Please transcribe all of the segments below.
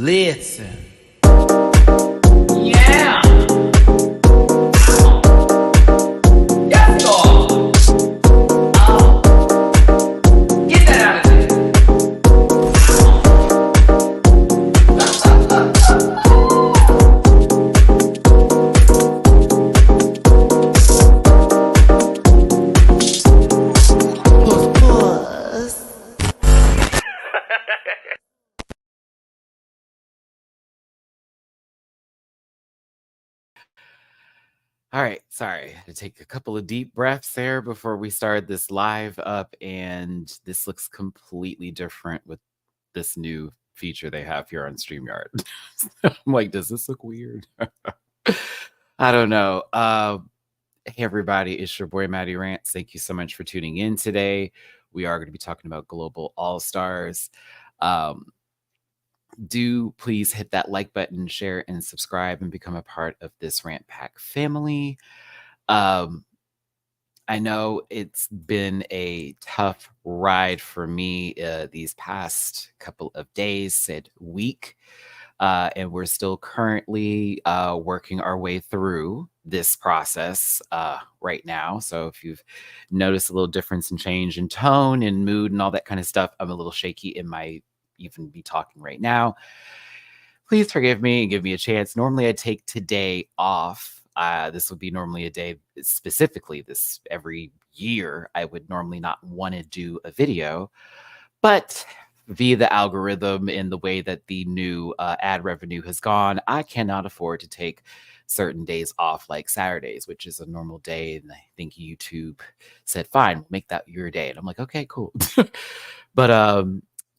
Listen. Yeah. Yes, God. Get that out of there. All right, sorry. I had to take a couple of deep breaths there before we started this live up, and this looks completely different with this new feature they have here on StreamYard. I'm like, does this look weird? I don't know. Hey, everybody, it's your boy Matty-Rants. Thank you so much for tuning in today. We are going to be talking about Global All-Stars. Do please hit that like button, share, and subscribe, and become a part of this Rant Pack family. I know it's been a tough ride for me these past couple of days, said week, and we're still currently working our way through this process right now. So if you've noticed a little difference in change in tone and mood and all that kind of stuff, I'm a little shaky in my even be talking right now. Please forgive me and give me a chance. Normally I take today off. This would be normally a day specifically this every year. I would normally not want to do a video, but via the algorithm and the way that the new ad revenue has gone, I cannot afford to take certain days off like Saturdays, which is a normal day. And I think YouTube said, fine, make that your day. And I'm like, okay, cool. But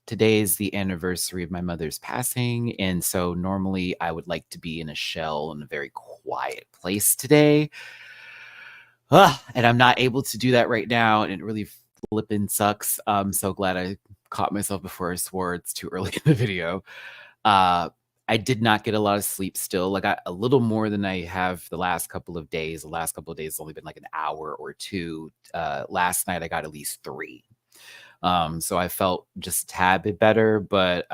today is the anniversary of my mother's passing, and so normally I would like to be in a shell in a very quiet place today. And I'm not able to do that right now, and it really flippin' sucks. I'm so glad I caught myself before I swore it's too early in the video. I did not get a lot of sleep still. I got a little more than I have the last couple of days. The last couple of days has only been like an hour or two. Last night I got at least 3. So I felt just a tad bit better, but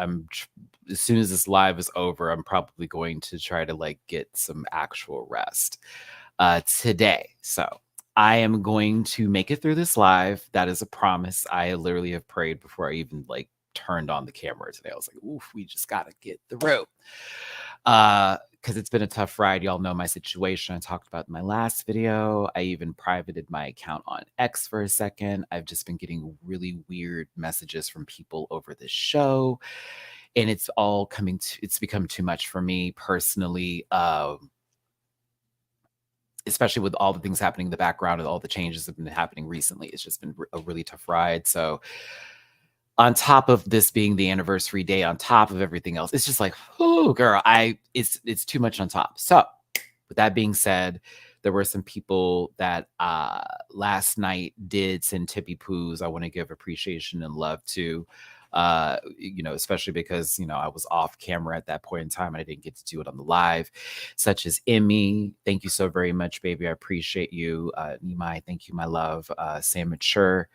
as soon as this live is over, I'm probably going to try to like get some actual rest today. So I am going to make it through this live. That is a promise. I literally have prayed before I even like turned on the camera today. I was like, oof, we just gotta get through. Because it's been a tough ride. Y'all know my situation. I talked about in my last video. I even privated my account on X for a second. I've just been getting really weird messages from people over this show. And it's all it's become too much for me personally. Especially with all the things happening in the background and all the changes that have been happening recently. It's just been a really tough ride. So on top of this being the anniversary day, on top of everything else, it's just like, oh, girl, it's too much on top. So with that being said, there were some people that last night did send tippy poos. I want to give appreciation and love to, especially because, I was off camera at that point in time and I didn't get to do it on the live, such as Emmy. Thank you so very much, baby. I appreciate you. Nimai, thank you, my love. Sam Mature.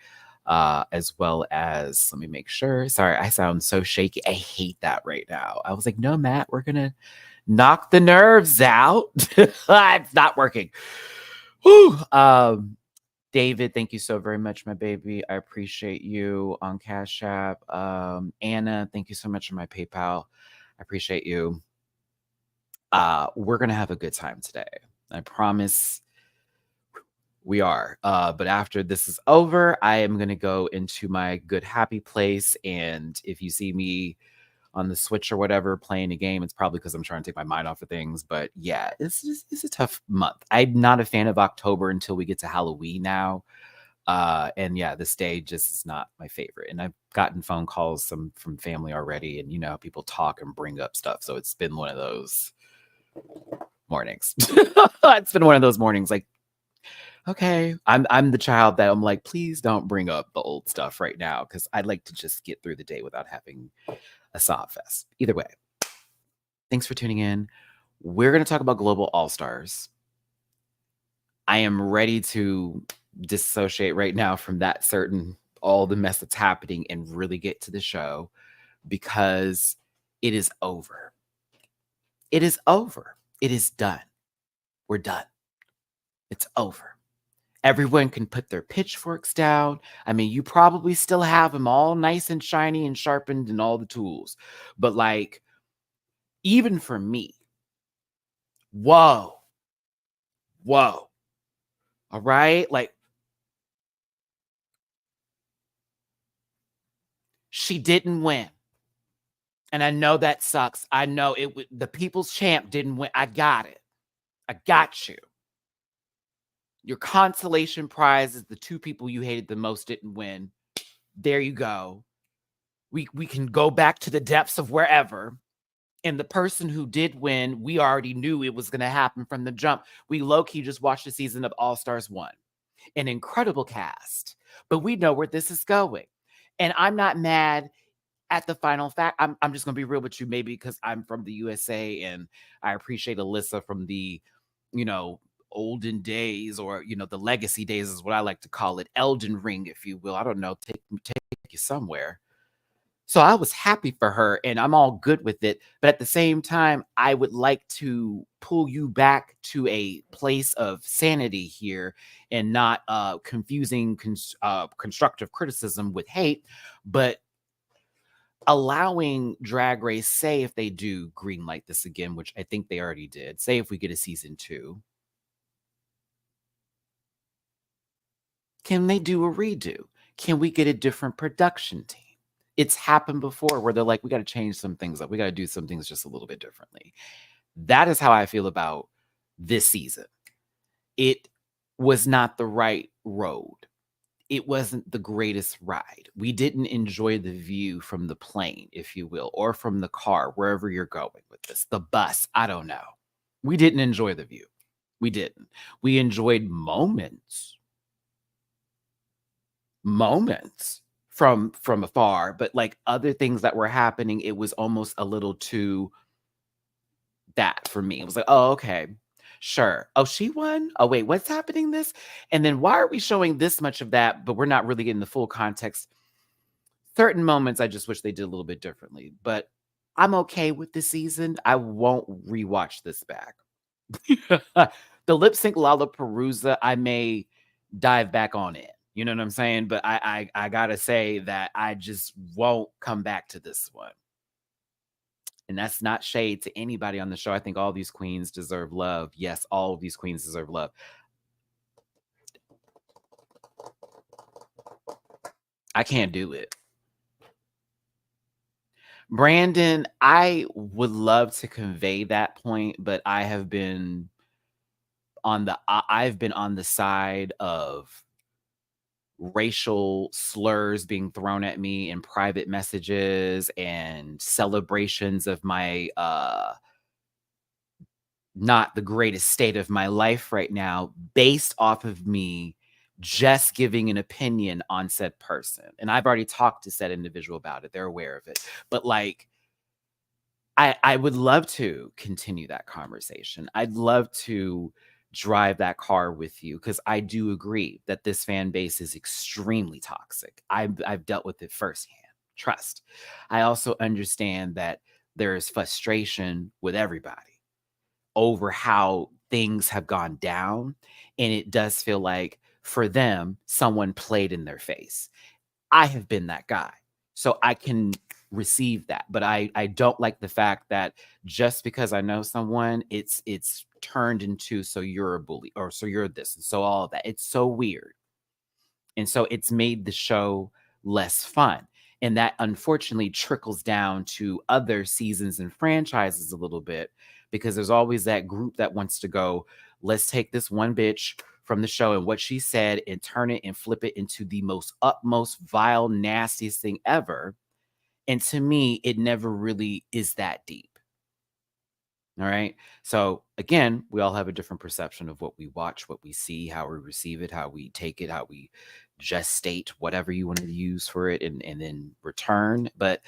As well as, let me make sure. Sorry, I sound so shaky. I hate that right now. I was like, no, Matt, we're going to knock the nerves out. It's not working. Whew. David, thank you so very much, my baby. I appreciate you on Cash App. Anna, thank you so much on my PayPal. I appreciate you. We're going to have a good time today. I promise. We are. But after this is over, I am going to go into my good, happy place. And if you see me on the Switch or whatever playing a game, it's probably because I'm trying to take my mind off of things. But yeah, it's a tough month. I'm not a fan of October until we get to Halloween now. And yeah, this day just is not my favorite. And I've gotten phone calls from family already. And how people talk and bring up stuff. So it's been one of those mornings. It's been one of those mornings like, okay, I'm the child that I'm like, please don't bring up the old stuff right now because I'd like to just get through the day without having a sob fest. Either way, thanks for tuning in. We're going to talk about Global All-Stars. I am ready to dissociate right now from all the mess that's happening and really get to the show because It is over. It is over. It is done. We're done. It's over. Everyone can put their pitchforks down. I mean, you probably still have them all nice and shiny and sharpened and all the tools. But like, even for me, whoa, whoa. All right. Like, she didn't win. And I know that sucks. I know the people's champ didn't win. I got it. I got you. Your consolation prize is the two people you hated the most didn't win. There you go. We can go back to the depths of wherever. And the person who did win, we already knew it was going to happen from the jump. We low-key just watched the season of All Stars 1. An incredible cast. But we know where this is going. And I'm not mad at the final fact. I'm just going to be real with you, maybe because I'm from the USA and I appreciate Alyssa from the, olden days, or, the legacy days is what I like to call it. Elden Ring, if you will. I don't know. Take you somewhere. So I was happy for her and I'm all good with it. But at the same time, I would like to pull you back to a place of sanity here and not confusing constructive criticism with hate, but allowing Drag Race, say if they do greenlight this again, which I think they already did, say if we get a season 2, can they do a redo? Can we get a different production team? It's happened before where they're like, we got to change some things up. We got to do some things just a little bit differently. That is how I feel about this season. It was not the right road. It wasn't the greatest ride. We didn't enjoy the view from the plane, if you will, or from the car, wherever you're going with this, the bus. I don't know. We didn't enjoy the view. We didn't. We enjoyed moments from afar, but like other things that were happening, it was almost a little too that for me. It was like, oh, okay, sure. Oh, she won. Oh, wait, what's happening this? And then why are we showing this much of that, but we're not really getting the full context? Certain moments I just wish they did a little bit differently, but I'm okay with this season. I won't rewatch this back. The lip sync Lollapalooza, I may dive back on it. You know what I'm saying? But I gotta say that I just won't come back to this one. And that's not shade to anybody on the show. I think all these queens deserve love. Yes, all of these queens deserve love. I can't do it. Brandon, I would love to convey that point, but I've been on the side of racial slurs being thrown at me in private messages and celebrations of my not the greatest state of my life right now based off of me just giving an opinion on said person. And I've already talked to said individual about it. They're aware of it. But like I would love to continue that conversation. I'd love to drive that car with you because I do agree that this fan base is extremely toxic. I've dealt with it firsthand. Trust. I also understand that there is frustration with everybody over how things have gone down, and it does feel like for them someone played in their face. I have been that guy. So I can receive that. But I don't like the fact that just because I know someone, it's turned into so you're a bully or so you're this and so all of that. It's so weird. And so it's made the show less fun. And that unfortunately trickles down to other seasons and franchises a little bit because there's always that group that wants to go, let's take this one bitch from the show and what she said and turn it and flip it into the most utmost vile, nastiest thing ever. And to me, it never really is that deep. All right. So again, we all have a different perception of what we watch, what we see, how we receive it, how we take it, how we gestate whatever you want to use for it and then return. But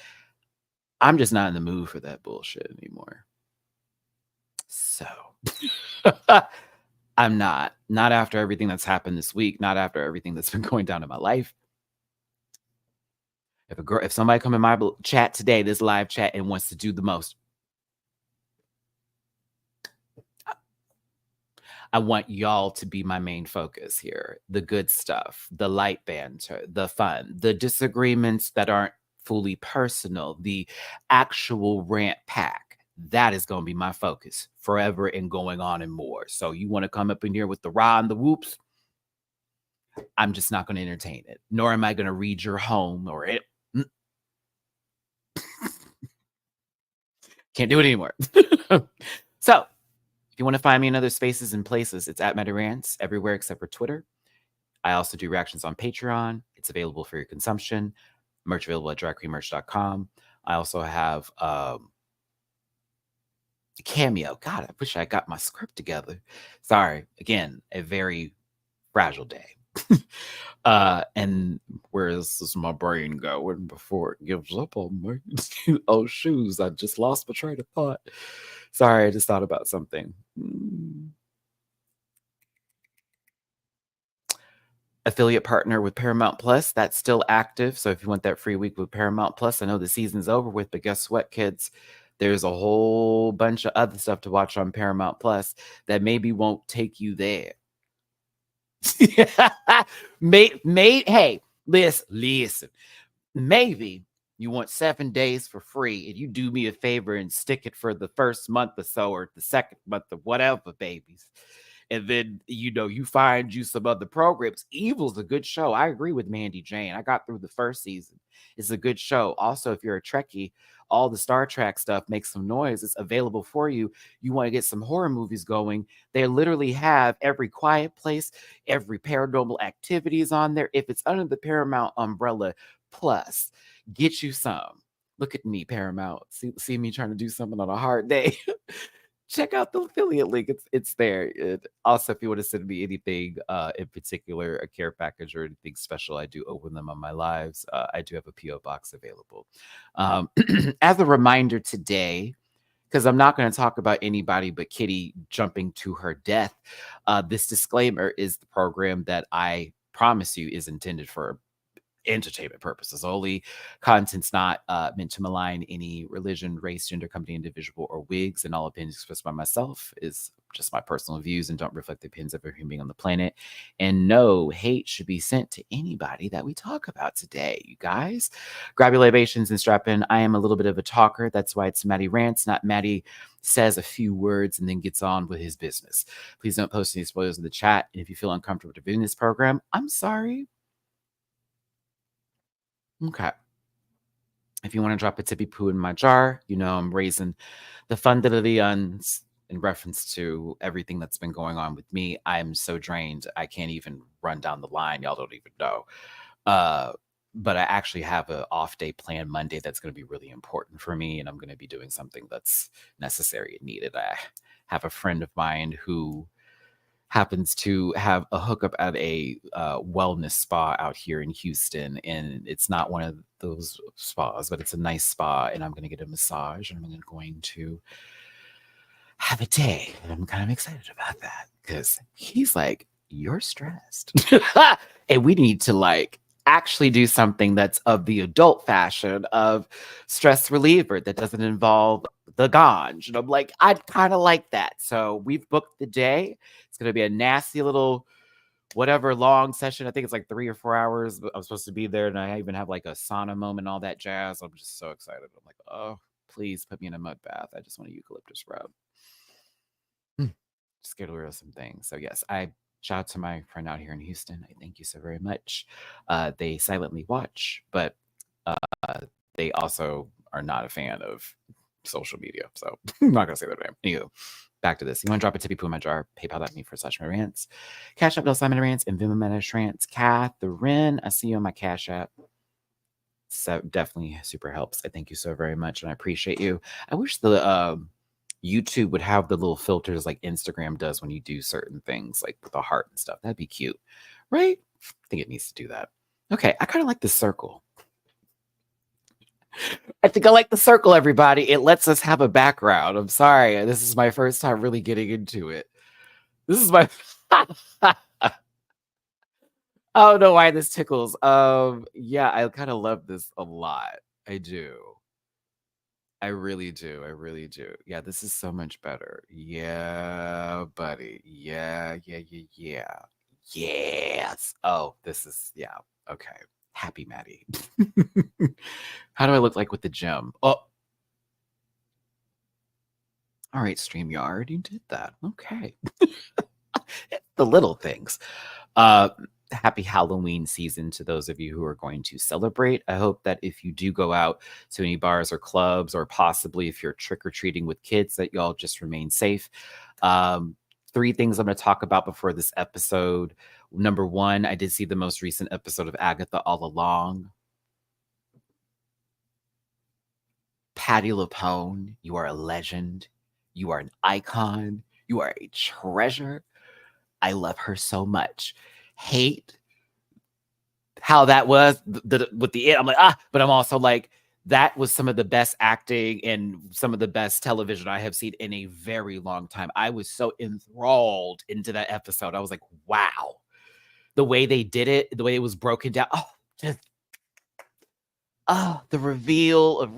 I'm just not in the mood for that bullshit anymore. So I'm not after everything that's happened this week, not after everything that's been going down in my life. If somebody come in my chat today, this live chat, and wants to do the most, I want y'all to be my main focus here. The good stuff, the light banter, the fun, the disagreements that aren't fully personal, the actual rant pack. That is going to be my focus forever and going on and more. So you want to come up in here with the rah and the whoops? I'm just not going to entertain it. Nor am I going to read your home or it. Can't do it anymore. So if you want to find me in other spaces and places, it's at Matty-Rants everywhere except for Twitter. I also do reactions on Patreon. It's available for your consumption. Merch available at dragqueenmerch.com. I also have Cameo. God, I wish I got my script together. Sorry. Again, a very fragile day. And where does my brain going before it gives up on me? Oh, shoes. I just lost my train of thought. Sorry, I just thought about something. Affiliate partner with Paramount Plus. That's still active. So if you want that free week with Paramount Plus, I know the season's over with, but guess what, kids? There's a whole bunch of other stuff to watch on Paramount Plus that maybe won't take you there. Hey, listen. Maybe you want 7 days for free and you do me a favor and stick it for the first month or so, or the second month or whatever, babies. And then, you find you some other programs. Evil's a good show. I agree with Mandy Jane. I got through the first season. It's a good show. Also, if you're a Trekkie, all the Star Trek stuff makes some noise. It's available for you. You want to get some horror movies going. They literally have every Quiet Place, every Paranormal Activities on there. If it's under the Paramount umbrella plus, get you some. Look at me, Paramount. See me trying to do something on a hard day. Check out the affiliate link. It's there. Also, if you want to send me anything in particular, a care package or anything special, I do open them on my lives. I do have a PO box available. As a reminder today, because I'm not going to talk about anybody but Kitty jumping to her death. This disclaimer is the program that I promise you is intended for entertainment purposes only. Content's not meant to malign any religion, race, gender, company, individual, or wigs, and all opinions expressed by myself is just my personal views and don't reflect the opinions of every human being on the planet. And no hate should be sent to anybody that we talk about today, you guys. Grab your libations and strap in. I am a little bit of a talker. That's why it's Matty-Rants, not Matty says a few words and then gets on with his business. Please don't post any spoilers in the chat. And if you feel uncomfortable doing this program, I'm sorry. Okay. If you want to drop a tippy poo in my jar, I'm raising the fundillions in reference to everything that's been going on with me. I'm so drained, I can't even run down the line. Y'all don't even know. But I actually have an off day planned Monday that's going to be really important for me, and I'm going to be doing something that's necessary and needed. I have a friend of mine who happens to have a hookup at a wellness spa out here in Houston. And it's not one of those spas, but it's a nice spa. And I'm going to get a massage and I'm going to have a day. And I'm kind of excited about that because he's like, you're stressed. And we need to actually do something that's of the adult fashion of stress reliever that doesn't involve the ganj. And I'm like, I'd kind of like that. So we've booked the day. It's going to be a nasty little whatever long session. I think it's like 3 or 4 hours. But I'm supposed to be there. And I even have like a sauna moment, all that jazz. I'm just so excited. I'm like, oh, please put me in a mud bath. I just want a eucalyptus rub. Just get rid of some things. So yes, I shout out to my friend out here in Houston. I thank you so very much. They silently watch, but they also are not a fan of social media. So I'm not gonna say their name. Anywho, back to this. You want to drop a tippy poo in my jar? PayPal.me/MattyRants. Cash App /MattyRants and Venmo MattyRants. Catherine, I see you on my Cash App. So definitely super helps. I thank you so very much, and I appreciate you. I wish the YouTube would have the little filters like Instagram does when you do certain things, like with the heart and stuff. That'd be cute, right? I think it needs to do that. Okay, I kind of like the circle. I think I like the circle, everybody. It lets us have a background. I'm sorry. This is my first time really getting into it. This is my... I don't know why this tickles. Yeah, I kind of love this a lot. I do. I really do. I really do. Yeah, this is so much better. Yeah, buddy. Yeah, yeah, yeah, yeah. Yes. Oh, this is, yeah. Okay. Happy Maddie. How do I look like with the gym? Oh, all right, StreamYard. You did that. Okay. It's the little things. Uh, Happy Halloween season to those of you who are going to celebrate. I hope that if you do go out to any bars or clubs, or possibly if you're trick or treating with kids, that y'all just remain safe. Um, Three things I'm going to talk about before this episode. Number one, I did see the most recent episode of Agatha All Along. Patti LuPone, you are a legend. You are an icon. You are a treasure. I love her so much. Hate how that was with the I'm like, but I'm also like, that was some of the best acting and some of the best television I have seen in a very long time. I was so enthralled into that episode. I was like, wow. The way they did it, the way it was broken down. Oh, just the reveal of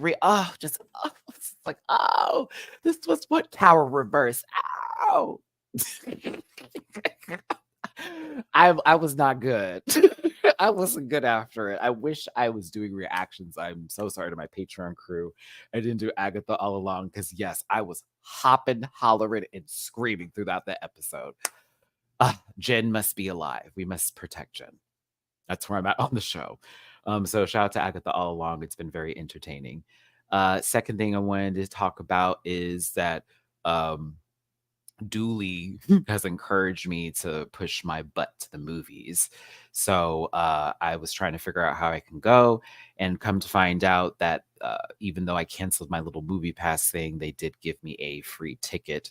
just it's like, oh, this was what Tower Reverse. Ow. I was not good. I wasn't good after it. I wish I was doing reactions. I'm so sorry to my Patreon crew. I didn't do Agatha All Along because yes, I was hopping, hollering, and screaming throughout that episode. Jen must be alive. We must protect Jen. That's where I'm at on the show. So shout out to Agatha All Along. It's been very entertaining. Second thing I wanted to talk about is that Dooley has encouraged me to push my butt to the movies. So I was trying to figure out how I can go, and come to find out that even though I canceled my little movie pass thing, they did give me a free ticket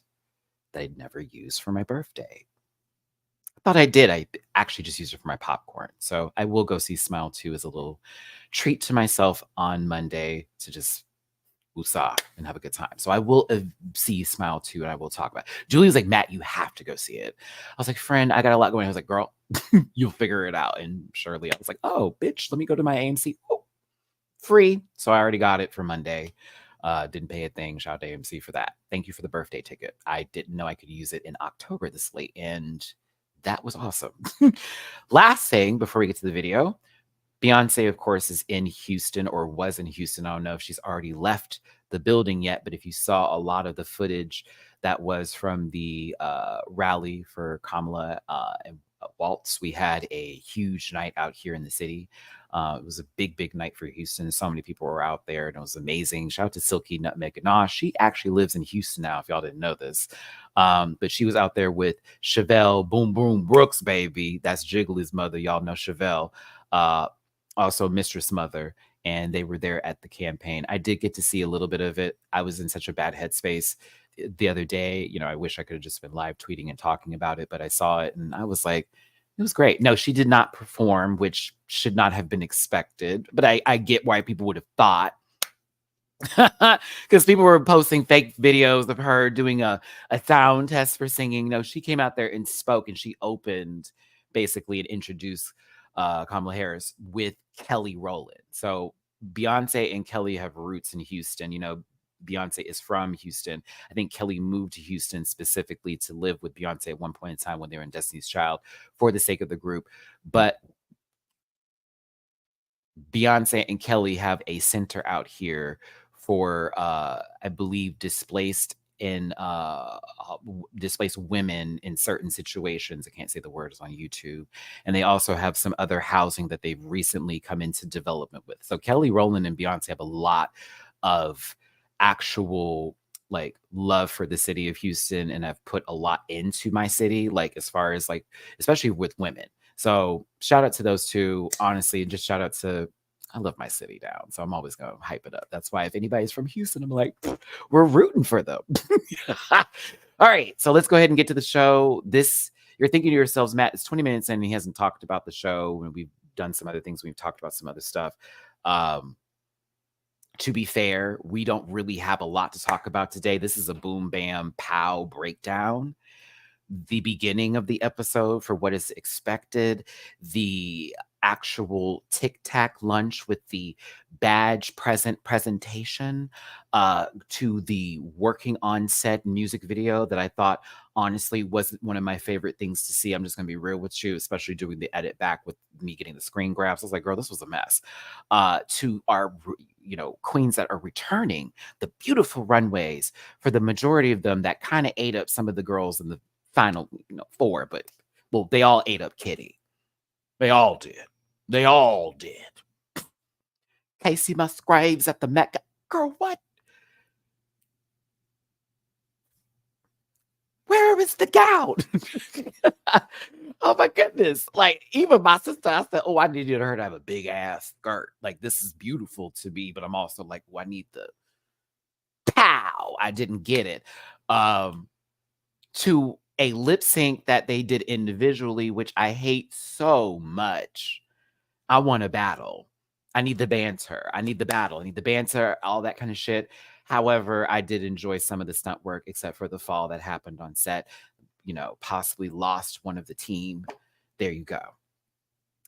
that I'd never used for my birthday. I thought I did. I actually just used it for my popcorn. So I will go see Smile 2 as a little treat to myself on Monday to just woosah and have a good time. So I will see Smile 2 and I will talk about it. Julie was like, Matt, you have to go see it. I was like, friend, I got a lot going on. I was like, girl, you'll figure it out. And surely I was like, oh, bitch, let me go to my AMC. Oh, free. So I already got it for Monday. Didn't pay a thing. Shout out to AMC for that. Thank you for the birthday ticket. I didn't know I could use it in October this late, and that was awesome. Last thing before we get to the video, Beyonce, of course, is in Houston, or was in Houston. I don't know if she's already left the building yet, but if you saw a lot of the footage that was from the rally for Kamala and Waltz, we had a huge night out here in the city. It was a big, big night for Houston. So many people were out there, and it was amazing. Shout out to Silky Nutmeg Ganache. She actually lives in Houston now, if y'all didn't know this. But she was out there with Chevelle Boom Boom Brooks, baby. That's Jiggly's mother. Y'all know Chevelle. Also Mistress Mother, and they were there at the campaign. I did get to see a little bit of it. I was in such a bad headspace the other day. You know, I wish I could have just been live tweeting and talking about it, but I saw it and I was like, it was great. No, she did not perform, which should not have been expected, but I get why people would have thought. Because people were posting fake videos of her doing a sound test for singing. No, she came out there and spoke, and she opened basically and introduced Kamala Harris with Kelly Rowland. So Beyonce and Kelly have roots in Houston. You know, Beyonce is from Houston. I think Kelly moved to Houston specifically to live with Beyonce at one point in time when they were in Destiny's Child for the sake of the group. But Beyonce and Kelly have a center out here for I believe displaced women in certain situations. I can't say the words on YouTube. And they also have some other housing that they've recently come into development with. So Kelly Rowland and Beyonce have a lot of actual like love for the city of Houston, and have put a lot into my city, like as far as like especially with women. So shout out to those two, honestly, and just shout out to, I love my city down. So I'm always going to hype it up. That's why if anybody's from Houston, I'm like, we're rooting for them. All right. So let's go ahead and get to the show. You're thinking to yourselves, Matt, it's 20 minutes in and he hasn't talked about the show. And we've done some other things. We've talked about some other stuff. To be fair, we don't really have a lot to talk about today. This is a boom, bam, pow breakdown. the beginning of the episode for what is expected, the actual Tic Tac lunch with the badge presentation, to the working on set music video that I thought honestly wasn't one of my favorite things to see. I'm just gonna be real with you, especially doing the edit back with me getting the screen grabs. I was like, girl, this was a mess. To our queens that are returning, the beautiful runways for the majority of them that kind of ate up some of the girls in the final, four, but well, they all ate up Kitty. They all did. They all did. Casey Musgraves at the Met. Girl, what? Where is the gown? Oh my goodness. Like, even my sister, I said, oh, I needed her to have a big ass skirt. Like, this is beautiful to me, but I'm also like, I need the pow. I didn't get it. To a lip sync that they did individually, which I hate so much. I want a battle. I need the banter. I need the battle. I need the banter, all that kind of shit. However, I did enjoy some of the stunt work, except for the fall that happened on set. Possibly lost one of the team. There you go.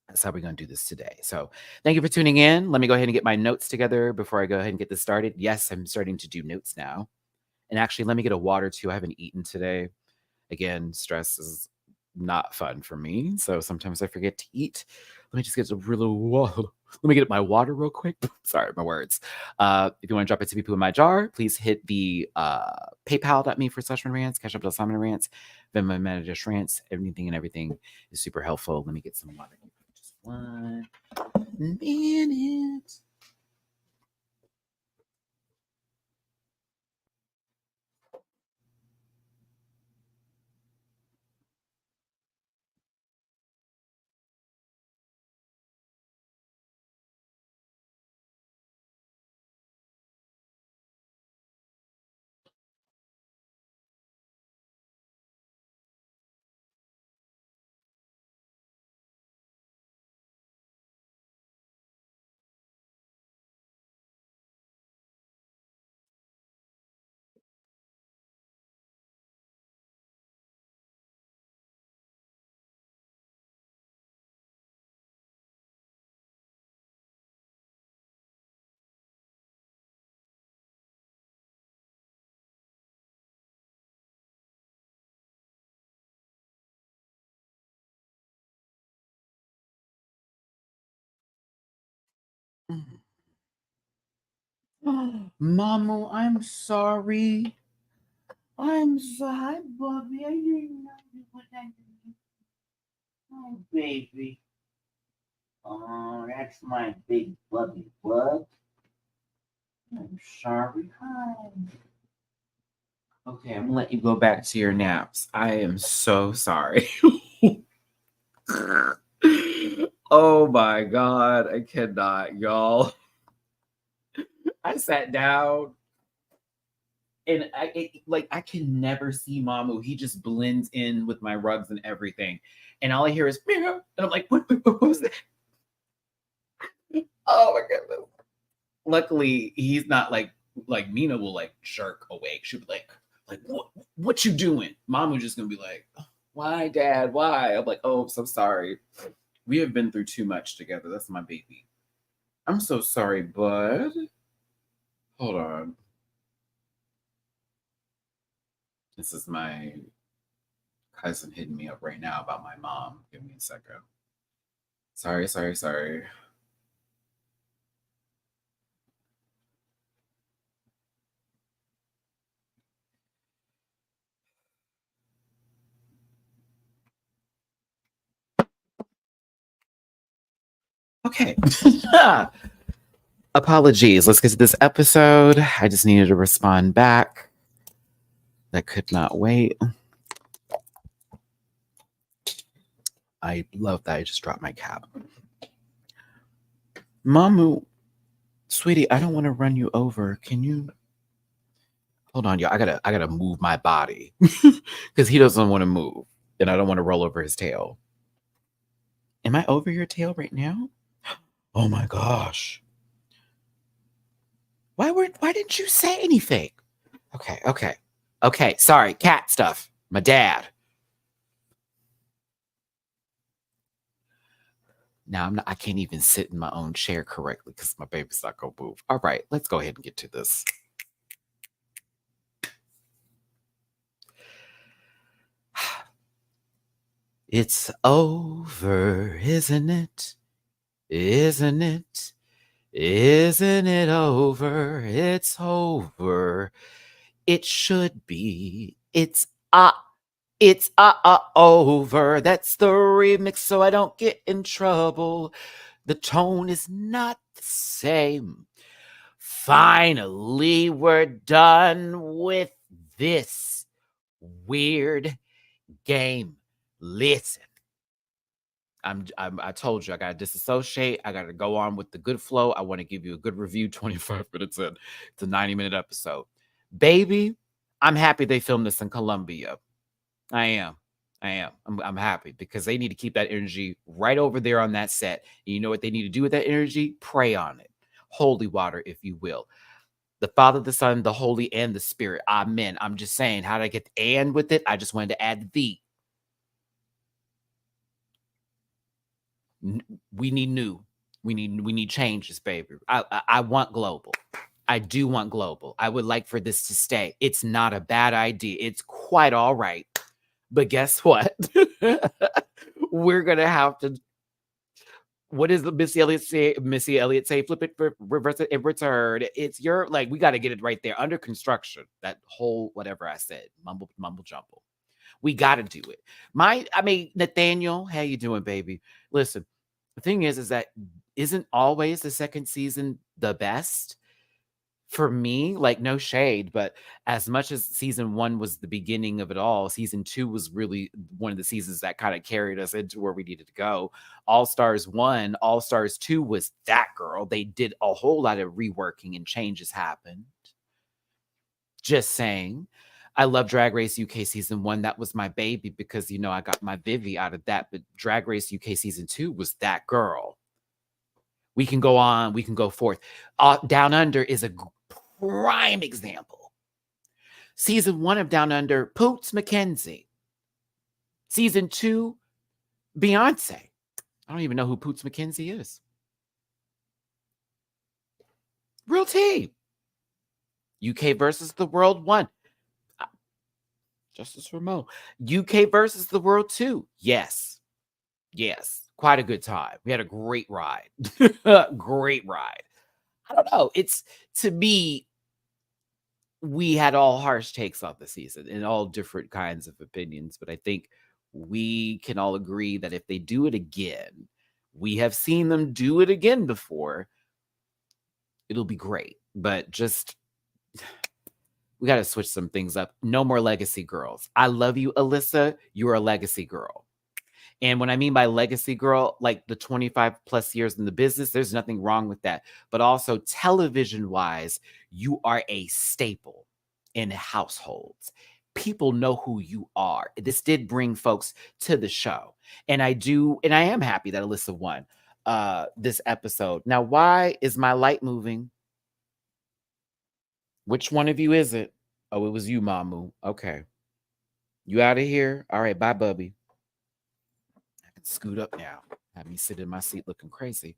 That's how we're going to do this today. So thank you for tuning in. Let me go ahead and get my notes together before I go ahead and get this started. Yes, I'm starting to do notes now. And actually, let me get a water too. I haven't eaten today. Again, stress is not fun for me. So sometimes I forget to eat. Let me just get a real water. Let me get my water real quick. Sorry, my words. If you want to drop a tippy poo in my jar, please hit the PayPal.me/MattyRants, Cash App /MattyRants, Venmo MattyRants. Anything and everything is super helpful. Let me get some water. Just 1 minute. Mama, I'm sorry. I'm sorry, Bobby. I didn't know what I did. Oh, baby. Oh, that's my big Bubby bug. I'm sorry. Hi. Okay, I'm gonna let you go back to your naps. I am so sorry. Oh my God, I cannot, y'all. I sat down and I can never see Mamu. He just blends in with my rugs and everything. And all I hear is, meow. And I'm like, what was that? Oh my goodness. Luckily, he's not like Mina will like jerk awake. She'll be like what you doing? Mamu just gonna be like, why, Dad? Why? I'm like, oh, I'm so sorry. We have been through too much together. That's my baby. I'm so sorry, bud. Hold on. This is my cousin hitting me up right now about my mom. Give me a second. Sorry, sorry, sorry. Okay. Apologies. Let's get to this episode. I just needed to respond back. That could not wait. I love that I just dropped my cap. Mamu, sweetie, I don't want to run you over. Can you hold on, y'all? I gotta move my body because he doesn't want to move, and I don't want to roll over his tail. Am I over your tail right now? Oh my gosh. Why didn't you say anything? Okay. Sorry, cat stuff. My dad. Now I can't even sit in my own chair correctly because my baby's not gonna move. All right, let's go ahead and get to this. It's over, isn't it? Isn't it? Isn't it over? It's over. It should be. It's over. That's the remix, so I don't get in trouble. The tone is not the same. Finally, we're done with this weird game. Listen, I told you I gotta disassociate. I gotta go on with the good flow. I want to give you a good review. 25 minutes in, it's a 90-minute episode. Baby, I'm happy they filmed this in Colombia. I am. I'm happy because they need to keep that energy right over there on that set. And you know what they need to do with that energy? Pray on it. Holy water, if you will. The Father, the Son, the Holy, and the Spirit. Amen. I'm just saying, how did I get the and with it? I just wanted to add the. We need new. We need changes, baby. I want global. I do want global. I would like for this to stay. It's not a bad idea. It's quite all right. But guess what? We're gonna have to. What does the Missy Elliott say? Missy Elliott say, "Flip it, reverse it, and return." It's your like. We got to get it right there under construction. That whole whatever I said, mumble jumble. We got to do it. Nathaniel, how you doing, baby? Listen, the thing is that isn't always the second season the best? For me, like, no shade, but as much as season 1 was the beginning of it all, season 2 was really one of the seasons that kinda carried us into where we needed to go. All Stars 1, All Stars 2 was that girl. They did a whole lot of reworking and changes happened. Just saying. I love Drag Race UK season 1. That was my baby because, I got my Vivi out of that, but Drag Race UK season 2 was that girl. We can go on, we can go forth. Down Under is a prime example. Season 1 of Down Under, Poots McKenzie. Season 2, Beyonce. I don't even know who Poots McKenzie is. Real tea. UK versus the World 1. Justice for Mo. UK versus the World 2. Yes. Quite a good time. We had a great ride. Great ride. I don't know. It's, to me, we had all harsh takes on the season and all different kinds of opinions, but I think we can all agree that if they do it again, we have seen them do it again before, it'll be great. But just, we got to switch some things up. No more legacy girls. I love you, Alyssa. You're a legacy girl. And when I mean by legacy girl, like the 25 plus years in the business, there's nothing wrong with that. But also television wise, you are a staple in households. People know who you are. This did bring folks to the show. And I am happy that Alyssa won this episode. Now, why is my light moving? Which one of you is it? Oh, it was you, Mamu. Okay. You out of here? All right, bye, Bubby. Scoot up now. Have me sit in my seat looking crazy.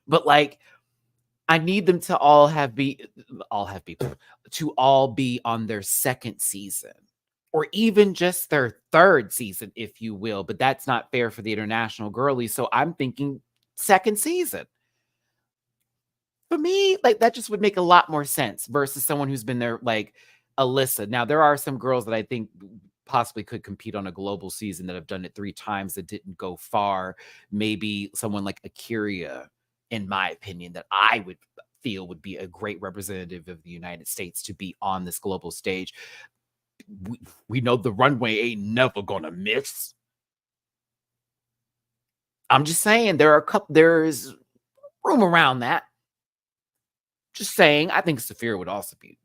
But like, I need them to all be on their second season, or even just their third season, if you will. But that's not fair for the international girlies. So I'm thinking second season. For me, like, that just would make a lot more sense versus someone who's been there, like Alyssa. Now, there are some girls that I think possibly could compete on a global season that have done it 3 times that didn't go far. Maybe someone like Akira, in my opinion, that I would feel would be a great representative of the United States to be on this global stage. We know the Runway ain't never gonna miss. I'm just saying there's room around that. Just saying, I think Saphira would also be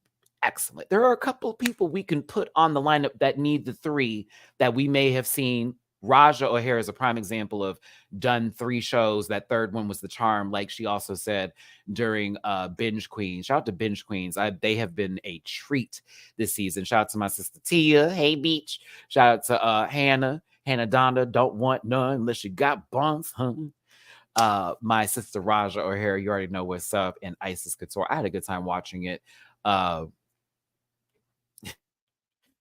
excellent. There are a couple of people we can put on the lineup that need the 3 that we may have seen. Raja O'Hare is a prime example of done 3 shows. That third one was the charm, like she also said during Binge Queens. Shout out to Binge Queens. They have been a treat this season. Shout out to my sister Tia. Hey, Beach. Shout out to Hannah. Hannah Donda don't want none unless you got buns, hun. My sister Raja O'Hara, you already know what's up, and Isis Couture. I had a good time watching it. Uh,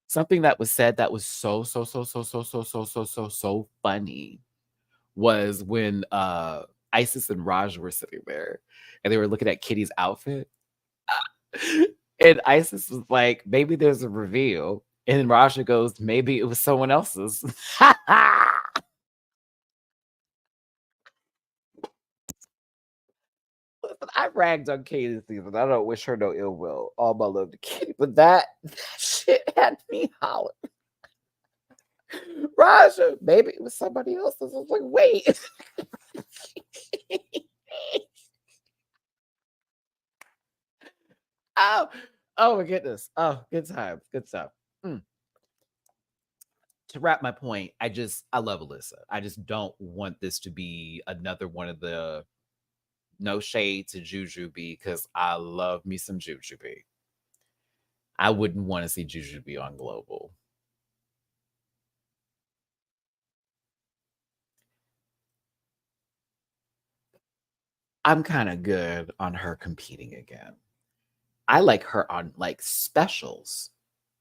something that was said that was so funny was when Isis and Raja were sitting there and they were looking at Kitty's outfit. And Isis was like, maybe there's a reveal. And then Raja goes, maybe it was someone else's. Listen, I ragged on Katie this season. I don't wish her no ill will. All my love to Katie. But that shit had me hollering. Raja, maybe it was somebody else's. I was like, wait. Oh, oh my goodness. Oh, good times. Good stuff. Mm. To wrap my point, I love Alyssa. I just don't want this to be another one of the no shade to Juju because I love me some Juju B. I wouldn't want to see Juju be on Global. I'm kind of good on her competing again. I like her on like specials,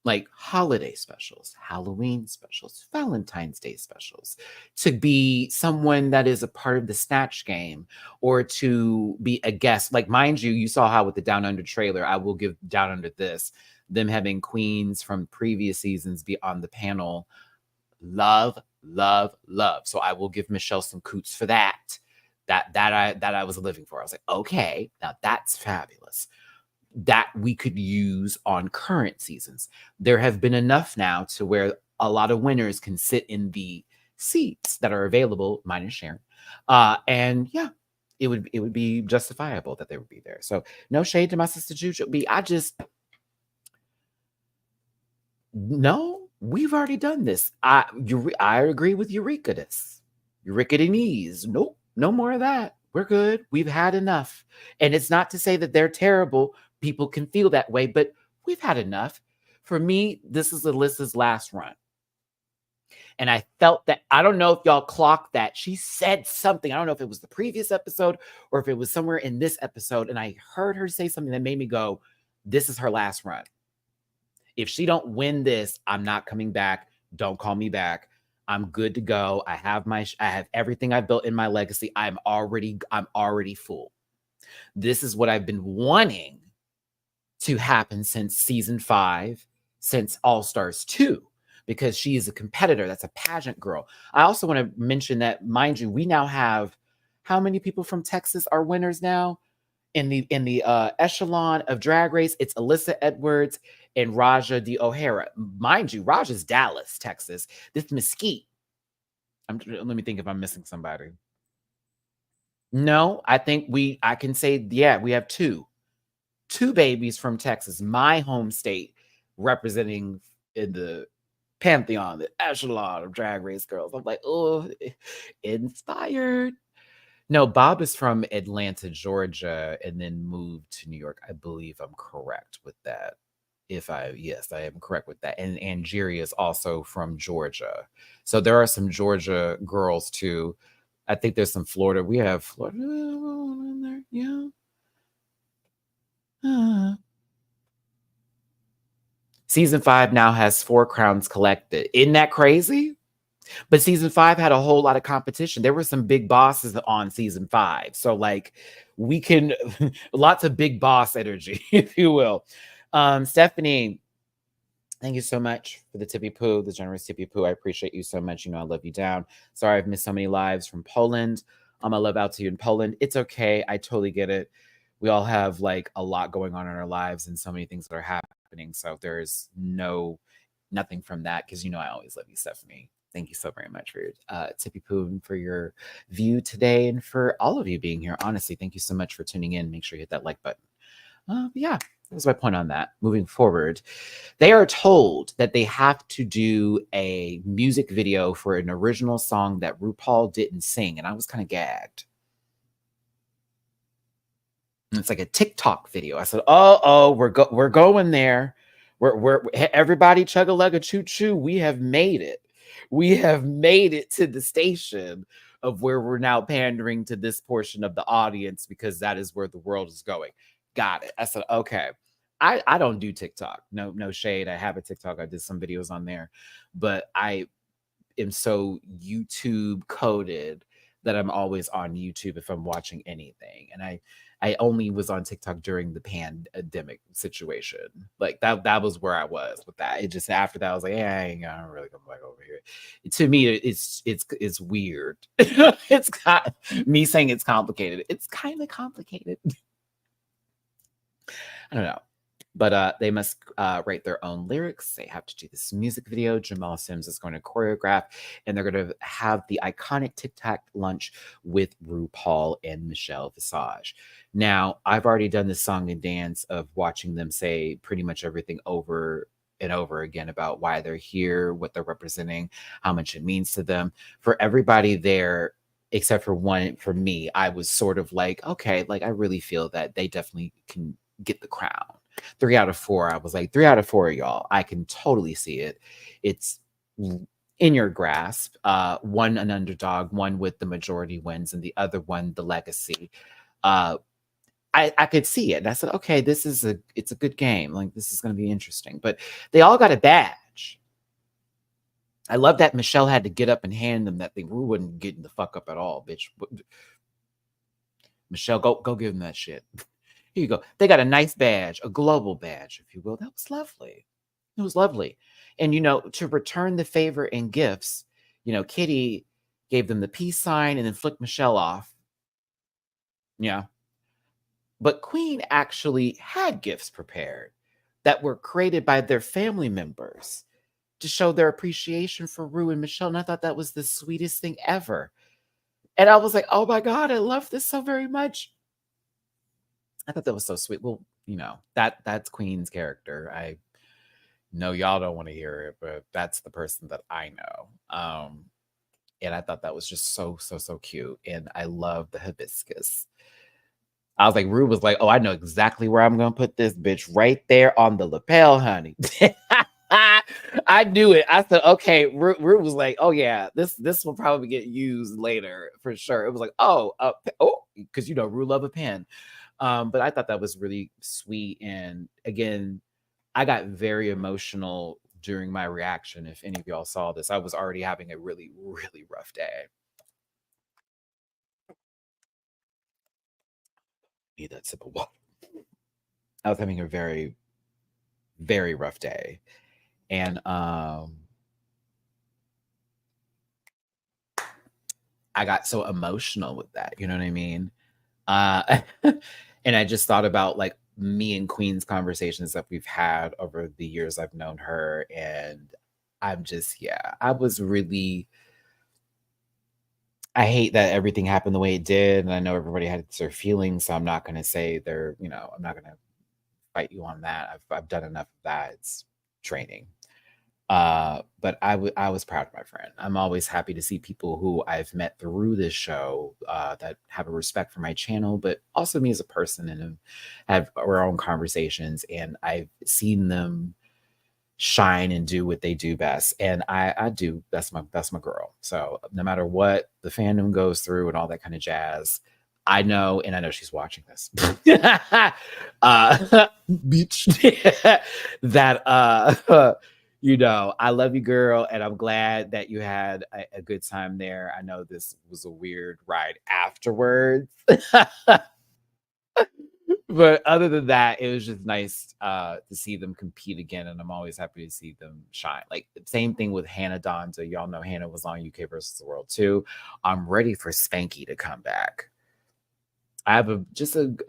like holiday specials, Halloween specials, Valentine's Day specials, to be someone that is a part of the Snatch game or to be a guest. Like, mind you, you saw how with the Down Under trailer, I will give Down Under this, them having queens from previous seasons be on the panel. Love, love, love. So I will give Michelle some coots for that. That I was living for. I was like, okay, now that's fabulous. That we could use on current seasons. There have been enough now to where a lot of winners can sit in the seats that are available, minus Sharon. And yeah, it would be justifiable that they would be there. So no shade to my sister Juju. I just no, we've already done this. I agree with Eureka this. Eureka Denise. Nope, no more of that. We're good. We've had enough. And it's not to say that they're terrible. People can feel that way, but we've had enough. For me, this is Alyssa's last run. And I felt that, I don't know if y'all clocked that. She said something. I don't know if it was the previous episode or if it was somewhere in this episode. And I heard her say something that made me go, this is her last run. If she don't win this, I'm not coming back. Don't call me back. I'm good to go. I have everything I've built in my legacy. I'm already full. This is what I've been wanting to happen since season 5, since All Stars 2, because she is a competitor. That's a pageant girl. I also want to mention that, mind you, we now have how many people from Texas are winners now in the echelon of Drag Race? It's Alyssa Edwards and Raja D. O'Hara. Mind you, Raja's Dallas, Texas. This Mesquite. Let me think if I'm missing somebody. No, I think I can say, yeah, we have two babies from Texas, my home state, representing in the pantheon, the echelon of Drag Race girls. I'm like, oh, inspired. No, Bob is from Atlanta, Georgia, and then moved to New York. I believe I'm correct with that. Yes, I am correct with that. And Angeria is also from Georgia. So there are some Georgia girls too. I think there's some Florida. We have Florida in there. Yeah. Season 5 now has 4 crowns collected. Isn't that crazy? But season 5 had a whole lot of competition. There were some big bosses on season 5. So like we can lots of big boss energy, if you will. Stephanie, thank you so much for the tippy poo, the generous tippy poo. I appreciate you so much. You know I love you down. Sorry I've missed so many lives from Poland. My love out to you in Poland. It's okay. I totally get it. We all have like a lot going on in our lives and so many things that are happening. So there's nothing from that because you know I always love you, Stephanie. Thank you so very much for your tippy poo and for your view today and for all of you being here. Honestly, thank you so much for tuning in. Make sure you hit that like button. Yeah, that was my point on that. Moving forward, they are told that they have to do a music video for an original song that RuPaul didn't sing, and I was kind of gagged. And it's like a TikTok video. I said, "Oh, we're going there. We're everybody chug a lug a choo choo. We have made it." we have made it to the station of where we're now pandering to this portion of the audience because that is where the world is going. Got it. I said, okay. I don't do TikTok. No shade. I have a TikTok. I did some videos on there, but I am so YouTube coded that I'm always on YouTube if I'm watching anything. And I only was on TikTok during the pandemic situation. Like that was where I was with that. It just after that I was like, yeah, I ain't gonna really come back over here. To me, it's weird. It's got me saying it's complicated. It's kind of complicated. I don't know. But they must write their own lyrics. They have to do this music video. Jamal Sims is going to choreograph, and they're going to have the iconic Tic Tac lunch with RuPaul and Michelle Visage. Now, I've already done this song and dance of watching them say pretty much everything over and over again about why they're here, what they're representing, how much it means to them. For everybody there, except for one, for me, I was sort of like, okay, like I really feel that they definitely can get the crown. 3 out of 4. I was like, 3 out of 4, y'all. I can totally see it. It's in your grasp. One an underdog, one with the majority wins, and the other one the legacy. I could see it. And I said, okay, it's a good game. Like this is gonna be interesting. But they all got a badge. I love that Michelle had to get up and hand them that thing. Rue wasn't getting the fuck up at all, bitch. Michelle, go give them that shit. Here you go. They got a nice badge, a global badge, if you will. That was lovely. It was lovely. And, to return the favor and gifts, Kitty gave them the peace sign and then flicked Michelle off. Yeah. But Queen actually had gifts prepared that were created by their family members to show their appreciation for Rue and Michelle. And I thought that was the sweetest thing ever. And I was like, oh my God, I love this so very much. I thought that was so sweet. Well, that's Queen's character. I know y'all don't want to hear it, but that's the person that I know. And I thought that was just so, so, so cute. And I love the hibiscus. I was like, Rue was like, oh, I know exactly where I'm going to put this bitch right there on the lapel, honey. I knew it. I said, okay. Rue was like, oh yeah, this will probably get used later for sure. It was like, because Rue love a pen. But I thought that was really sweet. And again, I got very emotional during my reaction. If any of y'all saw this, I was already having a really, really rough day. Need that sip of water. I was having a very, very rough day. And I got so emotional with that. You know what I mean? And I just thought about like me and Queen's conversations that we've had over the years I've known her. And I'm just, I was really, I hate that everything happened the way it did. And I know everybody had their feelings. So I'm not going to say I'm not going to fight you on that. I've done enough of that. It's training. But I was proud of my friend. I'm always happy to see people who I've met through this show that have a respect for my channel, but also me as a person, and have our own conversations. And I've seen them shine and do what they do best. And I do. That's my girl. So no matter what the fandom goes through and all that kind of jazz, I know, and I know she's watching this. Bitch. That I love you, girl, and I'm glad that you had a good time there. I know this was a weird ride afterwards. But other than that, it was just nice to see them compete again, and I'm always happy to see them shine. Like, same thing with Hannah Donda. Y'all know Hannah was on UK versus the World too. I'm ready for Spanky to come back. I have a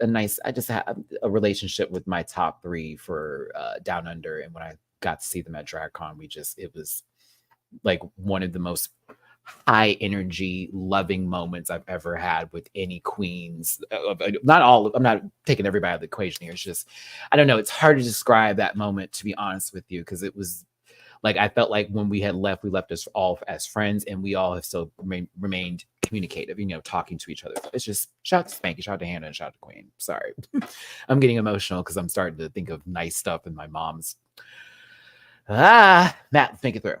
nice, I just have a relationship with my top 3 for Down Under, and when I got to see them at DragCon, it was like one of the most high energy, loving moments I've ever had with any queens. Not all, I'm not taking everybody out of the equation here. It's just, I don't know. It's hard to describe that moment, to be honest with you, because it was like, I felt like when we left us all as friends, and we all have still remained communicative, talking to each other. It's just, shout out to Spanky, shout out to Hannah, and shout out to Queen. Sorry. I'm getting emotional because I'm starting to think of nice stuff in my mom's. Matt, think it through.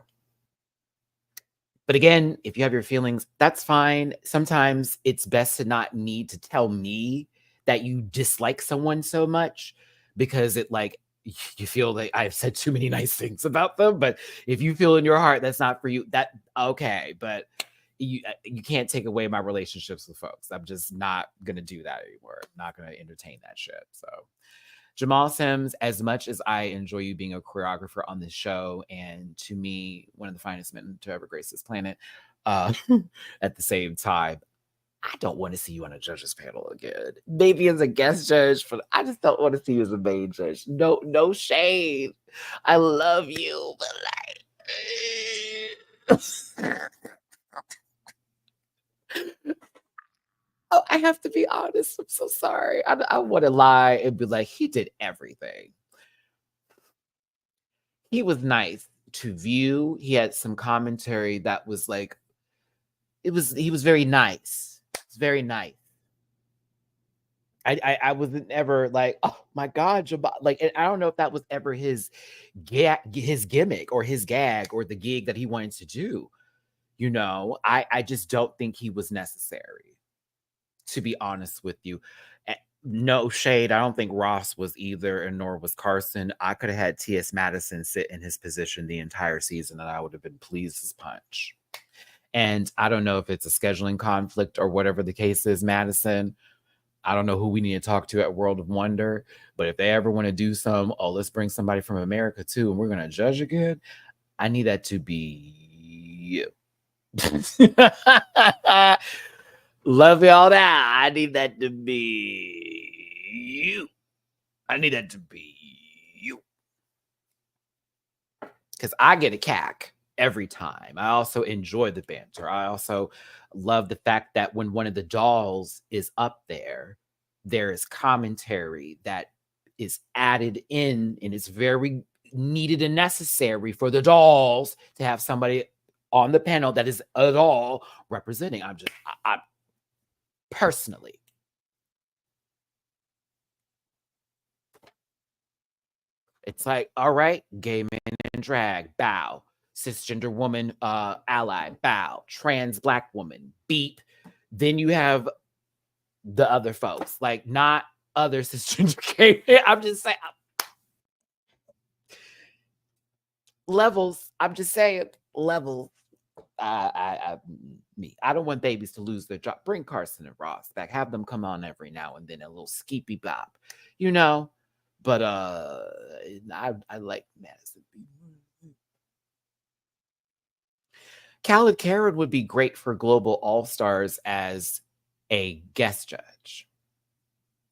But again, if you have your feelings, that's fine. Sometimes it's best to not need to tell me that you dislike someone so much because it like you feel like I've said too many nice things about them. But if you feel in your heart that's not for you, that okay. But you can't take away my relationships with folks. I'm just not gonna do that anymore. I'm not gonna entertain that shit. So Jamal Sims, as much as I enjoy you being a choreographer on this show, and to me, one of the finest men to ever grace this planet, uh, at the same time, I don't want to see you on a judges panel again. Maybe as a guest judge, but I just don't want to see you as a main judge. No, no shade. I love you, but like oh, I have to be honest. I'm so sorry. I want to lie and be like, he did everything. He was nice to view. He had some commentary that was like, he was very nice. It's very nice. I wasn't ever like, oh my God, Jabba. Like, and I don't know if that was ever his gimmick or his gag or the gig that he wanted to do. You know, I just don't think he was necessary, to be honest with you. No shade. I don't think Ross was either, and nor was Carson. I could have had T.S. Madison sit in his position the entire season, and I would have been pleased as punch. And I don't know if it's a scheduling conflict or whatever the case is, Madison. I don't know who we need to talk to at World of Wonder, but if they ever want to do some, oh, let's bring somebody from America too, and we're going to judge again, I need that to be you. Love y'all now. I need that to be you. I need that to be you. Because I get a cack every time. I also enjoy the banter. I also love the fact that when one of the dolls is up there, there is commentary that is added in, and it's very needed and necessary for the dolls to have somebody on the panel that is a doll representing. I personally. It's like, all right, gay men and drag, bow. Cisgender woman, ally, bow. Trans black woman, beep. Then you have the other folks, like not other cisgender gay men. I'm just saying levels. I'm just saying levels. I don't want babies to lose their job. Bring Carson and Ross back. Have them come on every now and then, a little skeepy bop, you know. But I like Madison. Khaled Karen would be great for Global All Stars as a guest judge,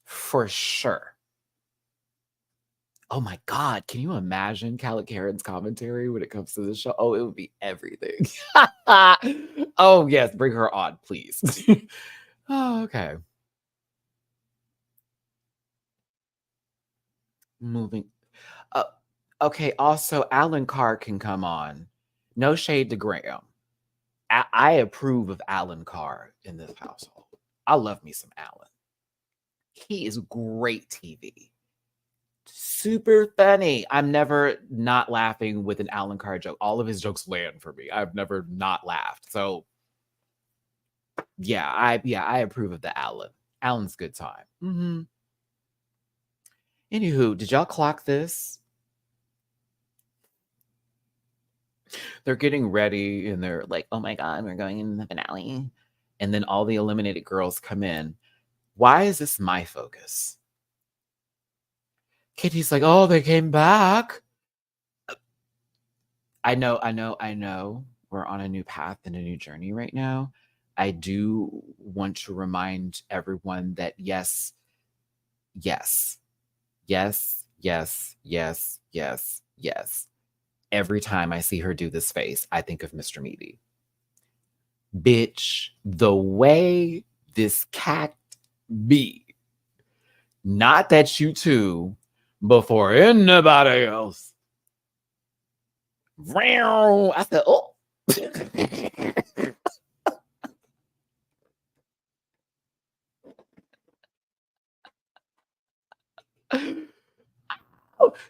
for sure. Oh my God, can you imagine Khaled Karen's commentary when it comes to the show? Oh, it would be everything. Oh yes, bring her on, please. Oh, okay. Moving. Uh, okay. Also, Alan Carr can come on. No shade to Graham. I approve of Alan Carr in this household. I love me some Alan. He is great TV. Super funny. I'm never not laughing with an Alan Carr joke. All of his jokes land for me. I've never not laughed. So yeah, I approve of the Alan. Alan's good time. Mm-hmm. Anywho, did y'all clock this? They're getting ready and they're like, oh my God, we're going in the finale. And then all the eliminated girls come in. Why is this my focus? Kitty's like, oh, they came back. I know. We're on a new path and a new journey right now. I do want to remind everyone that yes, yes, yes, yes, yes, yes, yes. Every time I see her do this face, I think of Mr. Meaty. Bitch, the way this cat be, not that you two before anybody else. I said, oh.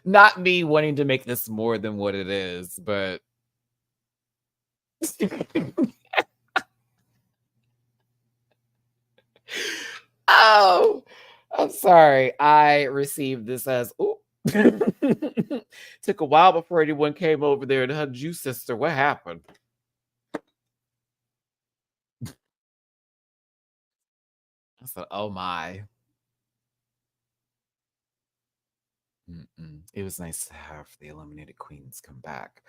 Not me wanting to make this more than what it is, but Oh, I'm sorry. I received this as, "Ooh." Took a while before anyone came over there and hugged you, sister. What happened? I said, "Oh my." It was nice to have the eliminated queens come back,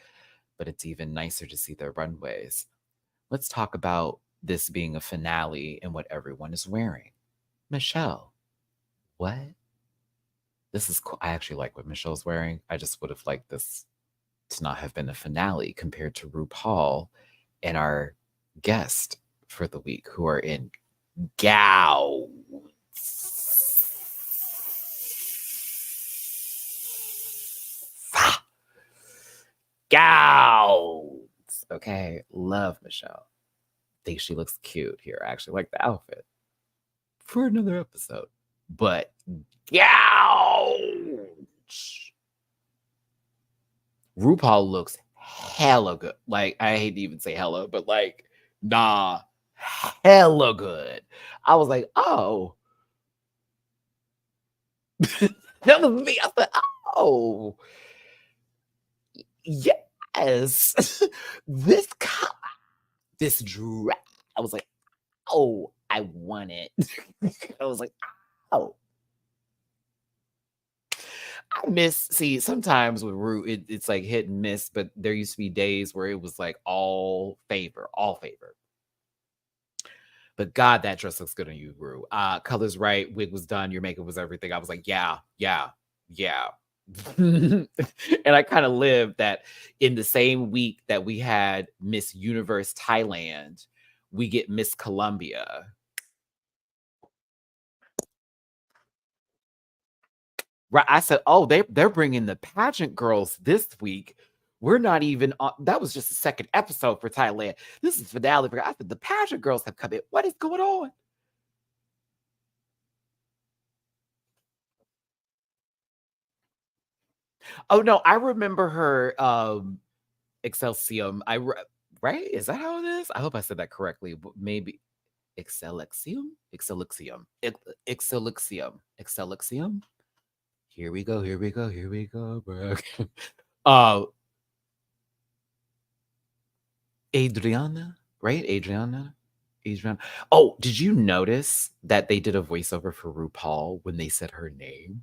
but it's even nicer to see their runways. Let's talk about this being a finale and what everyone is wearing. Michelle, what? This is cool. I actually like what Michelle's wearing. I just would have liked this to not have been a finale compared to RuPaul and our guest for the week who are in gowns. Gowns. Okay. Love Michelle. Think she looks cute here. I actually like the outfit for another episode. But gowns. RuPaul looks hella good. Like, I hate to even say hella, but like, nah, hella good. I was like, oh, that was me. I said, oh, yes, this this dress. I was like, oh, I want it. I was like, oh, I miss. See, sometimes with Ru, it's like hit and miss, but there used to be days where it was like all favor, all favor. But God, that dress looks good on you, Ru. Colors right, wig was done, your makeup was everything. I was like, yeah, yeah, yeah. And I kind of lived that in the same week that we had Miss Universe Thailand, we get Miss Colombia. Right. I said, oh, they're bringing the pageant girls this week. We're not even on. That was just the second episode for Thailand. This is finale. I said, the pageant girls have come in. What is going on? Oh no, I remember her Excelsium. Right? Is that how it is? I hope I said that correctly. Maybe Excelsium? Excelsium. Excelsium. Excelsium. Here we go. Here we go. Here we go, bro. uh Adriana, right? Adriana. Oh, did you notice that they did a voiceover for RuPaul when they said her name?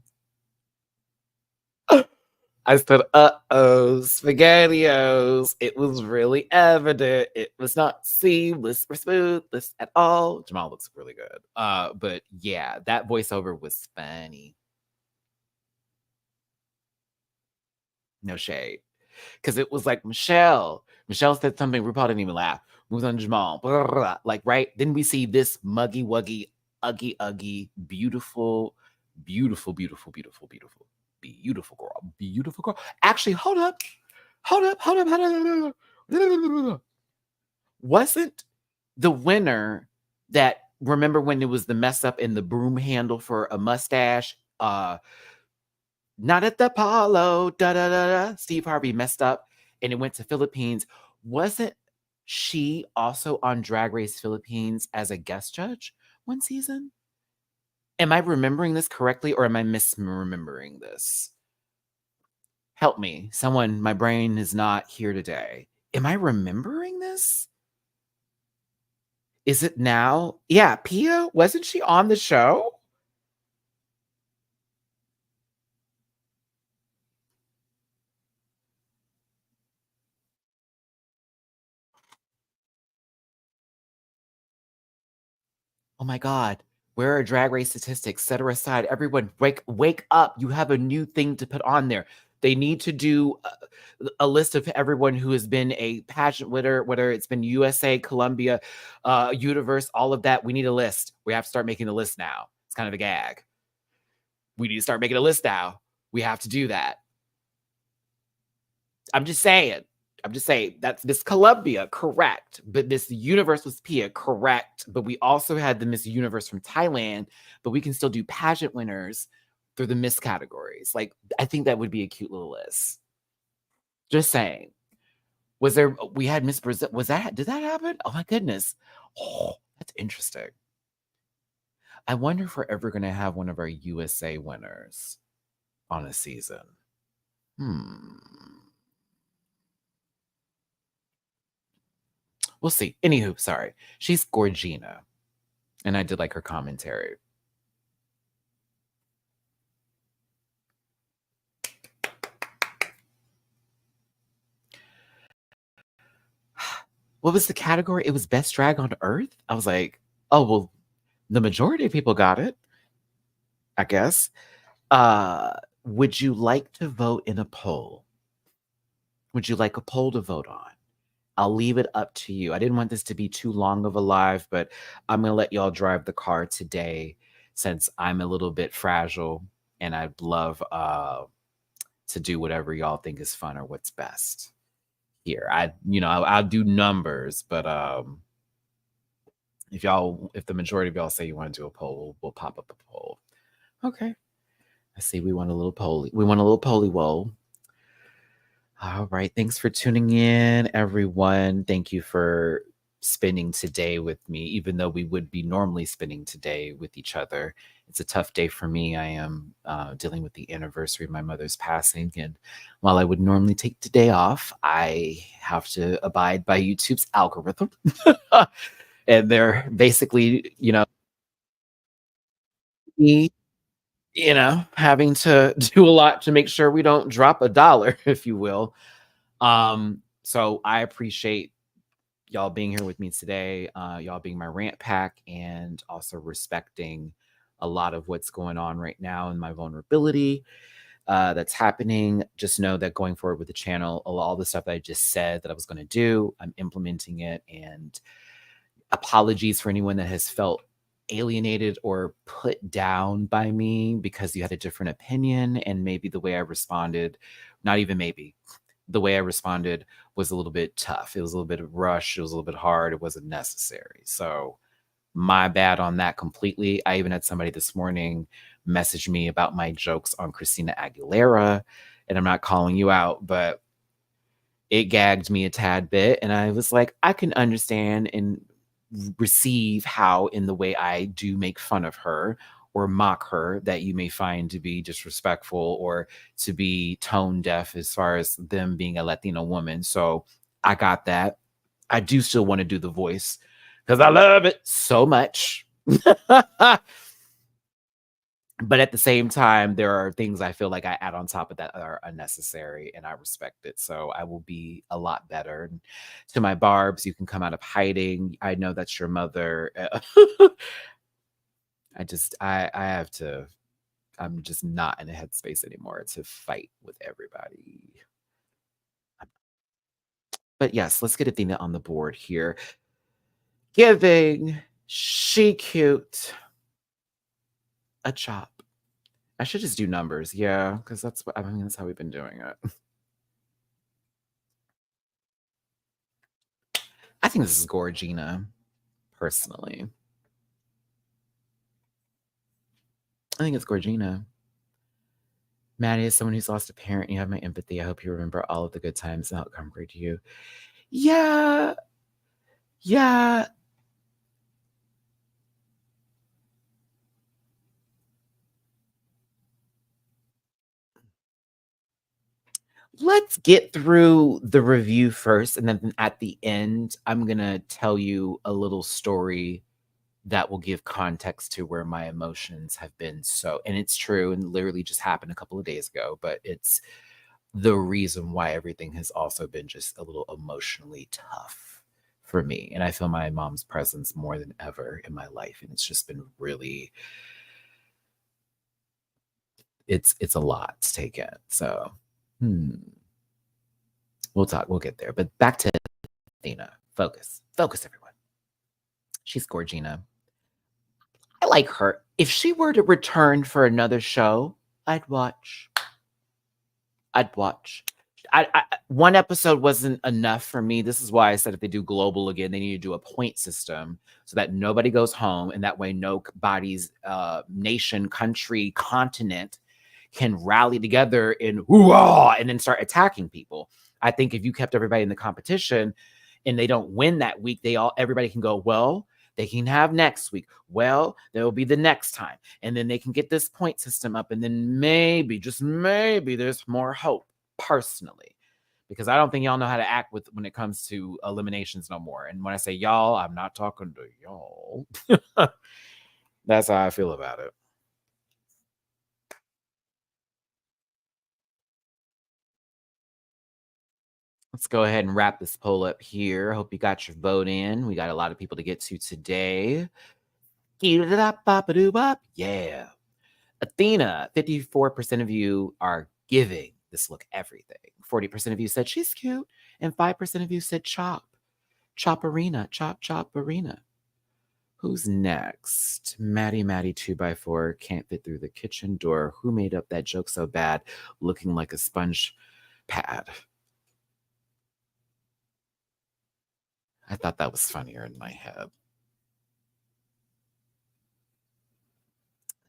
I said, uh-oh, SpaghettiOs. It was really evident. It was not seamless or smoothless at all. Jamal looks really good. But yeah, that voiceover was funny. No shade. Because it was like, Michelle said something, RuPaul didn't even laugh. Moves on to Jamal. Blah, blah, blah. Like, right? Then we see this muggy wuggy, uggy uggy, beautiful, beautiful, beautiful, beautiful, beautiful, beautiful girl. Beautiful girl. Actually, hold up. Hold up, hold up, hold up. Hold up. Wasn't the winner that, remember when it was the mess up in the broom handle for a mustache? Not at the Apollo, da da da da. Steve Harvey messed up and it went to Philippines. Wasn't she also on Drag Race Philippines as a guest judge one season? Am I remembering this correctly or am I misremembering this? Help me. Someone, my brain is not here today. Am I remembering this? Is it now? Yeah, Pia, wasn't she on the show? Oh my God. Where are drag race statistics? Set her aside. Everyone, wake up. You have a new thing to put on there. They need to do a list of everyone who has been a pageant winner, whether it's been USA, Columbia, Universe, all of that. We need a list. We have to start making a list now. It's kind of a gag. We need to start making a list now. We have to do that. I'm just saying. I'm just saying that's Miss Columbia, correct. But Miss Universe was Pia, correct. But we also had the Miss Universe from Thailand, but we can still do pageant winners through the Miss categories. Like, I think that would be a cute little list. Just saying. Was there we had Miss Brazil was that did that happen? Oh my goodness. Oh, that's interesting. I wonder if we're ever gonna have one of our USA winners on a season. Hmm. We'll see. Anywho, sorry. She's Gorgina, and I did like her commentary. What was the category? It was best drag on earth? I was like, "Oh, well, the majority of people got it, I guess." Uh, would you like to vote in a poll? Would you like a poll to vote on? I'll leave it up to you. I didn't want this to be too long of a live, but I'm gonna let y'all drive the car today since I'm a little bit fragile and I'd love to do whatever y'all think is fun or what's best here. I'll do numbers, but if the majority of y'all say you want to do a poll, we'll pop up a poll. Okay. I see we want a little poll. We want a little polly woll. All right. Thanks for tuning in, everyone. Thank you for spending today with me, even though we would be normally spending today with each other. It's a tough day for me. I am dealing with the anniversary of my mother's passing. And while I would normally take today off, I have to abide by YouTube's algorithm. And they're basically, me, having to do a lot to make sure we don't drop a dollar, if you will. So I appreciate y'all being here with me today, y'all being my rant pack, and also respecting a lot of what's going on right now and my vulnerability that's happening. Just know that going forward with the channel, all the stuff that I just said that I was going to do, I'm implementing it. And apologies for anyone that has felt alienated or put down by me because you had a different opinion, and maybe the way I responded, not even maybe, the way I responded was a little bit tough. It was a little bit of rush. It was a little bit hard. It wasn't necessary. So my bad on that completely. I even had somebody this morning message me about my jokes on Christina Aguilera, and I'm not calling you out, but it gagged me a tad bit. And I was like, I can understand and receive how, in the way I do make fun of her or mock her, that you may find to be disrespectful or to be tone deaf as far as them being a Latina woman. So I got that. I do still want to do the voice because I love it so much. But at the same time, there are things I feel like I add on top of that are unnecessary, and I respect it. So I will be a lot better. And to my Barbs, you can come out of hiding. I know that's your mother. I have to, I'm just not in a headspace anymore to fight with everybody. But yes, let's get Athena on the board here. Giving she cute a chop. I should just do numbers, yeah, because that's how we've been doing it. I think this is Gorgina, personally. I think it's Gorgina. Maddie, is someone who's lost a parent, you have my empathy. I hope you remember all of the good times and how it come great to you. Yeah. Yeah. Let's get through the review first, and then at the end, I'm gonna tell you a little story that will give context to where my emotions have been. So, and it's true and literally just happened a couple of days ago, but it's the reason why everything has also been just a little emotionally tough for me. And I feel my mom's presence more than ever in my life. And it's just been really, it's a lot to take in. So we'll get there. But back to Athena. Focus, everyone. She's Gorgina. I like her. If she were to return for another show, I'd watch. One episode wasn't enough for me. This is why I said if they do global again, they need to do a point system so that nobody goes home, and that way nobody's nation, country, continent can rally together in hoo-ah and then start attacking people. I think if you kept everybody in the competition and they don't win that week, everybody can go, well, they can have next week. Well, there will be the next time. And then they can get this point system up. And then maybe, just maybe, there's more hope, personally. Because I don't think y'all know how to act when it comes to eliminations no more. And when I say y'all, I'm not talking to y'all. That's how I feel about it. Let's go ahead and wrap this poll up here. Hope you got your vote in. We got a lot of people to get to today. Yeah. Athena, 54% of you are giving this look everything. 40% of you said she's cute, and 5% of you said chop. Chop arena. Chop, chop arena. Who's next? Matty 2x4 can't fit through the kitchen door. Who made up that joke so bad, looking like a sponge pad? I thought that was funnier in my head.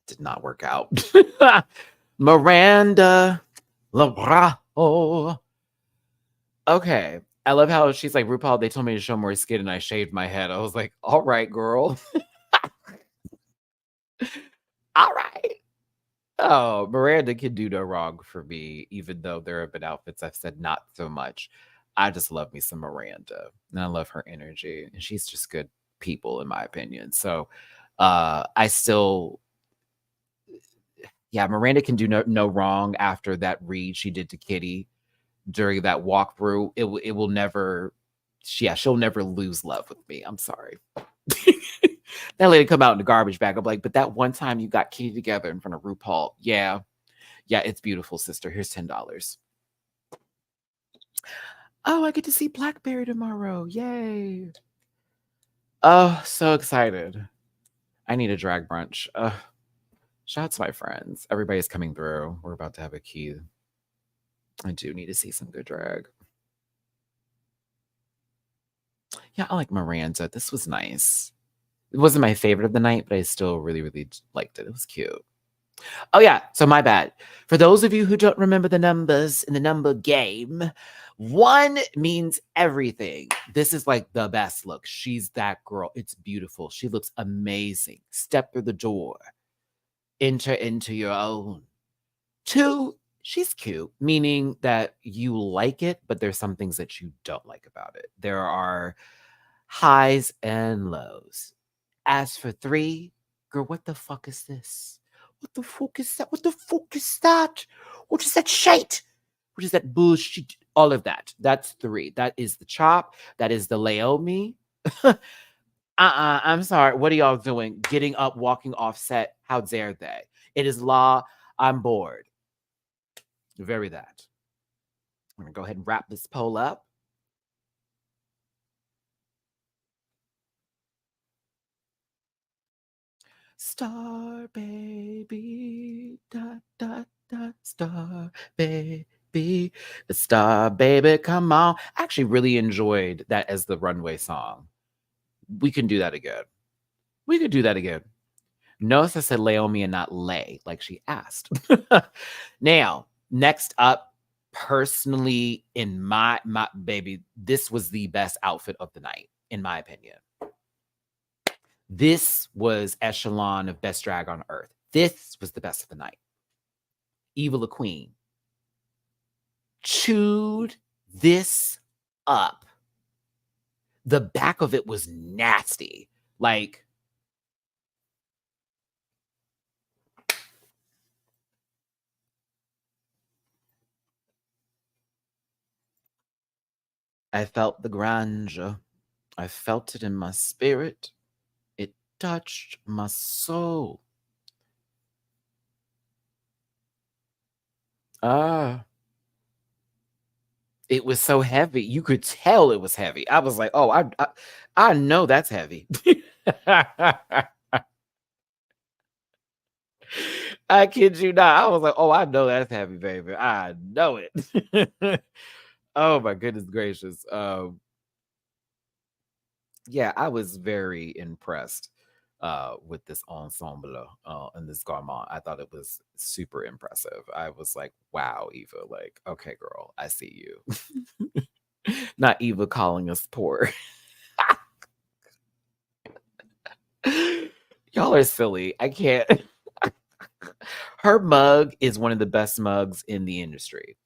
Did not work out. Miranda Labrao. Okay. I love how she's like, RuPaul, they told me to show more skin and I shaved my head. I was like, all right, girl. All right. Oh, Miranda can do no wrong for me, even though there have been outfits I've said not so much. I just love me some Miranda. And I love her energy. And she's just good people, in my opinion. So I still, yeah, Miranda can do no wrong after that read she did to Kitty during that walkthrough. It will never, she'll never lose love with me. I'm sorry. That lady come out in the garbage bag. I'm like, but that one time you got Kitty together in front of RuPaul, yeah, it's beautiful, sister. Here's $10. Oh, I get to see Blackberry tomorrow. Yay. Oh, so excited. I need a drag brunch. Shout out to my friends. Everybody's coming through. We're about to have a key. I do need to see some good drag. Yeah, I like Miranda. This was nice. It wasn't my favorite of the night, but I still really, really liked it. It was cute. Oh, yeah. So my bad. For those of you who don't remember the numbers in the number game, 1 means everything. This is like the best look. She's that girl. It's beautiful. She looks amazing. Step through the door. Enter into your own. 2, she's cute, meaning that you like it, but there's some things that you don't like about it. There are highs and lows. As for 3, girl, what the fuck is this? What the fuck is that? What the fuck is that? What is that shit? What is that bullshit? All of that. That's 3. That is the chop. That is the Laomi. I'm sorry. What are y'all doing? Getting up, walking off set. How dare they? It is law. I'm bored. Very that. I'm going to go ahead and wrap this poll up. Star baby, dot, dot, dot, star baby, star baby, come on. I actually really enjoyed that as the Runway song. We can do that again. We could do that again. Notice I said Laomi and not Lay, like she asked. Now, next up, personally, in my baby, this was the best outfit of the night, in my opinion. This was echelon of best drag on earth. This was the best of the night. Eva the Queen chewed this up. The back of it was nasty. Like, I felt the grandeur. I felt it in my spirit. It touched my soul. Ah. It was so heavy. You could tell it was heavy. I was like, oh, I know that's heavy. I kid you not. I was like, oh, I know that's heavy, baby. I know it. Oh my goodness gracious. Yeah, I was very impressed with this ensemble and this garment. I thought it was super impressive. I was like, wow, Eva, like, okay, girl, I see you. Not Eva calling us poor. Y'all are silly. I can't. Her mug is one of the best mugs in the industry.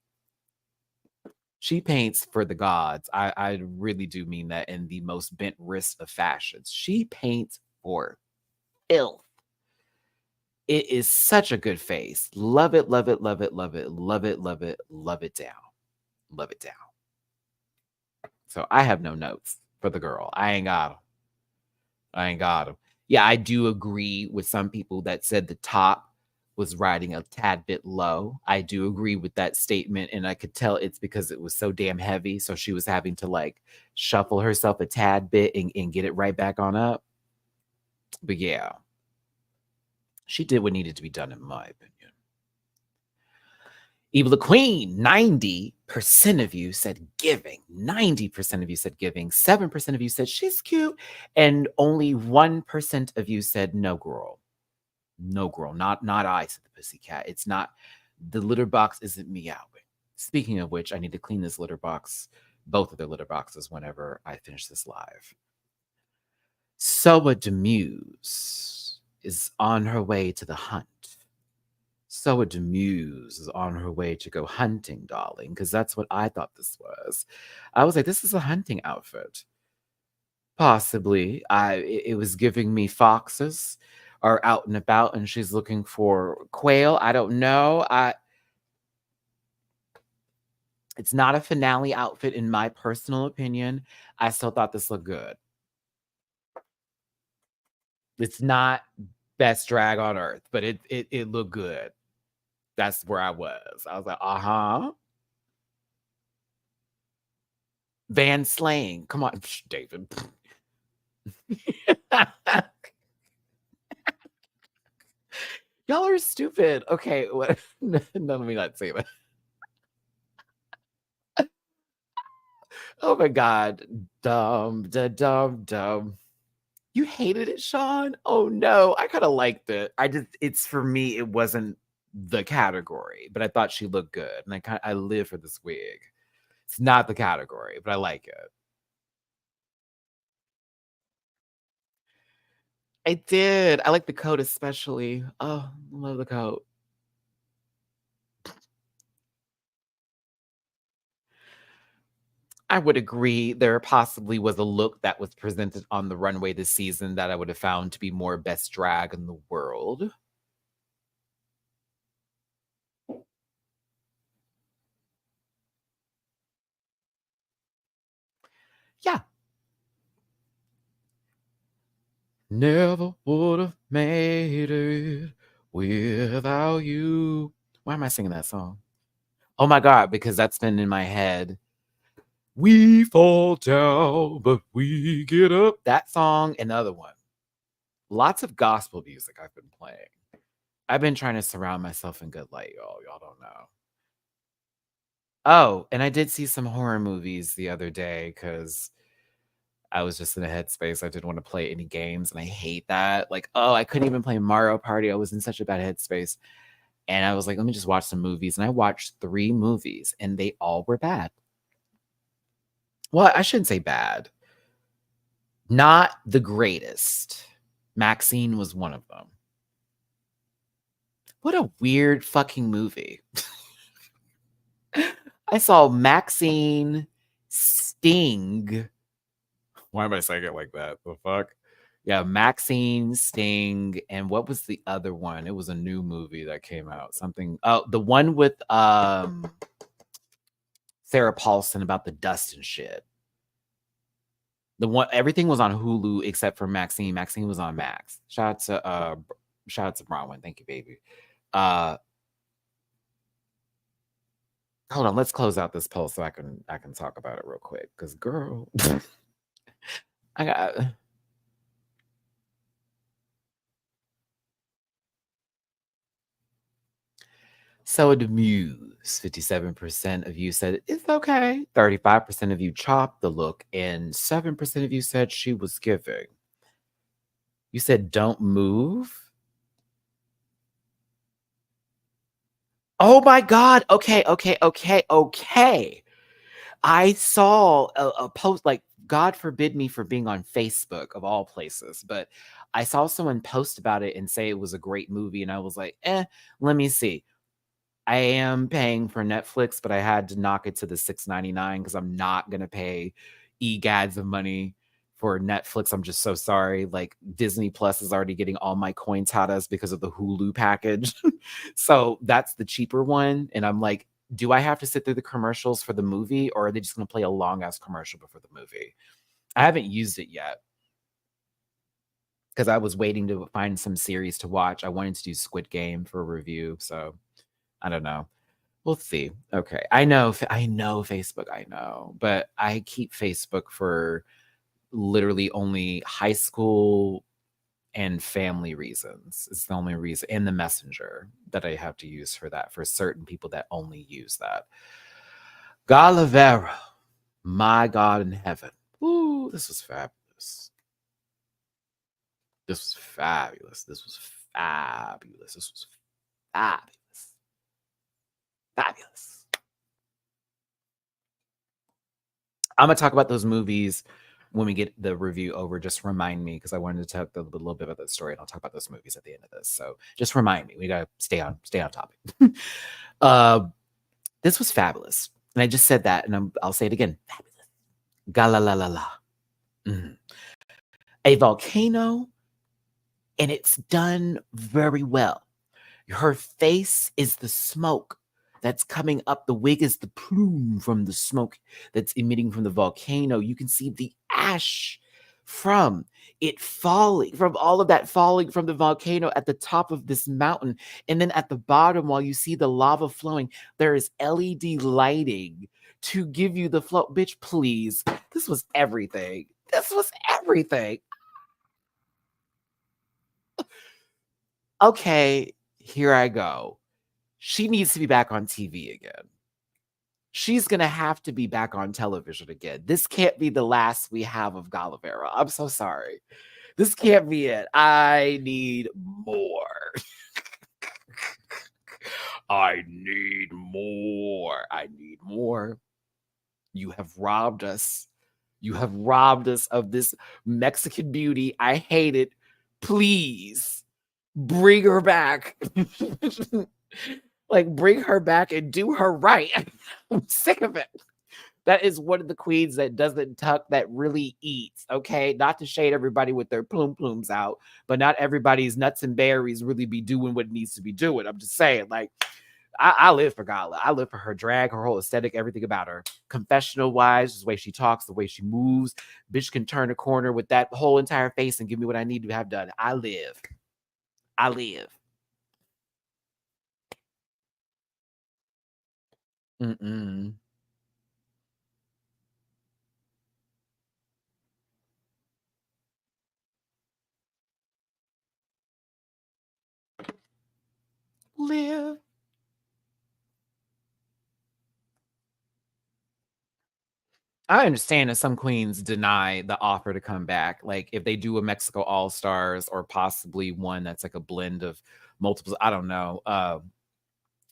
She paints for the gods. I really do mean that in the most bent wrist of fashions. She paints for filth. It is such a good face. Love it, love it, love it, love it, love it, love it, love it down. Love it down. So I have no notes for the girl. I ain't got them. I ain't got them. Yeah, I do agree with some people that said the top was riding a tad bit low. I do agree with that statement, and I could tell it's because it was so damn heavy. So she was having to like shuffle herself a tad bit and get it right back on up. But yeah, she did what needed to be done, in my opinion. Eva the Queen, 90% of you said giving. 90% of you said giving. 7% of you said she's cute. And only 1% of you said no, girl. No, girl. Not I, said the pussycat. It's not, the litter box isn't meowing. Speaking of which, I need to clean this litter box, both of their litter boxes, whenever I finish this live. Soa Demuse is on her way to the hunt. Soa Demuse is on her way to go hunting, darling, because that's what I thought this was. I was like, this is a hunting outfit. Possibly. It was giving me foxes are out and about and she's looking for quail. I don't know. It's not a finale outfit in my personal opinion. I still thought this looked good. It's not best drag on earth, but it looked good. That's where I was. I was like, uh-huh. Van Slaying. Come on, David. Y'all are stupid. Okay, what? None of me not say that. Oh my god, dumb, dumb, dumb. You hated it, Sean? Oh no, I kind of liked it. It's for me. It wasn't the category, but I thought she looked good, and I live for this wig. It's not the category, but I like it. I did. I like the coat especially. Oh, love the coat. I would agree. There possibly was a look that was presented on the runway this season that I would have found to be more best drag in the world. Yeah. Never would have made it without you. Why am I singing that song? Oh my God, because that's been in my head. We fall down, but we get up. That song, another one. Lots of gospel music I've been playing. I've been trying to surround myself in good light, y'all. Y'all don't know. Oh, and I did see some horror movies the other day because I was just in a headspace. I didn't want to play any games, and I hate that. Like, oh, I couldn't even play Mario Party. I was in such a bad headspace. And I was like, let me just watch some movies. And I watched 3 movies, and they all were bad. Well, I shouldn't say bad. Not the greatest. Maxine was one of them. What a weird fucking movie. I saw Maxine, Sting. Why am I saying it like that? The fuck? Yeah, Maxine, Sting, and what was the other one? It was a new movie that came out. Something. Oh, the one with Sarah Paulson about the dust and shit. The one, everything was on Hulu except for Maxine. Maxine was on Max. Shout out to Bronwyn. Thank you, baby. Hold on, let's close out this poll so I can talk about it real quick. Cause girl, I got So Demuse, 57% of you said it's okay. 35% of you chopped the look, and 7% of you said she was giving. You said don't move? Oh my god. Okay, okay, okay, okay. I saw a post, like, God forbid me for being on Facebook of all places, but I saw someone post about it and say it was a great movie, and I was like, let me see. I am paying for Netflix, but I had to knock it to the $6.99 because I'm not gonna pay egads of money for Netflix. I'm just so sorry. Like, Disney Plus is already getting all my cointadas because of the Hulu package. So that's the cheaper one. And I'm like, do I have to sit through the commercials for the movie, or are they just gonna play a long ass commercial before the movie? I haven't used it yet because I was waiting to find some series to watch. I wanted to do Squid Game for a review, so I don't know. We'll see. Okay. I know Facebook, I know, but I keep Facebook for literally only high school and family reasons. It's the only reason, and the Messenger that I have to use for that, for certain people that only use that. Galavera, my God in heaven. Ooh, this was fabulous. This was fabulous. This was fabulous. This was fabulous. Fabulous. I'm gonna talk about those movies when we get the review over. Just remind me, because I wanted to talk a little bit about that story, and I'll talk about those movies at the end of this. So just remind me. We gotta stay on topic. uh, this was fabulous, and I just said that, and I'll say it again. Fabulous. Galalalala. Mm. A volcano, and it's done very well. Her face is the smoke that's coming up. The wig is the plume from the smoke that's emitting from the volcano. You can see the ash from it falling, from all of that falling from the volcano at the top of this mountain. And then at the bottom, while you see the lava flowing, there is LED lighting to give you the flow. Bitch, please. This was everything. This was everything. Okay, here I go. She needs to be back on TV again. She's gonna have to be back on television again. This can't be the last we have of Galavera. I'm so sorry. This can't be it. I need more. I need more. I need more. You have robbed us. You have robbed us of this Mexican beauty. I hate it. Please bring her back. Like, bring her back and do her right. I'm sick of it. That is one of the queens that doesn't tuck, that really eats. Okay, not to shade everybody with their plumes out, but not everybody's nuts and berries really be doing what it needs to be doing. I'm just saying, like, I live for Gala. I live for her drag, her whole aesthetic, everything about her. Confessional wise, the way she talks, the way she moves. Bitch can turn a corner with that whole entire face and give me what I need to have done. I live. I live. Mm-mm. Live. I understand that some queens deny the offer to come back. Like, if they do a Mexico All Stars, or possibly one that's like a blend of multiples, I don't know, a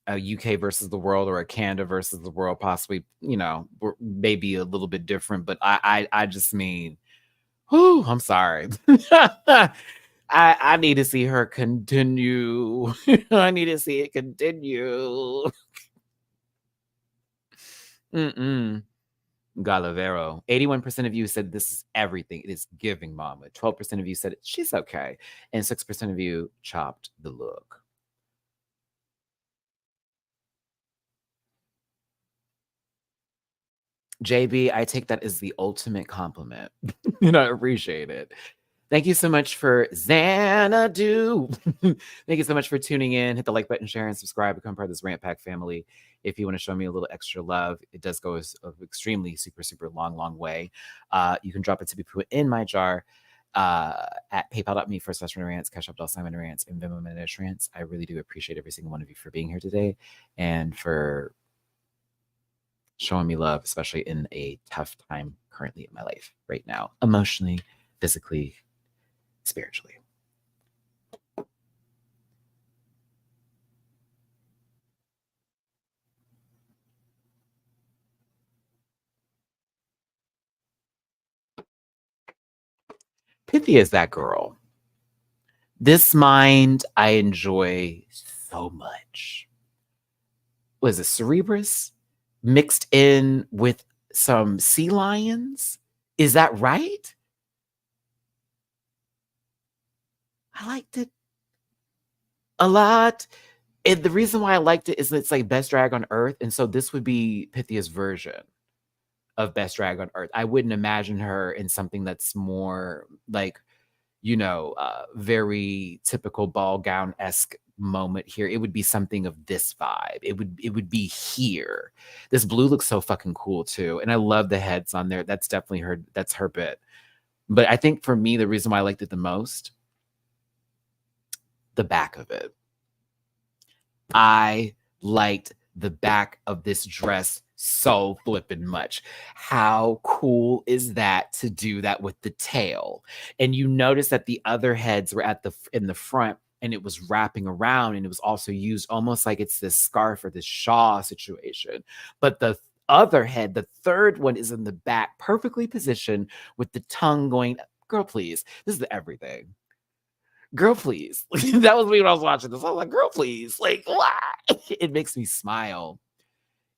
UK versus the world, or a Canada versus the world, possibly, maybe a little bit different. But I just mean, whew, I'm sorry. I need to see her continue. I need to see it continue. Mm-mm. Galavero. 81% of you said this is everything. It is giving mama. 12% of you said she's okay. And 6% of you chopped the look. JB, I take that as the ultimate compliment. And I appreciate it. Thank you so much for Xanadu. Thank you so much for tuning in. Hit the like button, share, and subscribe. Become part of this Rant Pack family. If you want to show me a little extra love, it does go an extremely super, super long way. You can drop it to be put in my jar at paypal.me/MattyRants, Cash App $MattyRants, and Venmo MattyRants. I really do appreciate every single one of you for being here today and for showing me love, especially in a tough time currently in my life right now, emotionally, physically, spiritually. Pythia is that girl. This mind I enjoy so much. Was it Cerebrus mixed in with some sea lions? Is that right? I liked it a lot. And the reason why I liked it is it's like best drag on earth. And so this would be Pythia's version of best drag on earth. I wouldn't imagine her in something that's more like, very typical ball gown-esque moment here. It would be something of this vibe. It would be here. This blue looks so fucking cool too. And I love the heads on there. That's definitely her bit. But I think for me, the reason why I liked it the most, the back of it. I liked the back of this dress so flippin' much. How cool is that to do that with the tail? And you notice that the other heads were in the front and it was wrapping around and it was also used almost like it's this scarf or this shawl situation. But the other head, the third one, is in the back, perfectly positioned with the tongue going, girl, please. This is everything. Girl, please. That was me when I was watching this. I was like, girl, please. Like, why? It makes me smile.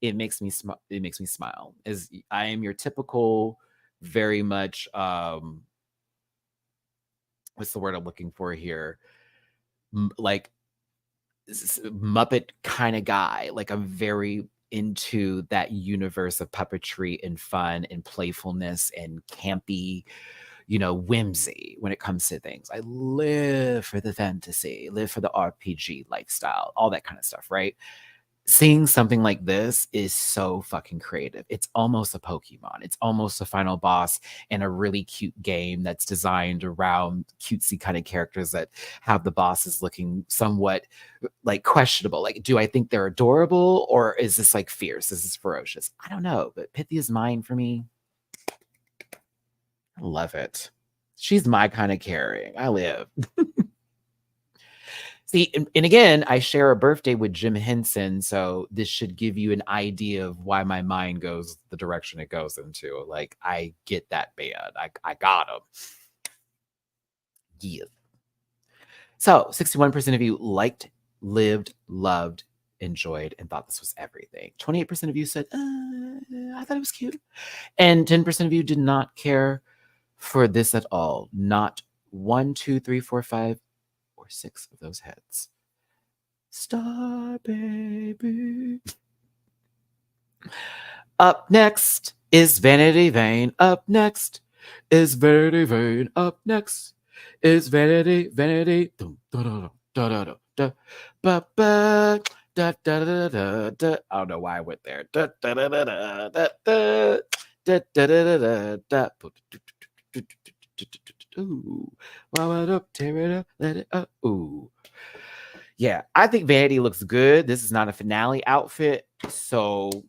It makes me smile. As I am your typical, very much what's the word I'm looking for here? Like Muppet kind of guy. Like I'm very into that universe of puppetry and fun and playfulness and campy, whimsy when it comes to things. I live for the fantasy, live for the RPG lifestyle, all that kind of stuff, right? Seeing something like this is so fucking creative. It's almost a Pokemon. It's almost a final boss in a really cute game that's designed around cutesy kind of characters that have the bosses looking somewhat like questionable. Like, do I think they're adorable or is this like fierce? Is this ferocious? I don't know, but Pythia's mine for me. I love it. She's my kind of caring. I live. See, and again, I share a birthday with Jim Henson, so this should give you an idea of why my mind goes the direction it goes into. Like, I get that band. I got him. Yeah. So, 61% of you liked, lived, loved, enjoyed, and thought this was everything. 28% of you said, I thought it was cute. And 10% of you did not care for this at all. Not 1, 2, 3, 4, 5, or 6 of those heads. Star baby. Up next is Vanity Vane. Up next is Vanity Vane. Up next is Vanity Vanity. I don't know why I went there. Ooh, tear it up, let it up. Ooh. Yeah, I think Vanity looks good. This is not a finale outfit, so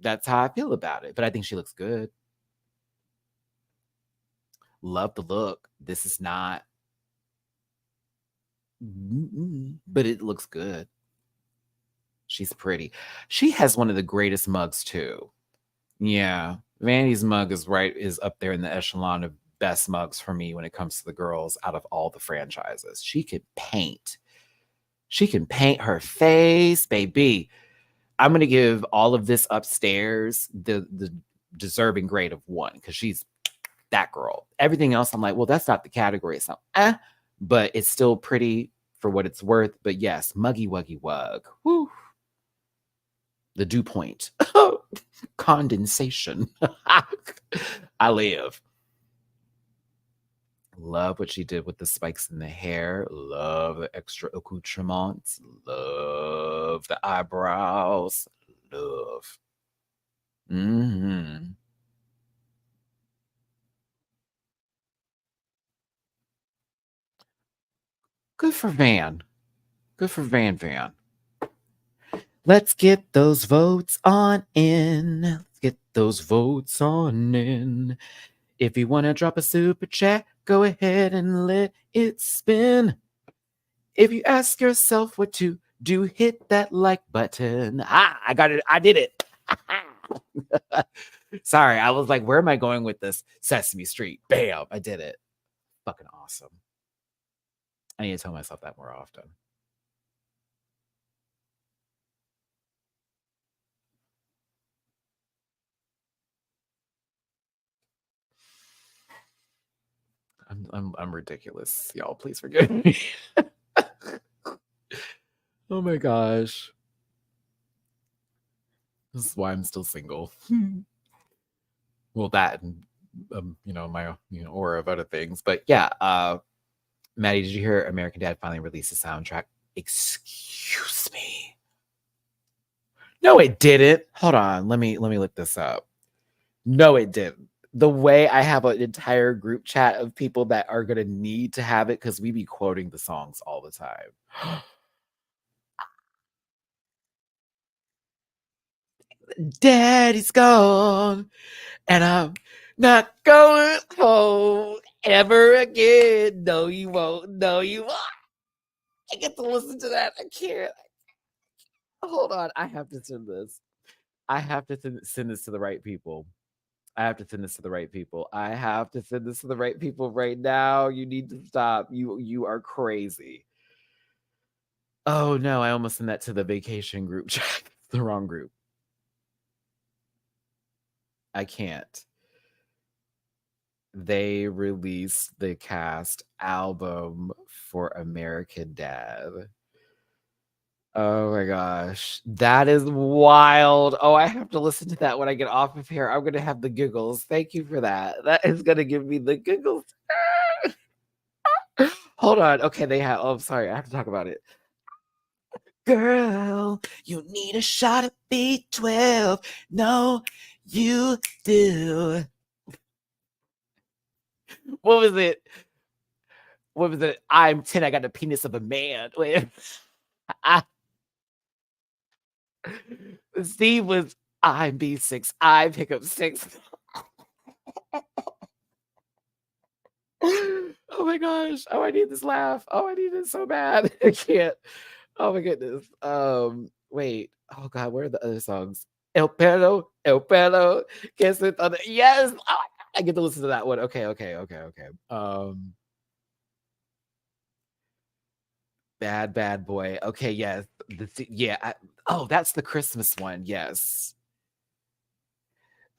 that's how I feel about it. But I think she looks good. Love the look. This is not, but it looks good. She's pretty. She has one of the greatest mugs too. Yeah, Vanity's mug is up there in the echelon of best mugs for me when it comes to the girls out of all the franchises. She could paint. She can paint her face, baby. I'm gonna give all of this upstairs the deserving grade of 1 because she's that girl. Everything else, I'm like, well, that's not the category. It's not, but it's still pretty for what it's worth. But yes, muggy wuggy wug. Woo. The dew point. Condensation. I live. Love what she did with the spikes in the hair. Love the extra accoutrements. Love the eyebrows. Love. Mm-hmm. Good for Van. Good for Van Van. Let's get those votes on in. Let's get those votes on in. If you want to drop a super chat, go ahead and let it spin. If you ask yourself what to do, hit that like button. I got it. I did it. Sorry, I was like, where am I going with this? Sesame Street. Bam, I did it. fucking awesome. I need to tell myself that more often. I'm ridiculous, y'all. Please forgive me. Oh my gosh. This is why I'm still single. Well, that and my aura of other things. But yeah, Maddie, did you hear American Dad finally released a soundtrack? Excuse me. No, it didn't. Hold on. Let me look this up. No, it didn't. The way I have an entire group chat of people that are gonna need to have it because we be quoting the songs all the time. Daddy's gone, and I'm not going home ever again. No, you won't. No, you won't. I get to listen to that. I can't. Hold on. I have to send this. I have to send this to the right people. I have to send this to the right people. I have to send this to the right people right now. You need to stop. You are crazy. Oh no, I almost sent that to the vacation group chat. The wrong group. I can't. They released the cast album for American Dad. Oh my gosh. That is wild. Oh, I have to listen to that when I get off of here. I'm going to have the giggles. Thank you for that. That is going to give me the giggles. Hold on. Okay, they have. Oh, I'm sorry. I have to talk about it. Girl, you need a shot of B12. No, you do. What was it? What was it? I'm 10. I got the penis of a man. Wait. Steve was, I'm B6. I pick up 6. Oh my gosh. Oh, I need this laugh. Oh, I need it so bad. I can't. Oh my goodness. Wait. Oh god, where are the other songs? El pelo, que se todo. Yes. Oh, I get to listen to that one. Okay. Bad boy. Okay, yes. Oh, that's the Christmas one. Yes.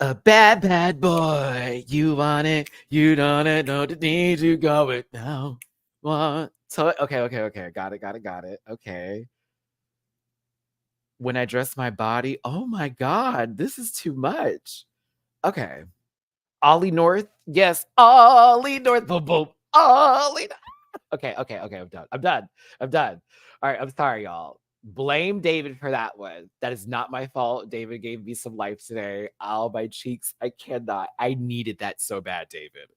A bad boy. You want it. You don't know the need to go it now. What? So okay. Got it. Okay. When I dress my body, oh my god, this is too much. Okay. Ollie North. Yes. Ollie North. Boom boom. Ollie. Okay. I'm done. All right. I'm sorry, y'all. Blame David for that one. That is not my fault. David gave me some life today. Oh, my cheeks. I cannot. I needed that so bad, David.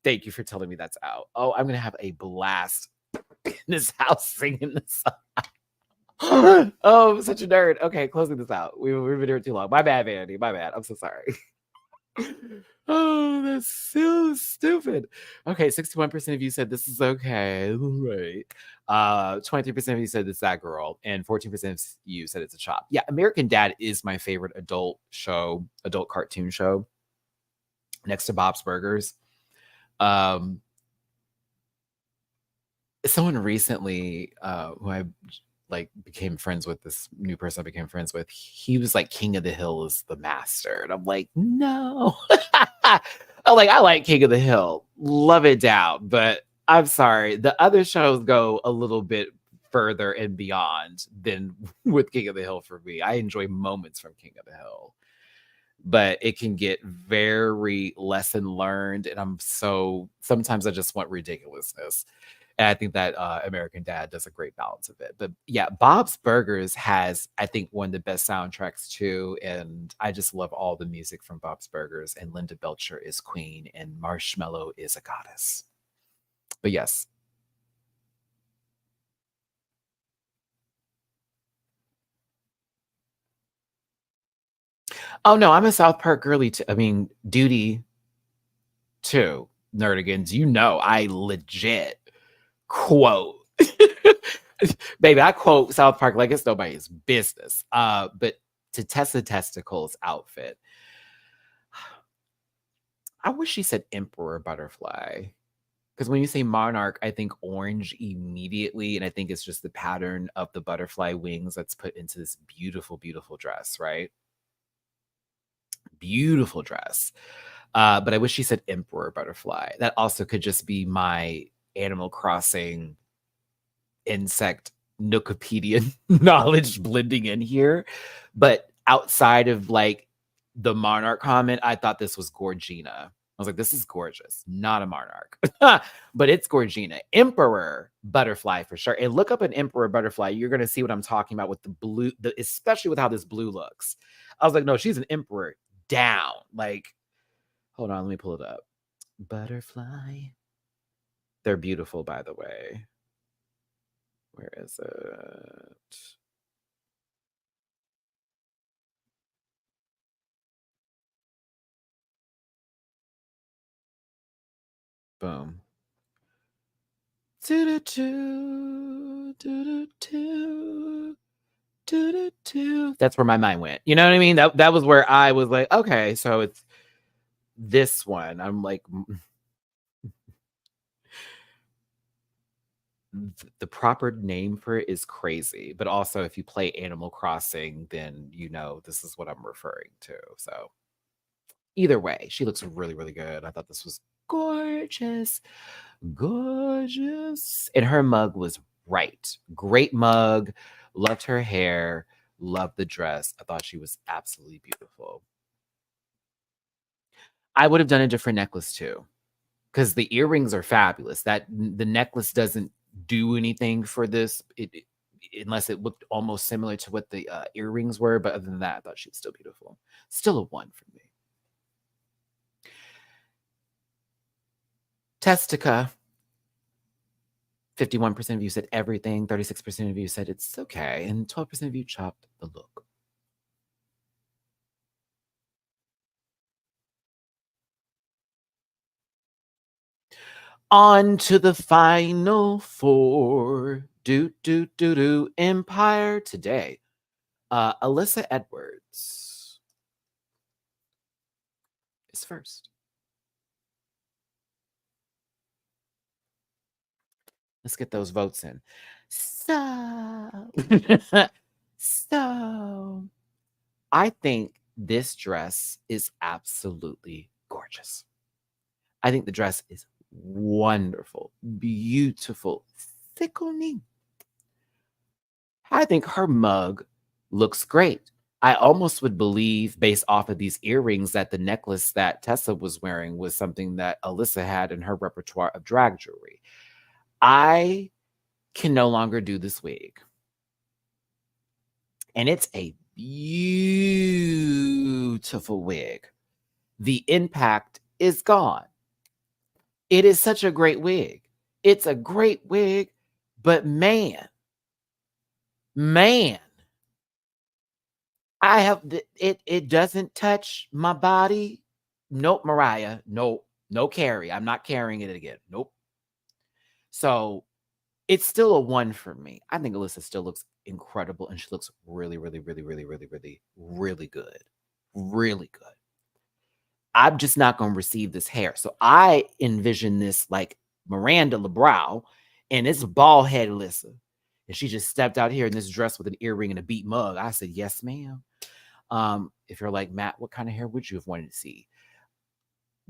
Thank you for telling me that's out. Oh, I'm going to have a blast in this house singing this song. Oh, I'm such a nerd. Okay, closing this out. We've been here too long. My bad, Vanity. My bad. I'm so sorry. Oh, that's so stupid. Okay, 61% of you said this is okay. Right. 23% of you said it's that girl, and 14% of you said it's a chop. Yeah, American Dad is my favorite adult cartoon show, next to Bob's Burgers. Someone recently, who I became friends with, this new person I became friends with, he was like, King of the Hill is the master. And I'm like, no. I like King of the Hill. Love it down. But I'm sorry. The other shows go a little bit further and beyond than with King of the Hill for me. I enjoy moments from King of the Hill. But it can get very lesson learned. And sometimes I just want ridiculousness. And I think that American Dad does a great balance of it. But yeah, Bob's Burgers has, I think, one of the best soundtracks too. And I just love all the music from Bob's Burgers. And Linda Belcher is queen, and Marshmallow is a goddess. But yes. Oh no, I'm a South Park girly too. I mean, Duty too. Nerdigans, I legit quote. Baby, I quote South Park like it's nobody's business. But to test the testicles outfit, I wish she said Emperor Butterfly, Because when you say monarch, I think orange immediately, and I think it's just the pattern of the butterfly wings that's put into this beautiful, beautiful dress, right? Beautiful dress. But I wish she said emperor butterfly. That also could just be my Animal Crossing insect Nookopedia knowledge blending in here. But outside of like the monarch comment, I thought this was Gorgina. I was like, this is gorgeous, not a monarch, but it's Gorgina. Emperor butterfly for sure. And look up an emperor butterfly. You're going to see what I'm talking about with the blue, especially with how this blue looks. I was like, no, she's an emperor down. Like, hold on, let me pull it up. Butterfly. They're beautiful, by the way. Where is it? Boom. Doo-doo-doo, doo-doo-doo, doo-doo-doo. That's where my mind went. You know what I mean? That was where I was like, okay, so it's this one. I'm like, the proper name for it is crazy. But also, if you play Animal Crossing, then you know this is what I'm referring to. So either way, she looks really, really good. I thought this was gorgeous. Gorgeous. And her mug was right. Great mug. Loved her hair. Loved the dress. I thought she was absolutely beautiful. I would have done a different necklace too, because the earrings are fabulous. That the necklace doesn't do anything for this, unless it looked almost similar to what the earrings were. But other than that, I thought she was still beautiful. Still a one for me. Testica. 51% of you said everything, 36% of you said it's okay, and 12% of you chopped the look. On to the final four. Do. Empire today. Alyssa Edwards is first. Let's get those votes in. So, so I think this dress is absolutely gorgeous. I think the dress is wonderful, beautiful, sickening. I think her mug looks great. I almost would believe, based off of these earrings, that the necklace that Tessa was wearing was something that Alyssa had in her repertoire of drag jewelry. I can no longer do this wig. And it's a beautiful wig. The impact is gone. It is such a great wig. It's a great wig, but man, I have it doesn't touch my body. Nope, Mariah. Nope. No carry. I'm not carrying it again. Nope. So it's still a one for me. I think Alyssa still looks incredible and she looks really, really, really, really, really, really, really good. Really good. I'm just not going to receive this hair. So I envision this like Miranda LeBrow and it's bald head Alyssa. And she just stepped out here in this dress with an earring and a beat mug. I said, yes, ma'am. If you're like, Matt, what kind of hair would you have wanted to see?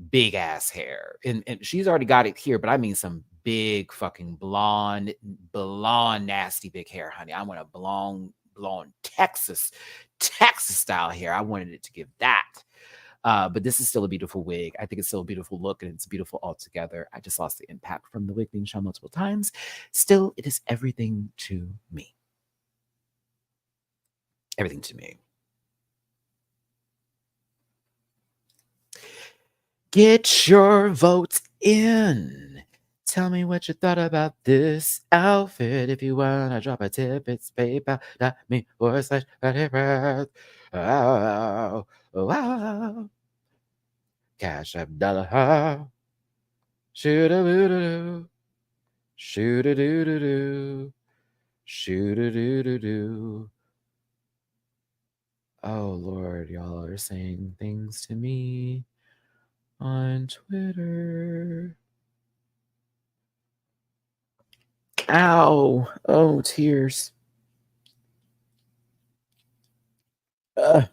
Big ass hair. And she's already got it here, but I mean some big fucking blonde, nasty big hair, honey. I want a blonde, Texas style hair. I wanted it to give that. But this is still a beautiful wig. I think it's still a beautiful look and it's beautiful altogether. I just lost the impact from the wig being shown multiple times. Still, it is everything to me. Everything to me. Get your votes in. Tell me what you thought about this outfit. If you wanna drop a tip, it's PayPal.me/MattyRants. Oh, wow. Cash App dollar. Shoot-a-doo-doo-doo. Shoot-a-doo-doo-doo. Shoot-a-doo-doo-doo. Oh, Lord, y'all are saying things to me on Twitter. Ow. Oh, tears. Ugh.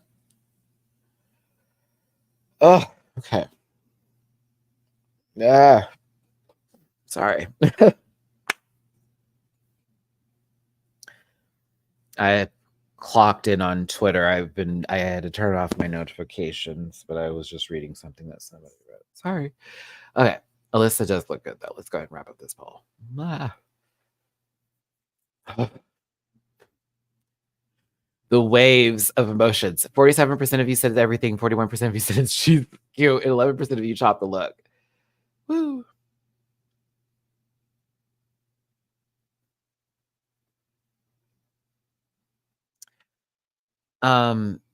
Oh, okay. Ah, sorry. I clocked in on Twitter. I had to turn off my notifications, but I was just reading something that somebody wrote. Sorry. Okay. Alyssa does look good though. Let's go ahead and wrap up this poll. Ah. The waves of emotions. 47% of you said everything, 41% of you said she's cute, and 11% of you chopped the look. Woo.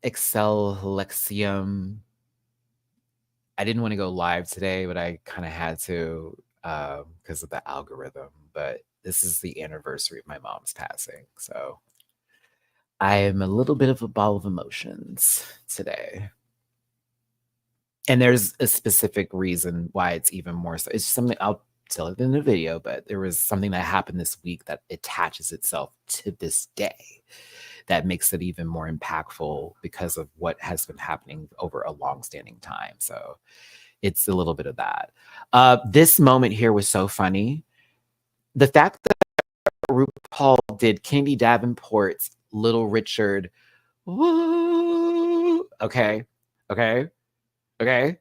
Excel Lexium. I didn't want to go live today, but I kind of had to because of the algorithm. But this is the anniversary of my mom's passing. So I am a little bit of a ball of emotions today. And there's a specific reason why it's even more so. It's something I'll tell it in the video, but there was something that happened this week that attaches itself to this day that makes it even more impactful because of what has been happening over a long-standing time. So it's a little bit of that. This moment here was so funny. The fact that RuPaul did Kennedy Davenport's Little Richard, woo, okay, okay, okay.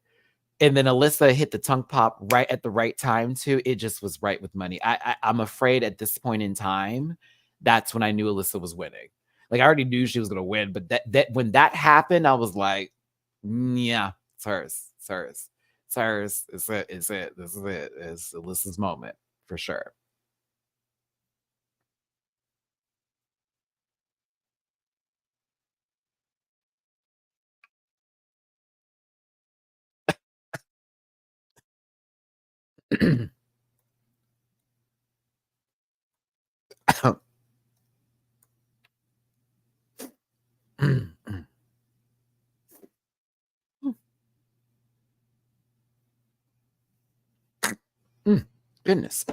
And then Alyssa hit the tongue pop right at the right time too. It just was right with money. I'm afraid at this point in time, that's when I knew Alyssa was winning. Like I already knew she was gonna win, but that when that happened, I was like, yeah, it's hers, it's hers, it's hers. It's it, it's it. This is it. It's Alyssa's moment for sure. Goodness.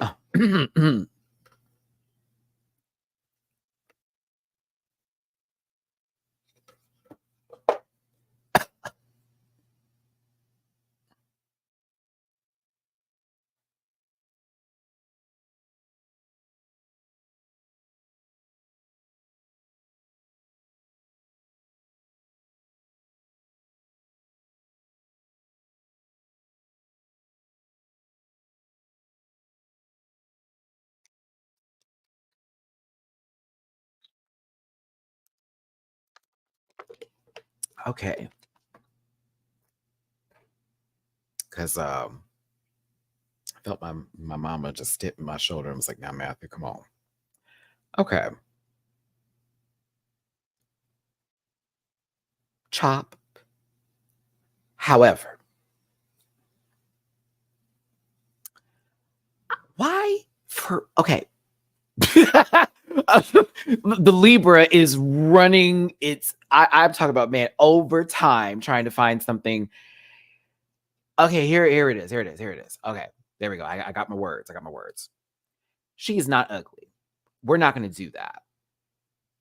Okay. Because I felt my mama just hit my shoulder and was like, now Matthew, come on. Okay. Chop. However, why for okay. The Libra is running its I'm talking about man over time trying to find something. Okay, here it is. Here it is. Here it is. Okay, there we go. I got my words. I got my words. She is not ugly. We're not gonna do that.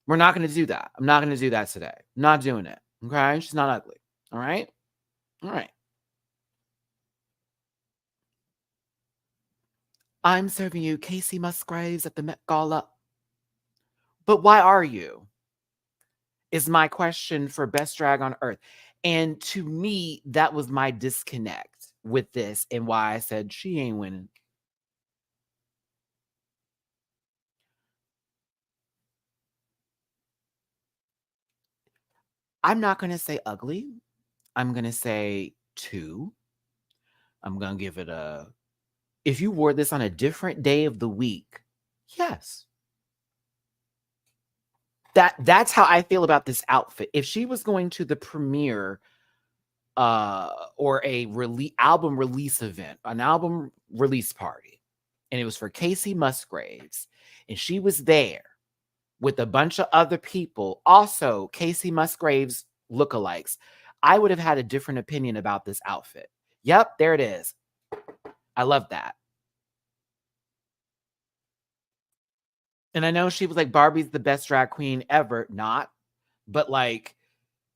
We're not gonna do that. I'm not gonna do that today. I'm not doing it. Okay. She's not ugly. All right. All right. I'm serving you Casey Musgraves at the Met Gala. But why are you? Is my question for best drag on earth. And to me, that was my disconnect with this and why I said she ain't winning. I'm not going to say ugly. I'm going to say 2. I'm going to give it a if you wore this on a different day of the week, yes. That's how I feel about this outfit. If she was going to the premiere or a album release event, an album release party, and it was for Casey Musgraves, and she was there with a bunch of other people, also Casey Musgraves lookalikes, I would have had a different opinion about this outfit. Yep, there it is. I love that. And I know she was like, Barbie's the best drag queen ever. Not, but like,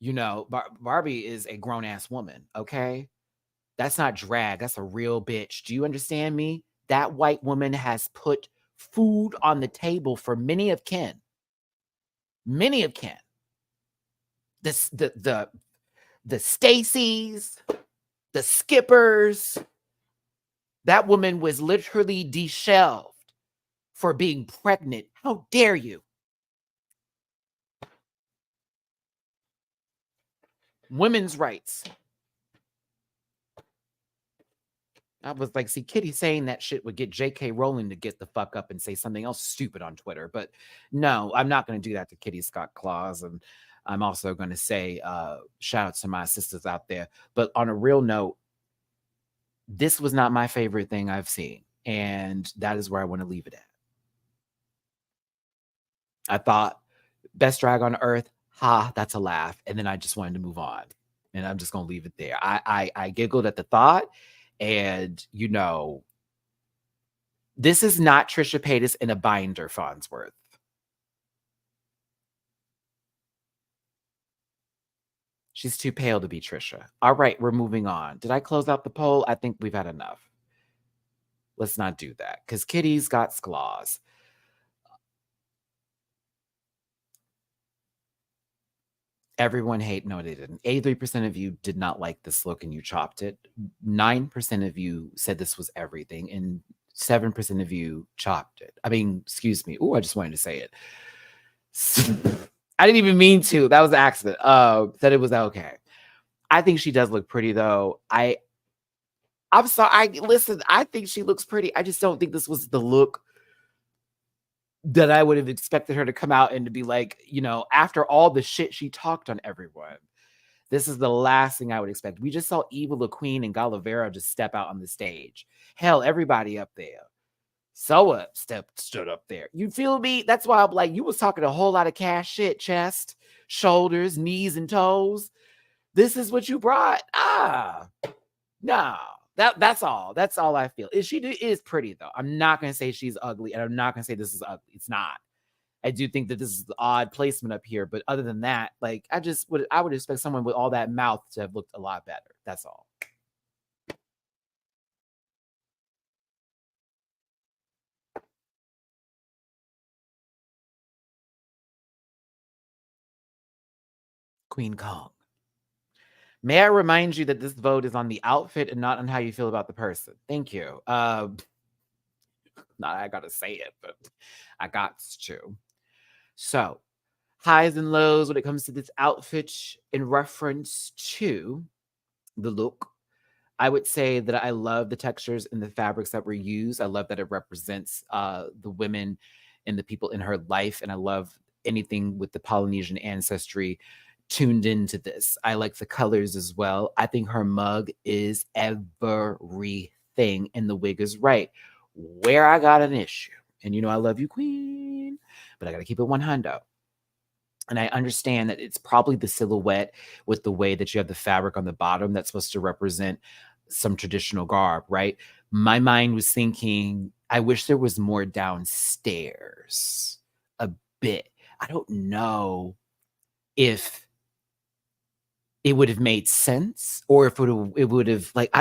Barbie is a grown ass woman. Okay. That's not drag. That's a real bitch. Do you understand me? That white woman has put food on the table for many of kin. Many of kin. This the Stacys, the Skippers. That woman was literally deshelved for being pregnant. How dare you? Women's rights. I was like, see, Kitty saying that shit would get J.K. Rowling to get the fuck up and say something else stupid on Twitter. But no, I'm not going to do that to Kitty Scott Claus. And I'm also going to say, shout out to my sisters out there. But on a real note, this was not my favorite thing I've seen. And that is where I want to leave it at. I thought, best drag on earth, ha, that's a laugh. And then I just wanted to move on. And I'm just going to leave it there. I giggled at the thought. And, this is not Trisha Paytas in a binder, Farnsworth. She's too pale to be Trisha. All right, we're moving on. Did I close out the poll? I think we've had enough. Let's not do that because Kitty's got claws. Everyone no, they didn't. 83% of you did not like this look and you chopped it. 9% of you said this was everything, and 7% of you chopped it. I mean, excuse me. Oh, I just wanted to say it. I didn't even mean to. That was an accident. Said it was okay. I think she does look pretty though. I'm sorry. Listen, I think she looks pretty. I just don't think this was the look that I would have expected her to come out and to be like, after all the shit she talked on everyone. This is the last thing I would expect. We just saw Eva La Queen and Galavera just step out on the stage. Hell, everybody up there. Soa stood up there. You feel me? That's why I'm like, you was talking a whole lot of cash shit, chest, shoulders, knees, and toes. This is what you brought. No. That's all. That's all I feel. She is pretty though. I'm not gonna say she's ugly, and I'm not gonna say this is ugly. It's not. I do think that this is the odd placement up here, but other than that, like I would expect someone with all that mouth to have looked a lot better. That's all. Queen Kong. May I remind you that this vote is on the outfit and not on how you feel about the person. Thank you. Not I gotta say it, but I got to. So, highs and lows when it comes to this outfit in reference to the look. I would say that I love the textures and the fabrics that were used. I love that it represents the women and the people in her life. And I love anything with the Polynesian ancestry tuned into this. I like the colors as well. I think her mug is everything, and the wig is right. Where I got an issue, and I love you, Queen, but I got to keep it 100. And I understand that it's probably the silhouette with the way that you have the fabric on the bottom that's supposed to represent some traditional garb, right? My mind was thinking, I wish there was more downstairs a bit. I don't know if it would have made sense or if it would have like,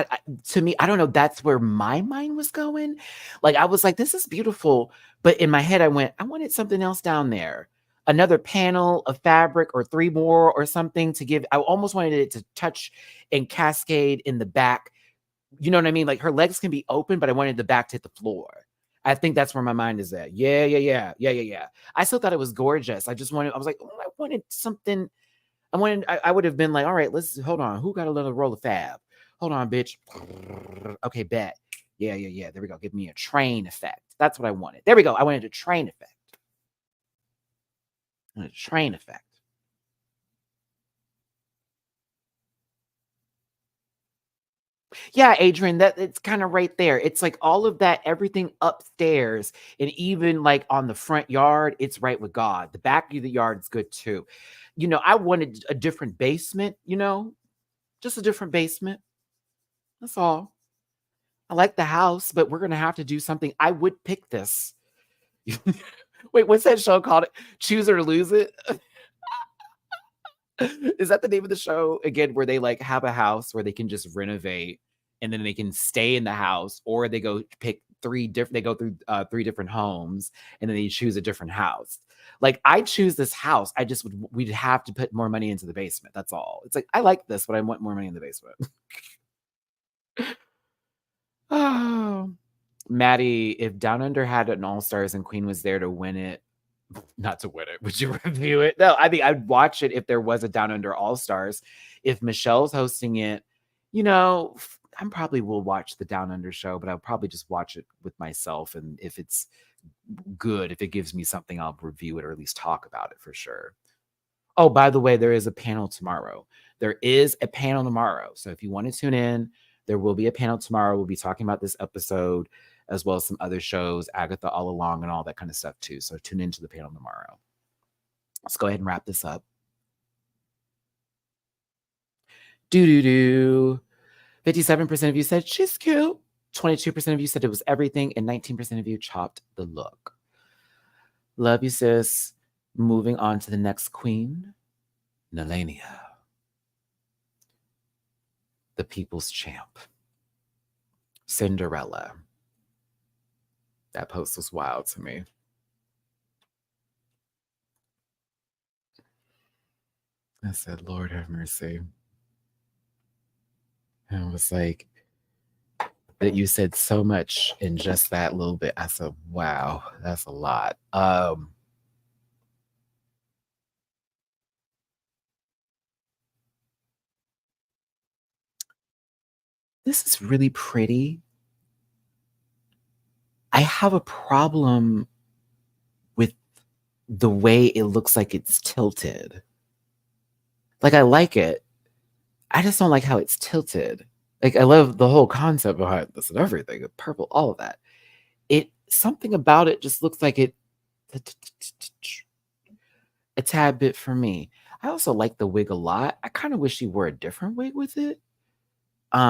to me, I don't know. That's where my mind was going. Like, I was like, this is beautiful. But in my head, I wanted something else down there. Another panel of fabric or 3 more or something to give. I almost wanted it to touch and cascade in the back. You know what I mean? Like her legs can be open, but I wanted the back to hit the floor. I think that's where my mind is at. Yeah. I still thought it was gorgeous. I was like, I wanted something. I would have been like, all right, let's hold on. Who got a little roll of fab? Hold on, bitch. Okay, bet. Yeah. There we go. Give me a train effect. That's what I wanted. There we go. I wanted a train effect. Yeah, Adrian, that it's kind of right there. It's like all of that, everything upstairs, and even like on the front yard, it's right with God. The back of the yard is good too. I wanted a different basement, just a different basement. That's all. I like the house, but we're gonna have to do something. I would pick this. Wait, what's that show called? Choose or Lose It? Is that the name of the show again, where they like have a house where they can just renovate and then they can stay in the house, or they go pick they go through 3 different homes and then they choose a different house. Like I choose this house, I just we'd have to put more money into the basement. That's all. It's like I like this, but I want more money in the basement. Oh. Maddie, if Down Under had an All Stars and Queen was there to win it, not to win it, would you review it? No, I think I'd watch it if there was a Down Under All Stars. If Michelle's hosting it, I probably will watch the Down Under show, but I'll probably just watch it with myself. And if it's good, if it gives me something, I'll review it or at least talk about it for sure. Oh, by the way, there is a panel tomorrow. There is a panel tomorrow. So if you want to tune in, there will be a panel tomorrow. We'll be talking about this episode as well as some other shows, Agatha All Along and all that kind of stuff too. So tune into the panel tomorrow. Let's go ahead and wrap this up. 57% of you said she's cute. 22% of you said it was everything. And 19% of you chopped the look. Love you, sis. Moving on to the next queen, Nelania, the people's champ, Cinderella. That post was wild to me. I said, Lord have mercy. And I was like, that you said so much in just that little bit. I said, wow, that's a lot. This is really pretty. I have a problem with the way it looks like it's tilted. Like, I like it. I just don't like how it's tilted. Like, I love the whole concept behind this and everything, the purple, all of that. Something about it just looks like it a tad bit for me. I also like the wig a lot. I kind of wish she wore a different wig with it. But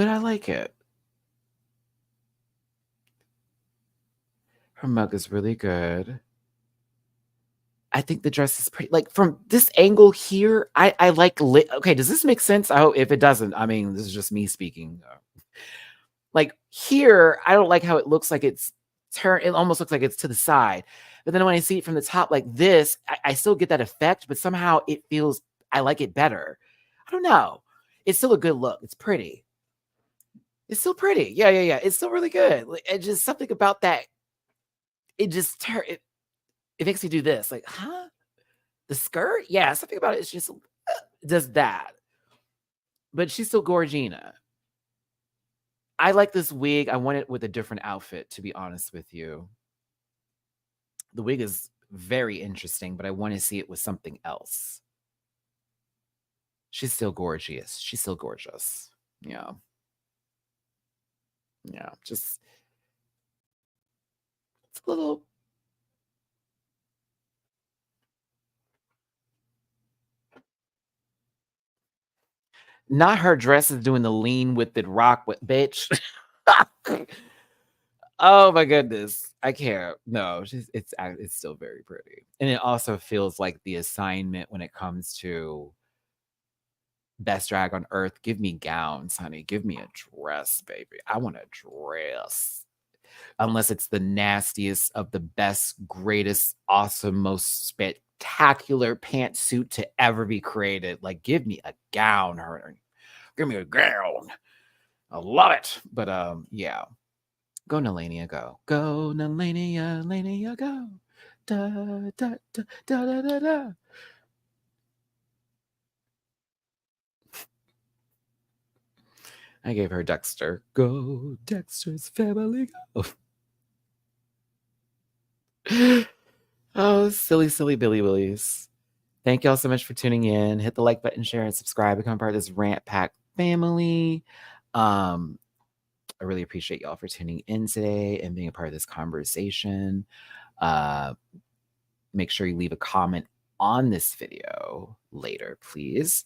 I like it. Her mug is really good. I think the dress is pretty. Like from this angle here, I like. Okay, does this make sense? I hope if it doesn't, I mean, this is just me speaking. Like here, I don't like how it looks like it's turned. It almost looks like it's to the side. But then when I see it from the top like this, I still get that effect, but somehow it feels. I like it better. I don't know. It's still a good look. It's pretty. It's still pretty. Yeah. It's still really good. It's just something about that. It just it makes me do this. Like, huh? The skirt? Yeah, something about it is just does that. But she's still Gorgina. I like this wig. I want it with a different outfit, to be honest with you. The wig is very interesting, but I want to see it with something else. She's still gorgeous. She's still gorgeous. Yeah. Yeah. Just it's a little. Not her dress is doing the lean with it rock with bitch. Oh my goodness. I can't. No, it's still very pretty. And it also feels like the assignment when it comes to best drag on earth. Give me gowns, honey. Give me a dress, baby. I want a dress. Unless it's the nastiest of the best, greatest, awesome, most spectacular pantsuit to ever be created. Like, give me a gown, her. Give me a gown. I love it. But yeah. Go Nelania, go. Go Nelania, Lania, go. Da da da da da da da. I gave her Dexter. Go Dexter's family, go. Oh, silly, silly Billy Willies. Thank y'all so much for tuning in. Hit the like button, share, and subscribe. Become part of this Rant Pack family. I really appreciate y'all for tuning in today and being a part of this conversation. Make sure you leave a comment on this video later, please.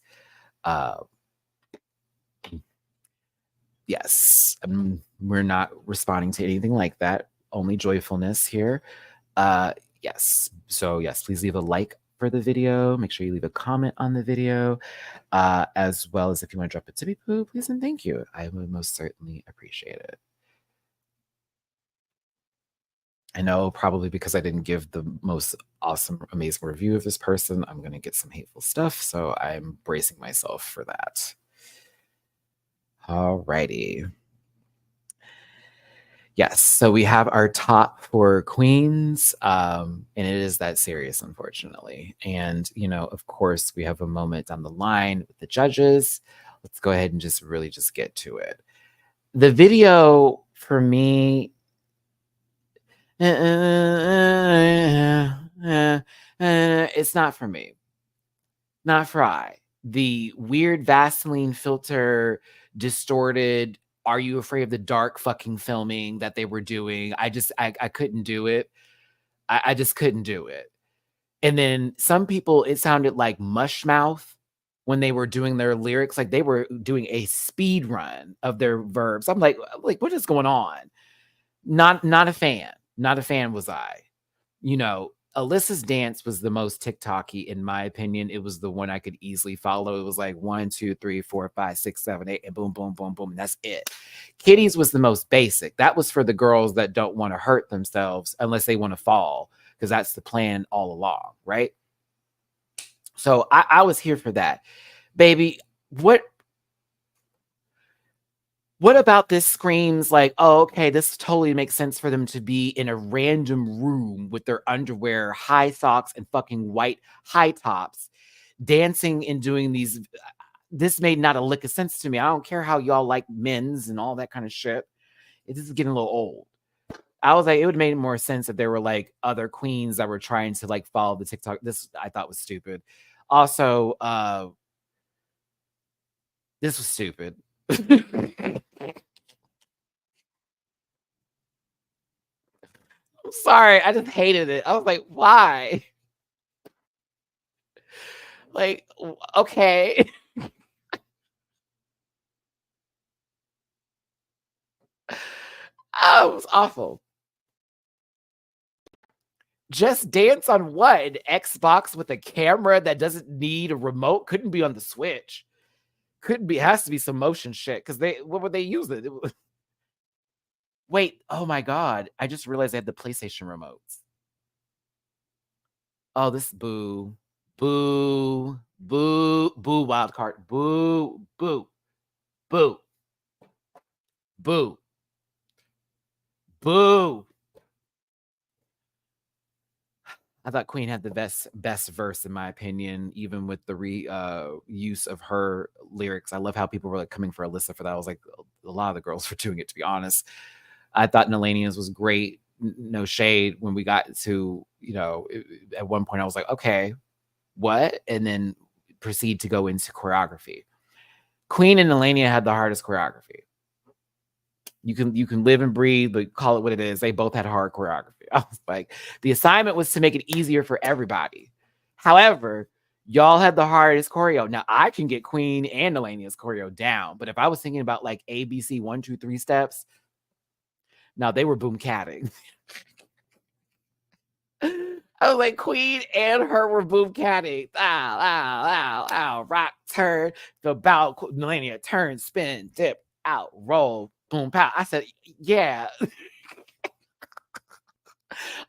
Yes, we're not responding to anything like that, only joyfulness here. Uh, yes. So, yes, please leave a like for the video. Make sure you leave a comment on the video, as well as if you wanna drop a tippy poo, please and thank you. I would most certainly appreciate it. I know probably because I didn't give the most awesome, amazing review of this person, I'm gonna get some hateful stuff, so I'm bracing myself for that. Alrighty. Yes, so we have our top 4 queens, and it is that serious, unfortunately. And, of course, we have a moment down the line with the judges. Let's go ahead and just really just get to it. The video for me, it's not for me. Not for I. The weird Vaseline filter, distorted, "Are you afraid of the dark" fucking filming that they were doing, I couldn't do it. I just couldn't do it. And then some people, it sounded like mush mouth when they were doing their lyrics, like they were doing a speed run of their verbs. I'm like, "What is going on?" Not a fan. Not a fan was I. Alyssa's dance was the most TikToky in my opinion. It was the one I could easily follow. It was like 1, 2, 3, 4, 5, 6, 7, 8, and boom, boom, boom, boom. And that's it. Kitty's was the most basic. That was for the girls that don't want to hurt themselves unless they want to fall, because that's the plan all along, right? So I was here for that. Baby, what What about this screams like, "Oh, okay, this totally makes sense for them to be in a random room with their underwear, high socks, and fucking white high tops, dancing and doing these." This made not a lick of sense to me. I don't care how y'all like men's and all that kind of shit. This is getting a little old. I was like, it would have made more sense if there were like other queens that were trying to like follow the TikTok. This I thought was stupid. Also, this was stupid. I'm sorry. I just hated it. I was like, why? Like, okay. Oh, it was awful. Just dance on what? An Xbox with a camera that doesn't need a remote? Couldn't be on the Switch. Couldn't be, has to be some motion shit. Because what would they use it? Wait, oh my God. I just realized they had the PlayStation remotes. Oh, this boo. Boo. Boo. Boo, wild card. Boo. Boo. Boo. Boo. Boo. I thought Queen had the best verse in my opinion, even with the use of her lyrics. I love how people were like coming for Alyssa for that. I was like, a lot of the girls were doing it, to be honest. I thought Nelania's was great. No shade. When we got to, at one point I was like, okay, what? And then proceed to go into choreography. Queen and Nelania had the hardest choreography. You can live and breathe, but call it what it is. They both had hard choreography. I was like, the assignment was to make it easier for everybody. However, y'all had the hardest choreo. Now I can get Queen and Elenia's choreo down, but if I was thinking about like ABC 1, 2, 3 steps, now they were boom catting. I was like, Queen and her were boom catting. Ow, ow, ow, ow. Rock, turn, the bow, Melania, turn, spin, dip, out, roll, boom, pow. I said, yeah.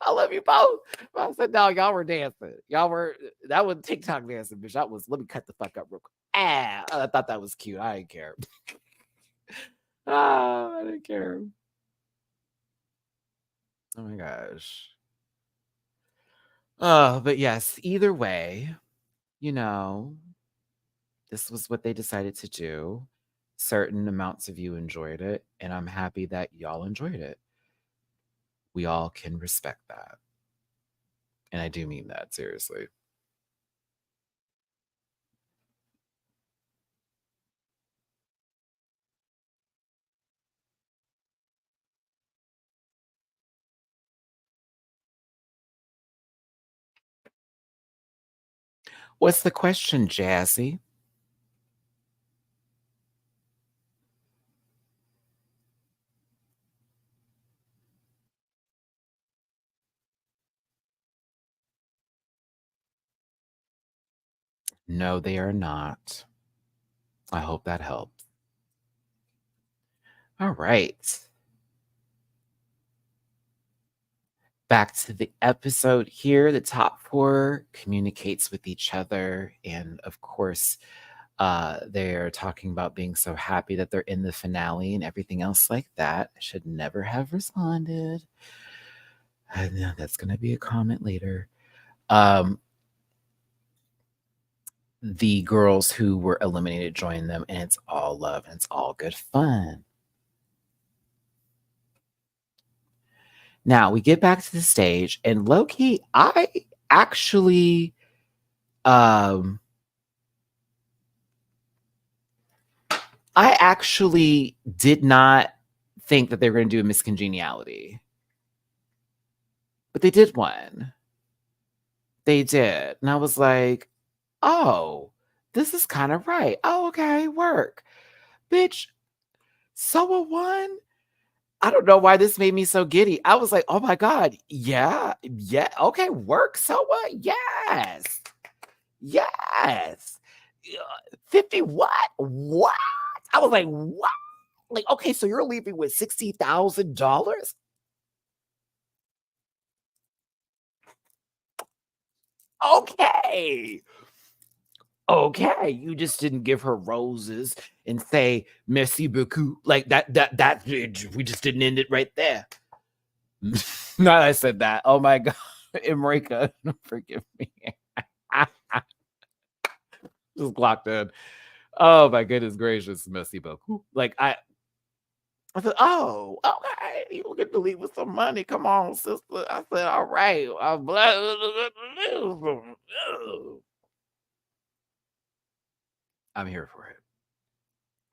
I love you both. But I said, no, y'all were dancing. That was TikTok dancing, bitch. Let me cut the fuck up real quick. I thought that was cute. I didn't care. I didn't care. Oh my gosh. Oh, but yes, either way, you know, this was what they decided to do. Certain amounts of you enjoyed it, and I'm happy that y'all enjoyed it. We all can respect that. And I do mean that seriously. What's the question, Jazzy? No, they are not. I hope that helps. All right. Back to the episode here. The top four communicates with each other. And of course, they're talking about being so happy that they're in the finale and everything else like that. I should never have responded. I know that's going to be a comment later. Um, the girls who were eliminated join them, and it's all love and it's all good fun. Now we get back to the stage, and low key, actually, um, I actually did not think that they were going to do a Miss Congeniality, but they did one. They did, and I was like, oh, this is kind of right. Oh, okay, work, bitch. Soa won. I don't know why this made me so giddy. I was like, oh my God, yeah, okay, work, Soa, yes. Yes. 50 what? What? I was like, what? Like, okay, so you're leaving with $60,000? Okay. Okay. You just didn't give her roses and say merci beaucoup. Like that we just didn't end it right there. Now I said that. Oh my God. Emrika, forgive me. Just clocked in. Oh my goodness gracious, merci beaucoup. Like I said, oh, okay. You get to leave with some money. Come on, sister. I said, all right. I'm here for it.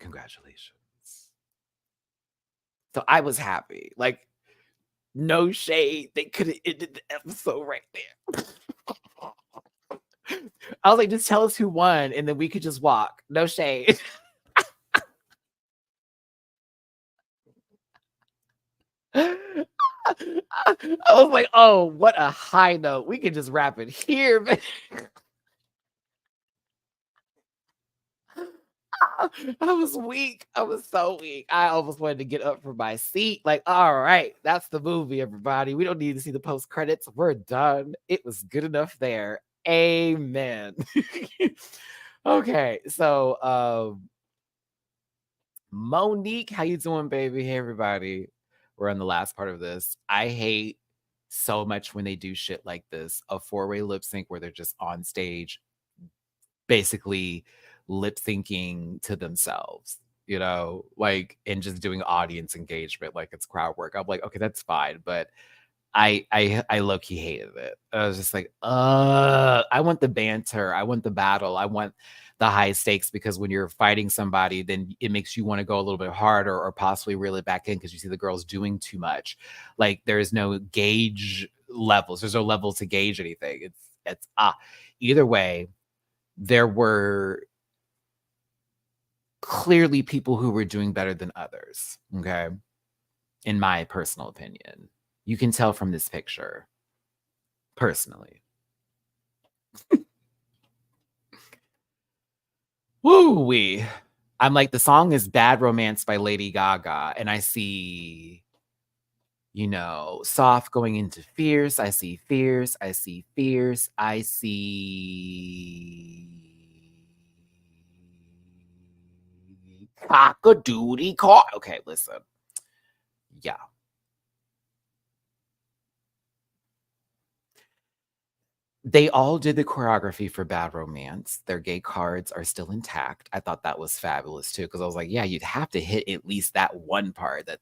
Congratulations. So I was happy. Like, no shade. They could have ended the episode right there. I was like, just tell us who won, and then we could just walk. No shade. I was like, oh, what a high note. We can just wrap it here, man. I was weak. I was so weak. I almost wanted to get up from my seat. Like, all right, that's the movie, everybody. We don't need to see the post credits. We're done. It was good enough there. Amen. Okay, so Monique, how you doing, baby? Hey, everybody. We're on the last part of this. I hate so much when they do shit like this, a four-way lip sync where they're just on stage basically lip syncing to themselves, like, and just doing audience engagement like it's crowd work. I'm like, okay, that's fine, but I low-key hated it. I was just like, I want the banter, I want the battle, I want the high stakes, because when you're fighting somebody, then it makes you want to go a little bit harder or possibly reel it back in because you see the girls doing too much. Like, there's no gauge levels, there's no level to gauge anything. It's either way, there were clearly people who were doing better than others, okay? In my personal opinion. You can tell from this picture, personally. Woo-wee. I'm like, the song is Bad Romance by Lady Gaga, and I see, soft going into fierce. I see fierce. I see fierce. I see cock-a-doodie car. Okay, listen. Yeah. They all did the choreography for Bad Romance. Their gay cards are still intact. I thought that was fabulous too, because I was like, yeah, you'd have to hit at least that one part that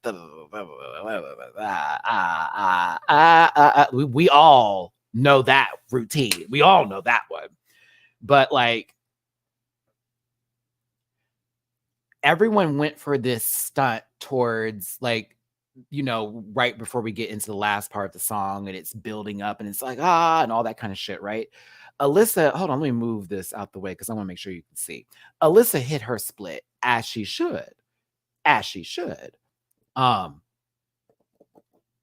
we all know that routine. We all know that one. But like, everyone went for this stunt towards, like, right before we get into the last part of the song, and it's building up and it's like, and all that kind of shit, right? Alyssa, hold on, let me move this out the way because I want to make sure you can see. Alyssa hit her split as she should. As she should.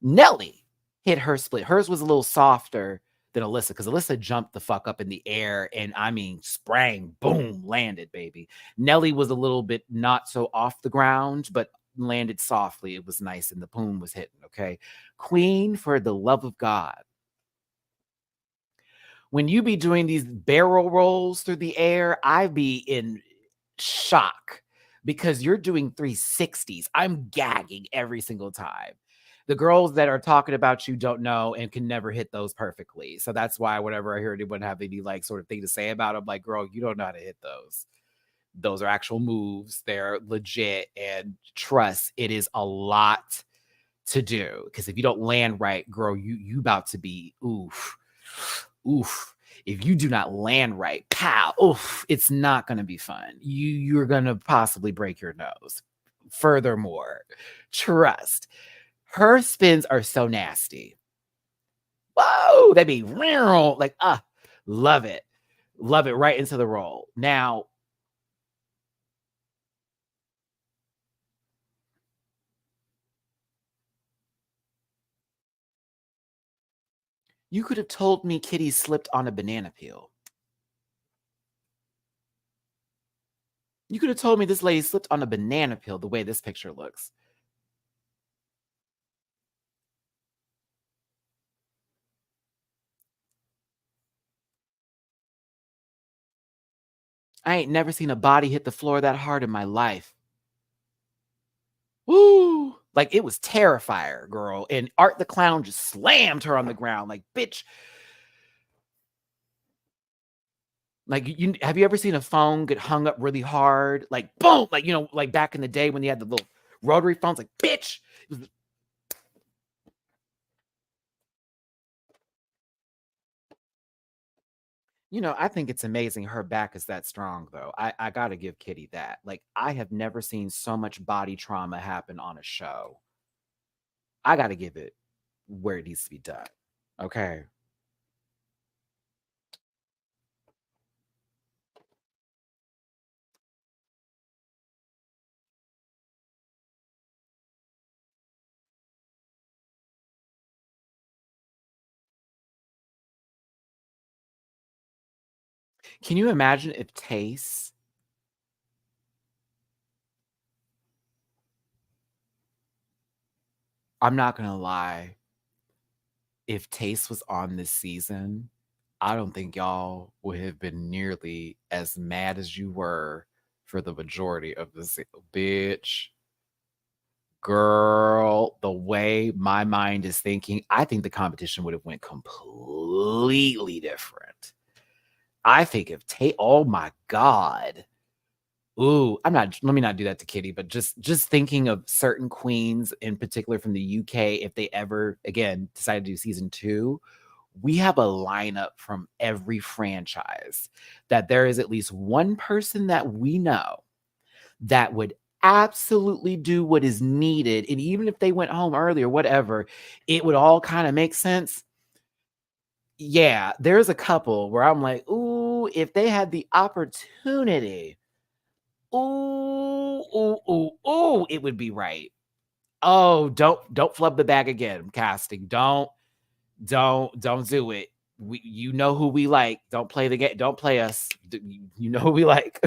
Nelly hit her split. Hers was a little softer than Alyssa, because Alyssa jumped the fuck up in the air and I mean sprang, boom, landed, baby. Nelly was a little bit not so off the ground, but landed softly. It was nice, and the boom was hitting. Okay. Queen, for the love of God. When you be doing these barrel rolls through the air, I be in shock because you're doing 360s. I'm gagging every single time. The girls that are talking about you don't know and can never hit those perfectly. So that's why whenever I hear anyone have any like sort of thing to say about them, like, girl, you don't know how to hit those. Those are actual moves. They're legit, and trust, it is a lot to do. Because if you don't land right, girl, you about to be oof. Oof. If you do not land right, pow, oof, it's not going to be fun. You're going to possibly break your nose. Furthermore, trust. Her spins are so nasty. Whoa, that'd be real. Like, love it. Love it right into the roll. Now, you could have told me Kitty slipped on a banana peel. You could have told me this lady slipped on a banana peel the way this picture looks. I ain't never seen a body hit the floor that hard in my life. Woo! Like, it was Terrifier, girl. And Art the Clown just slammed her on the ground. Like, bitch. Like, you have you ever seen a phone get hung up really hard? Like, boom! Like, like back in the day when you had the little rotary phones, like, bitch! I think it's amazing her back is that strong, though. I gotta give Kitty that. Like, I have never seen so much body trauma happen on a show. I gotta give it where it needs to be done. Okay. Can you imagine if Taste, I'm not gonna lie, if Taste was on this season, I don't think y'all would have been nearly as mad as you were for the majority of the bitch. Girl, the way my mind is thinking, I think the competition would have went completely different. I think if oh my God. Ooh, let me not do that to Kitty, but just thinking of certain queens in particular from the UK, if they ever again decide to do season 2, we have a lineup from every franchise that there is at least one person that we know that would absolutely do what is needed. And even if they went home early or whatever, it would all kind of make sense. Yeah, there's a couple where I'm like, ooh, if they had the opportunity, ooh, ooh, ooh, ooh, it would be right. Oh, don't flub the bag again, casting. Don't do it. You know who we like. Don't play the game. Don't play us. You know who we like.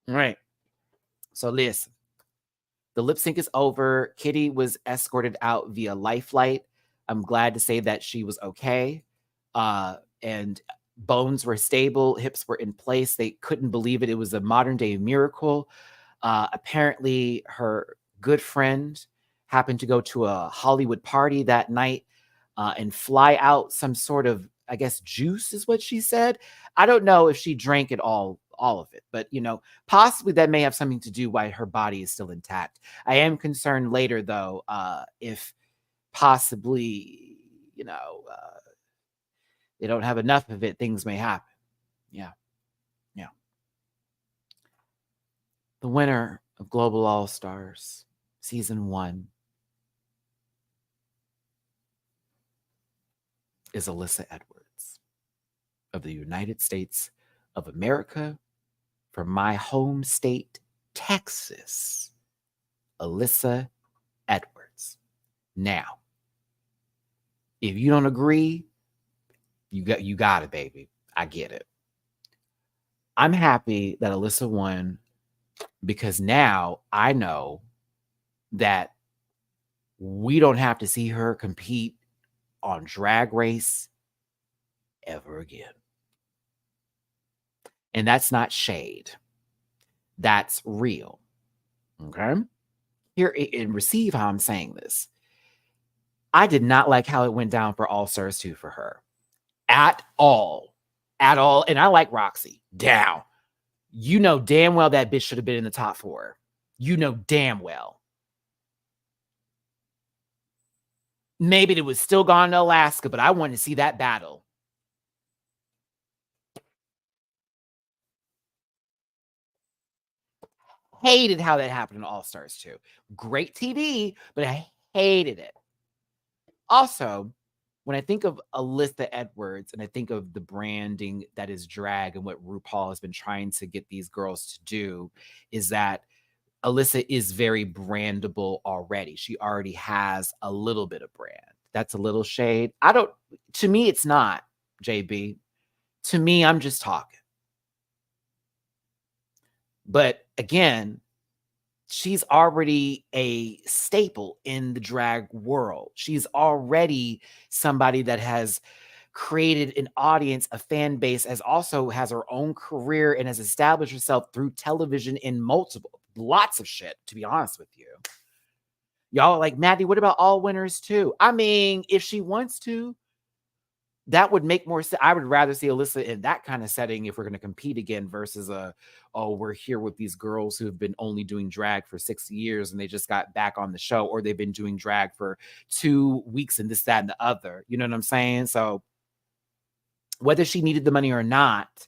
Right. So listen. The lip sync is over. Kitty was escorted out via Lifelight. I'm glad to say that she was okay. And bones were stable, hips were in place. They couldn't believe it. It was a modern day miracle. Apparently, her good friend happened to go to a Hollywood party that night and fly out some sort of, I guess, juice is what she said. I don't know if she drank it all of it, but possibly that may have something to do why her body is still intact. I am concerned later though, if possibly, they don't have enough of it, things may happen. Yeah. Yeah. The winner of Global All Stars season 1 is Alyssa Edwards of the United States of America, from my home state, Texas. Alyssa Edwards. Now, if you don't agree, You got it, baby. I get it. I'm happy that Alyssa won because now I know that we don't have to see her compete on Drag Race ever again. And that's not shade. That's real. Okay? Here and receive how I'm saying this. I did not like how it went down for All Stars 2 for her. At all. At all. And I like Roxy. Down. You know damn well that bitch should have been in the top 4. You know damn well. Maybe it was still gone to Alaska, but I wanted to see that battle. Hated how that happened in All Stars 2. Great TV, but I hated it. Also, when I think of Alyssa Edwards and I think of the branding that is drag and what RuPaul has been trying to get these girls to do, is that Alyssa is very brandable already. She already has a little bit of brand. That's a little shade. To me, it's not, JB. To me, I'm just talking. But again, she's already a staple in the drag world. She's already somebody that has created an audience, a fan base, as also has her own career and has established herself through television in lots of shit, to be honest with you. Y'all are like, Matty, what about All Winners too? I mean, if she wants to, that would make more sense. I would rather see Alyssa in that kind of setting if we're going to compete again versus we're here with these girls who have been only doing drag for 6 years and they just got back on the show, or they've been doing drag for 2 weeks and this, that, and the other. You know what I'm saying? So whether she needed the money or not,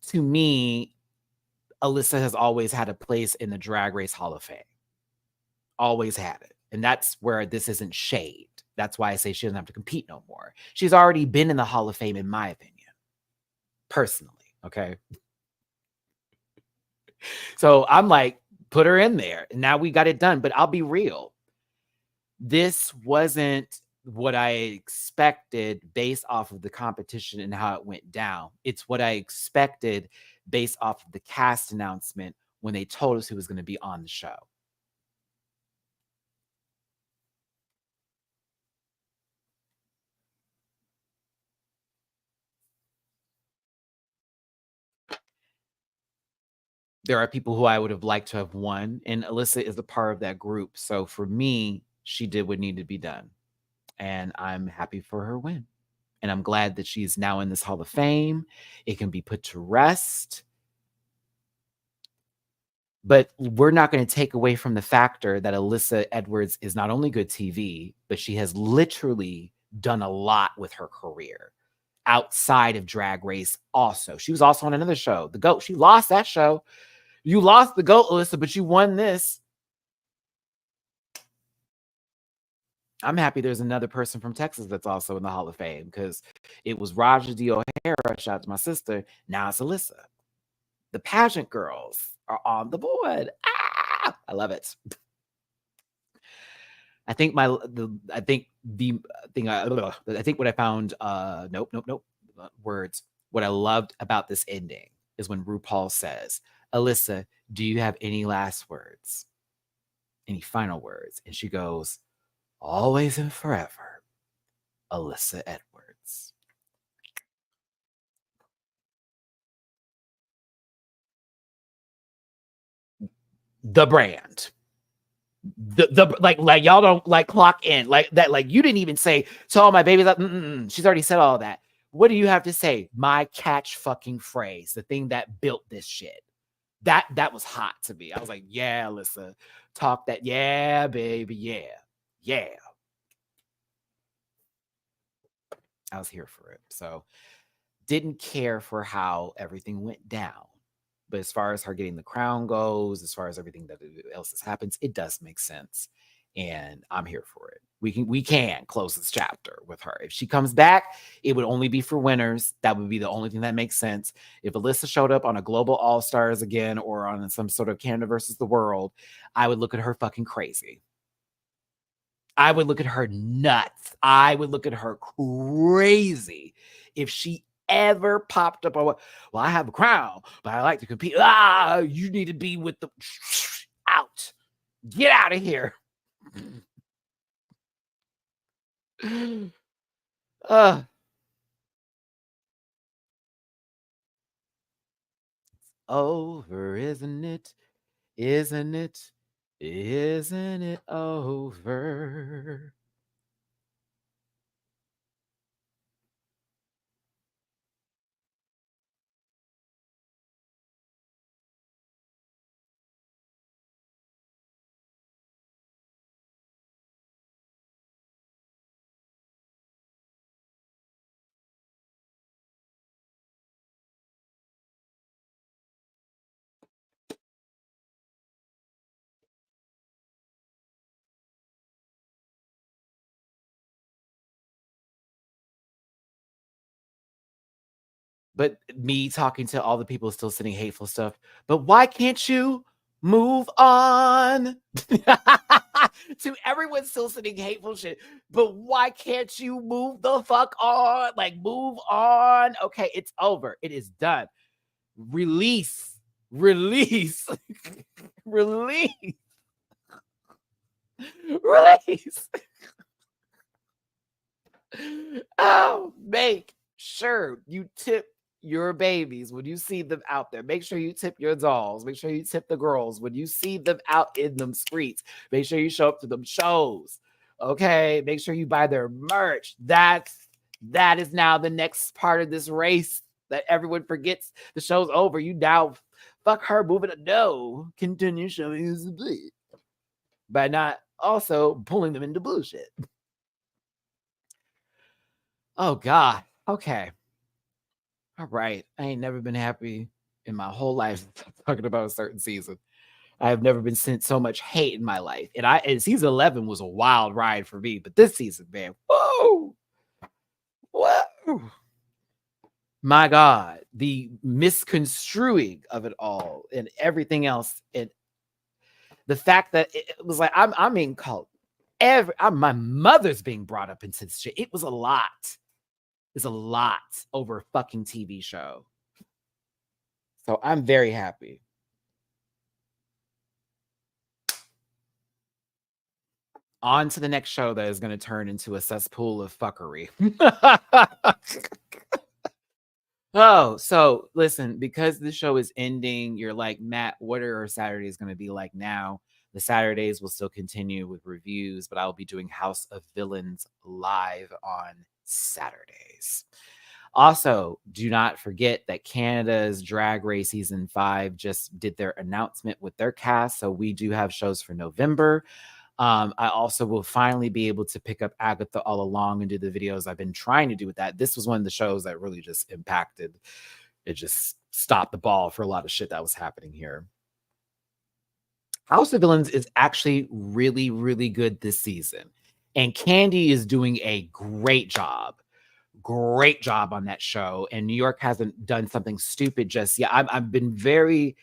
to me, Alyssa has always had a place in the Drag Race Hall of Fame. Always had it. And that's where this isn't shade. That's why I say she doesn't have to compete no more. She's already been in the Hall of Fame, in my opinion, personally. Okay. So I'm like, put her in there. And now we got it done. But I'll be real. This wasn't what I expected based off of the competition and how it went down. It's what I expected based off of the cast announcement when they told us who was going to be on the show. There are people who I would have liked to have won, and Alyssa is a part of that group. So for me, she did what needed to be done. And I'm happy for her win. And I'm glad that she's now in this Hall of Fame. It can be put to rest. But we're not going to take away from the factor that Alyssa Edwards is not only good TV, but she has literally done a lot with her career outside of Drag Race also. She was also on another show, The GOAT. She lost that show. You lost The GOAT, Alyssa, but you won this. I'm happy there's another person from Texas that's also in the Hall of Fame, because it was Raja D. O'Hara. Shout out to my sister. Now it's Alyssa. The pageant girls are on the board. I love it. I think what I found, words. What I loved about this ending is when RuPaul says, Alyssa, do you have any last words? Any final words? And she goes, always and forever, Alyssa Edwards. The brand. The like y'all don't like clock in like that. Like you didn't even say to all my babies. Like, she's already said all that. What do you have to say? My catch fucking phrase, the thing that built this shit. That was hot to me. I was like, yeah, Alyssa, talk that. Yeah, baby, yeah. I was here for it. So didn't care for how everything went down. But as far as her getting the crown goes, as far as everything that else has happens, it does make sense. And I'm here for it. We can close this chapter with her. If she comes back, it would only be for winners. That would be the only thing that makes sense. If Alyssa showed up on a Global All Stars again or on some sort of Canada versus the World, I would look at her fucking crazy. I would look at her nuts. I would look at her crazy if she ever popped up on what, well, I have a crown, but I like to compete. You need to be with the out. Get out of here. uh, Over, isn't it? Isn't it? Isn't it over? But me talking to all the people still sending hateful stuff. But why can't you move on? To everyone still sending hateful shit. But why can't you move the fuck on? Like, move on. Okay, it's over. It is done. Release. Release. Release. Release. Oh, make sure you tip your babies when you see them out there. Make sure you tip your dolls. Make sure you tip the girls when you see them out in them streets. Make sure you show up to them shows. Okay. Make sure you buy their merch. That is now the next part of this race that everyone forgets. The show's over. You now fuck her moving a no. Continue showing us the bleed by not also pulling them into bullshit. Oh God. Okay. All right. I ain't never been happy in my whole life talking about a certain season. I have never been sent so much hate in my life. And season 11 was a wild ride for me, but this season, man, whoa, whoa. My God, the misconstruing of it all and everything else. And the fact that it was like I'm being called my mother's being brought up into this shit. It was a lot. It's a lot over a fucking TV show. So I'm very happy. On to the next show that is going to turn into a cesspool of fuckery. Oh, so listen, because the show is ending, you're like, Matt, what are our Saturdays going to be like now? The Saturdays will still continue with reviews, but I'll be doing House of Villains live on Saturdays. Also, do not forget that Canada's Drag Race Season 5 just did their announcement with their cast. So we do have shows for November. I also will finally be able to pick up Agatha All Along and do the videos I've been trying to do with that. This was one of the shows that really just impacted. It just stopped the ball for a lot of shit that was happening here. House of Villains is actually really, really good this season. And Candy is doing a great job. Great job on that show. And New York hasn't done something stupid just yet. I've been very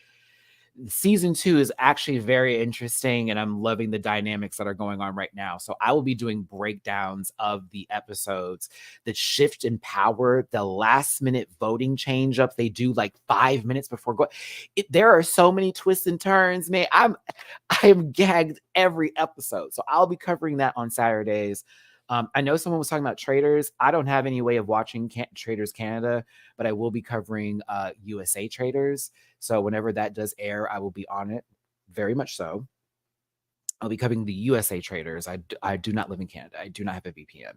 season 2 is actually very interesting and I'm loving the dynamics that are going on right now. So I will be doing breakdowns of the episodes, the shift in power, the last minute voting change ups they do like 5 minutes before going. There are so many twists and turns, man. I am gagged every episode. So I'll be covering that on Saturdays. I know someone was talking about Traders. I don't have any way of watching Traders Canada, but I will be covering USA Traders. So whenever that does air, I will be on it. Very much so. I'll be covering the USA Traders. I do not live in Canada. I do not have a VPN.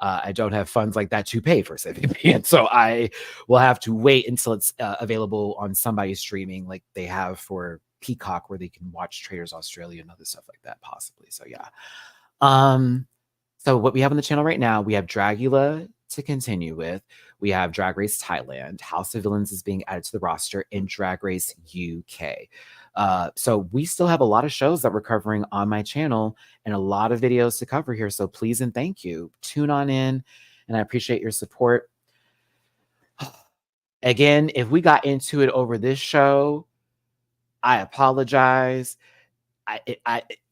I don't have funds like that to pay for a VPN. So I will have to wait until it's available on somebody's streaming like they have for Peacock where they can watch Traders Australia and other stuff like that possibly. So yeah. So what we have on the channel right now, we have Dragula to continue with. We have Drag Race Thailand. House of Villains is being added to the roster in Drag Race UK. So we still have a lot of shows that we're covering on my channel and a lot of videos to cover here. So please and thank you. Tune on in and I appreciate your support. Again, if we got into it over this show, I apologize.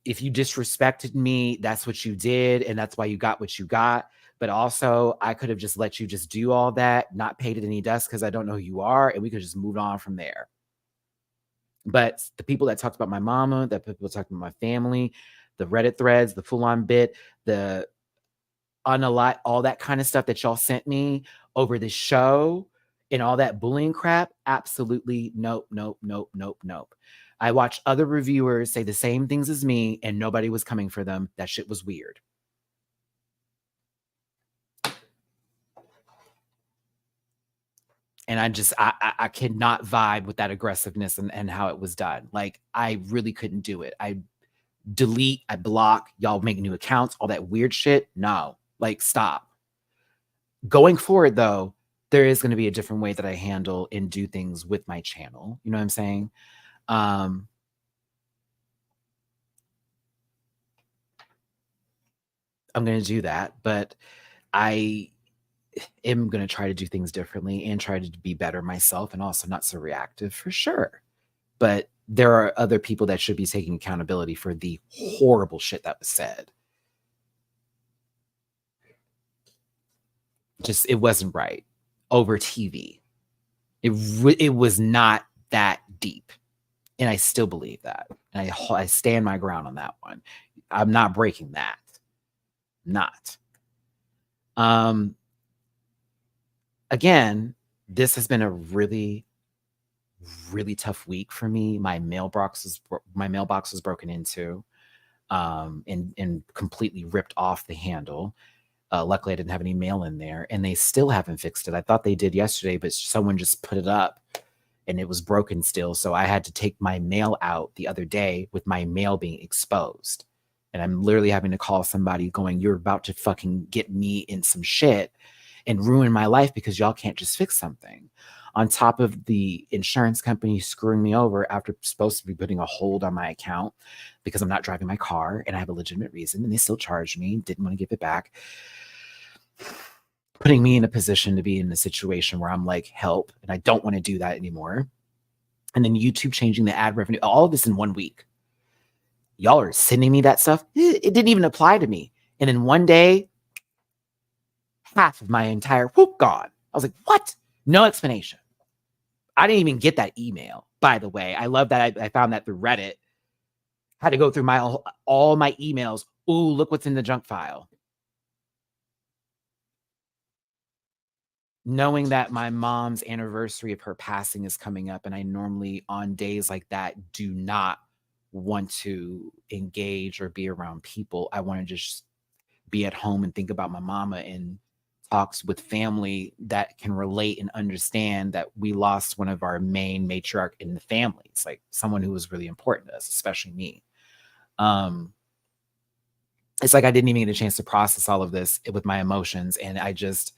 if you disrespected me, that's what you did, and that's why you got what you got. But also, I could have just let you just do all that, not paid it any dust because I don't know who you are, and we could just move on from there. But the people that talked about my mama, that people talked about my family, the Reddit threads, the full-on bit, the unalive, all that kind of stuff that y'all sent me over the show and all that bullying crap, absolutely nope, nope, nope, nope, nope. I watched other reviewers say the same things as me and nobody was coming for them. That shit was weird. And I cannot vibe with that aggressiveness and how it was done. Like, I really couldn't do it. I delete, I block, y'all make new accounts, all that weird shit. No, like, stop. Going forward, though, there is going to be a different way that I handle and do things with my channel. You know what I'm saying? I'm going to do that, but I am going to try to do things differently and try to be better myself and also not so reactive for sure. But there are other people that should be taking accountability for the horrible shit that was said. Just, it wasn't right over TV. It was not that deep. And I still believe that. And I stand my ground on that one. I'm not breaking that. Not. Again, this has been a really, really tough week for me. My mailbox was broken into, and completely ripped off the handle. Luckily, I didn't have any mail in there, and they still haven't fixed it. I thought they did yesterday, but someone just put it up, and it was broken still. So I had to take my mail out the other day with my mail being exposed. And I'm literally having to call somebody going, you're about to fucking get me in some shit and ruin my life because y'all can't just fix something. On top of the insurance company screwing me over after supposed to be putting a hold on my account because I'm not driving my car and I have a legitimate reason, and they still charged me, didn't want to give it back. Putting me in a position to be in a situation where I'm like, help, and I don't want to do that anymore. And then YouTube changing the ad revenue, all of this in 1 week. Y'all are sending me that stuff. It didn't even apply to me. And then one day, half of my entire whoop gone. I was like, what? No explanation. I didn't even get that email, by the way. I love that I found that through Reddit. Had to go through all my emails. Ooh, look what's in the junk file. Knowing that my mom's anniversary of her passing is coming up, and I normally on days like that do not want to engage or be around people. I want to just be at home and think about my mama and talks with family that can relate and understand that we lost one of our main matriarch in the family. It's like someone who was really important to us, especially me. It's like I didn't even get a chance to process all of this with my emotions, and I just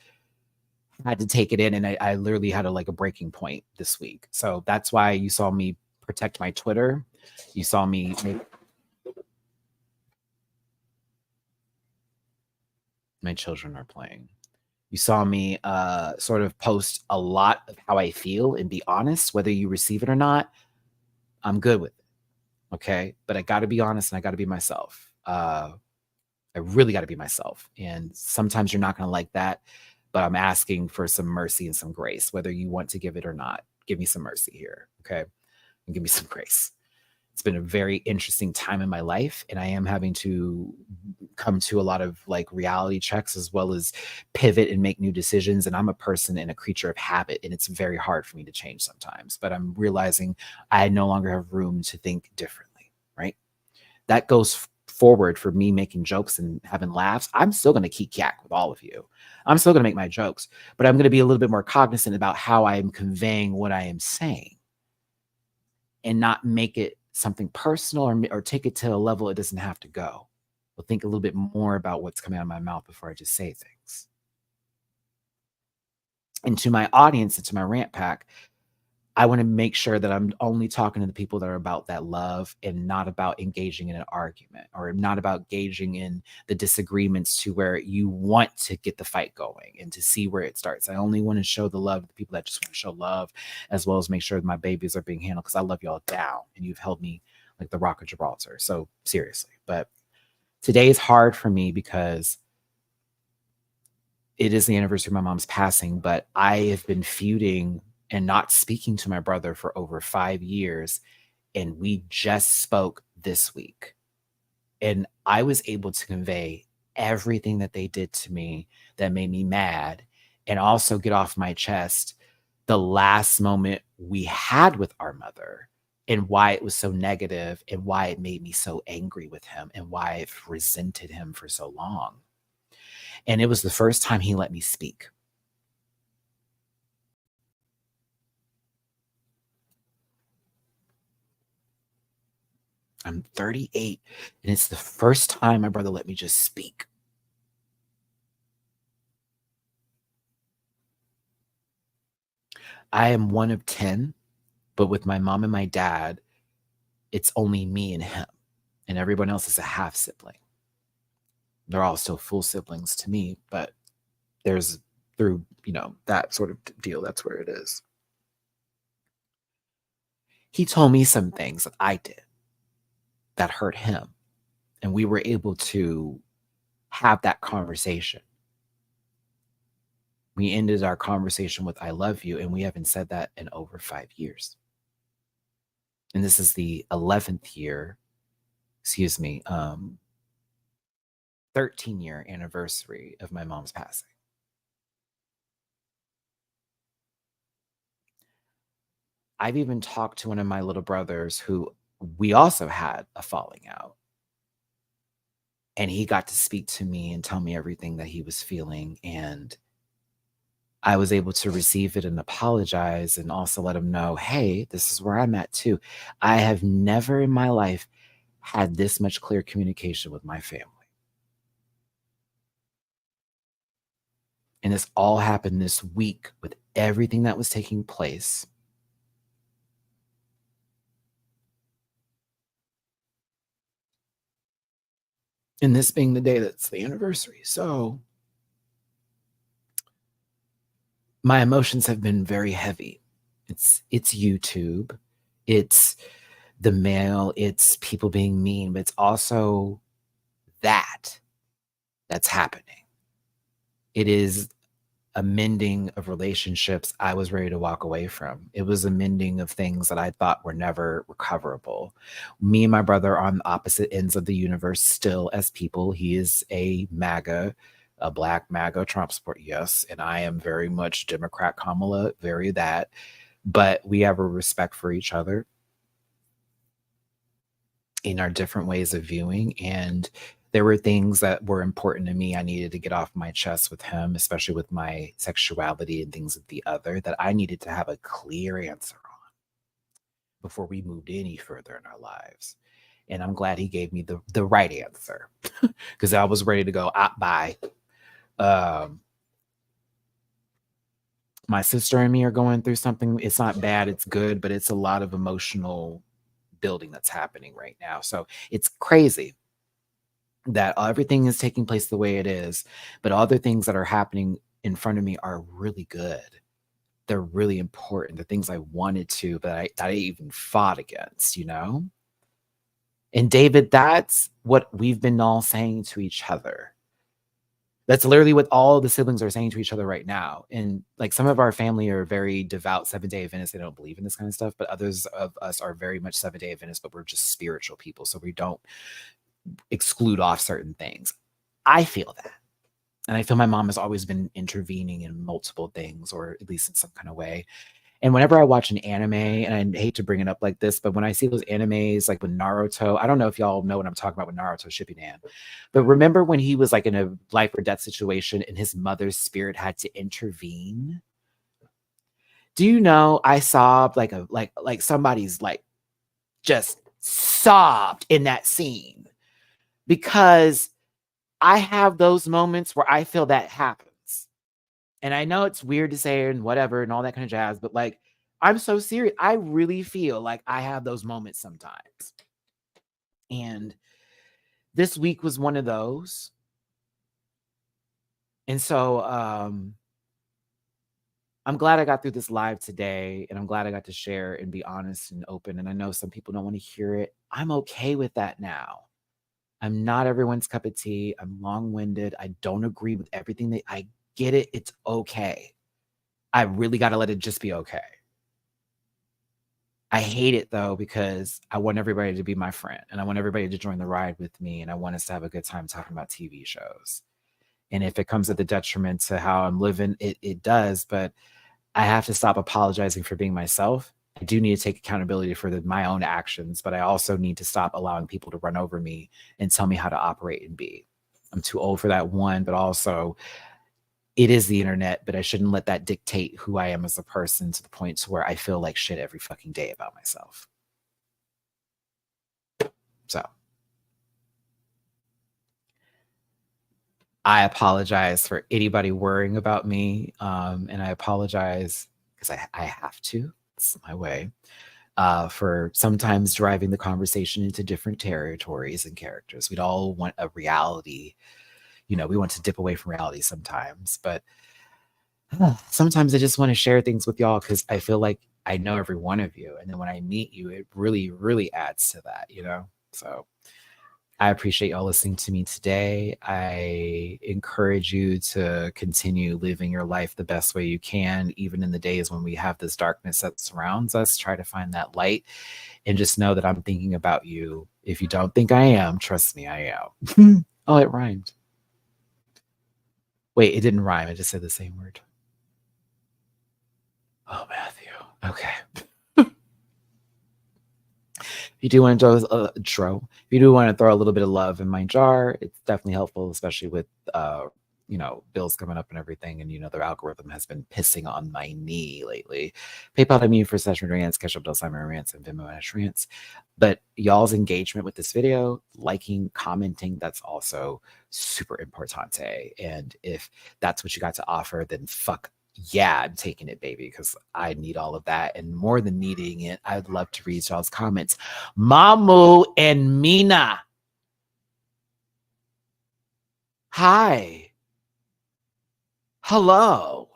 had to take it in, and I literally had a breaking point this week. So that's why you saw me protect my Twitter. You saw me my children are playing. You saw me sort of post a lot of how I feel and be honest, whether you receive it or not. I'm good with it. Okay. But I got to be honest and I got to be myself. I really got to be myself. And sometimes you're not going to like that, but I'm asking for some mercy and some grace, whether you want to give it or not. Give me some mercy here. Okay. And give me some grace. It's been a very interesting time in my life, and I am having to come to a lot of reality checks as well as pivot and make new decisions. And I'm a person and a creature of habit, and it's very hard for me to change sometimes, but I'm realizing I no longer have room to think differently, right? That goes forward for me making jokes and having laughs. I'm still going to keep yak with all of you. I'm still going to make my jokes, but I'm going to be a little bit more cognizant about how I am conveying what I am saying and not make it something personal or take it to a level it doesn't have to go. But think a little bit more about what's coming out of my mouth before I just say things. And to my audience and to my rant pack, I want to make sure that I'm only talking to the people that are about that love and not about engaging in an argument or not about engaging in the disagreements to where you want to get the fight going and to see where it starts. I only want to show the love to the people that just want to show love, as well as make sure that my babies are being handled, because I love y'all down and you've held me like the Rock of Gibraltar. So seriously, but today is hard for me because it is the anniversary of my mom's passing, but I have been feuding and not speaking to my brother for over 5 years, and we just spoke this week. And I was able to convey everything that they did to me that made me mad, and also get off my chest the last moment we had with our mother and why it was so negative and why it made me so angry with him and why I've resented him for so long. And it was the first time he let me speak. I'm 38, and it's the first time my brother let me just speak. I am one of 10, but with my mom and my dad, it's only me and him, and everyone else is a half sibling. They're all still full siblings to me, but there's through, that sort of deal, that's where it is. He told me some things that I did that hurt him, and we were able to have that conversation. We ended our conversation with "I love you," and we haven't said that in over 5 years. And this is the 11th year, excuse me, 13-year anniversary of my mom's passing. I've even talked to one of my little brothers who we also had a falling out. And he got to speak to me and tell me everything that he was feeling. And I was able to receive it and apologize and also let him know, hey, this is where I'm at too. I have never in my life had this much clear communication with my family. And this all happened this week with everything that was taking place. And this being the day that's the anniversary. So my emotions have been very heavy. It's YouTube. It's the mail, it's people being mean, but it's also that's happening. It is a mending of relationships I was ready to walk away from. It was a mending of things that I thought were never recoverable. Me and my brother are on the opposite ends of the universe still as people. He is a MAGA, a black MAGA Trump support, yes, and I am very much Democrat Kamala, very that. But we have a respect for each other in our different ways of viewing. And there were things that were important to me I needed to get off my chest with him, especially with my sexuality and things of the other, that I needed to have a clear answer on before we moved any further in our lives. And I'm glad he gave me the right answer because I was ready to go, bye. Um, my sister and me are going through something. It's not bad, it's good, but it's a lot of emotional building that's happening right now. So it's crazy that everything is taking place the way it is, but other things that are happening in front of me are really good. They're really important. The things I wanted to, but that I even fought against, And David, that's what we've been all saying to each other. That's literally what all the siblings are saying to each other right now. And like some of our family are very devout Seventh-day Adventists. They don't believe in this kind of stuff, but others of us are very much Seventh-day Adventists, but we're just spiritual people. So we don't exclude off certain things. I feel that. And I feel my mom has always been intervening in multiple things, or at least in some kind of way. And whenever I watch an anime, and I hate to bring it up like this, but when I see those animes like with Naruto, I don't know if y'all know what I'm talking about with Naruto Shippuden, but remember when he was like in a life or death situation and his mother's spirit had to intervene? Do you know I sobbed like somebody's like just sobbed in that scene because I have those moments where I feel that happens. And I know it's weird to say and whatever and all that kind of jazz, but like, I'm so serious. I really feel like I have those moments sometimes. And this week was one of those. And so I'm glad I got through this live today, and I'm glad I got to share and be honest and open. And I know some people don't want to hear it. I'm okay with that now. I'm not everyone's cup of tea. I'm long-winded. I don't agree with everything I get it. It's okay. I really got to let it just be okay. I hate it though, because I want everybody to be my friend and I want everybody to join the ride with me. And I want us to have a good time talking about TV shows. And if it comes at the detriment to how I'm living, it does. But I have to stop apologizing for being myself. I do need to take accountability for my own actions, but I also need to stop allowing people to run over me and tell me how to operate and be. I'm too old for that, one, but also it is the internet, but I shouldn't let that dictate who I am as a person to the point to where I feel like shit every fucking day about myself. So I apologize for anybody worrying about me. And I apologize because I have to. It's my way. For sometimes driving the conversation into different territories and characters. We'd all want a reality. We want to dip away from reality sometimes. But sometimes I just want to share things with y'all because I feel like I know every one of you. And then when I meet you, it really, really adds to that, So I appreciate y'all listening to me today. I encourage you to continue living your life the best way you can, even in the days when we have this darkness that surrounds us. Try to find that light and just know that I'm thinking about you. If you don't think I am, trust me, I am. Oh, it rhymed. Wait, it didn't rhyme. I just said the same word. Oh, Matthew. Okay. If you do want to throw a little bit of love in my jar, it's definitely helpful, especially with bills coming up and everything. And their algorithm has been pissing on my knee lately. PayPal.me for session rants, catch up to Simon Rants, and Venmo Rants. But y'all's engagement with this video, liking, commenting, that's also super importante. And if that's what you got to offer, then fuck yeah, I'm taking it, baby, because I need all of that. And more than needing it, I'd love to read y'all's comments. Mamu and Mina. Hi. Hello.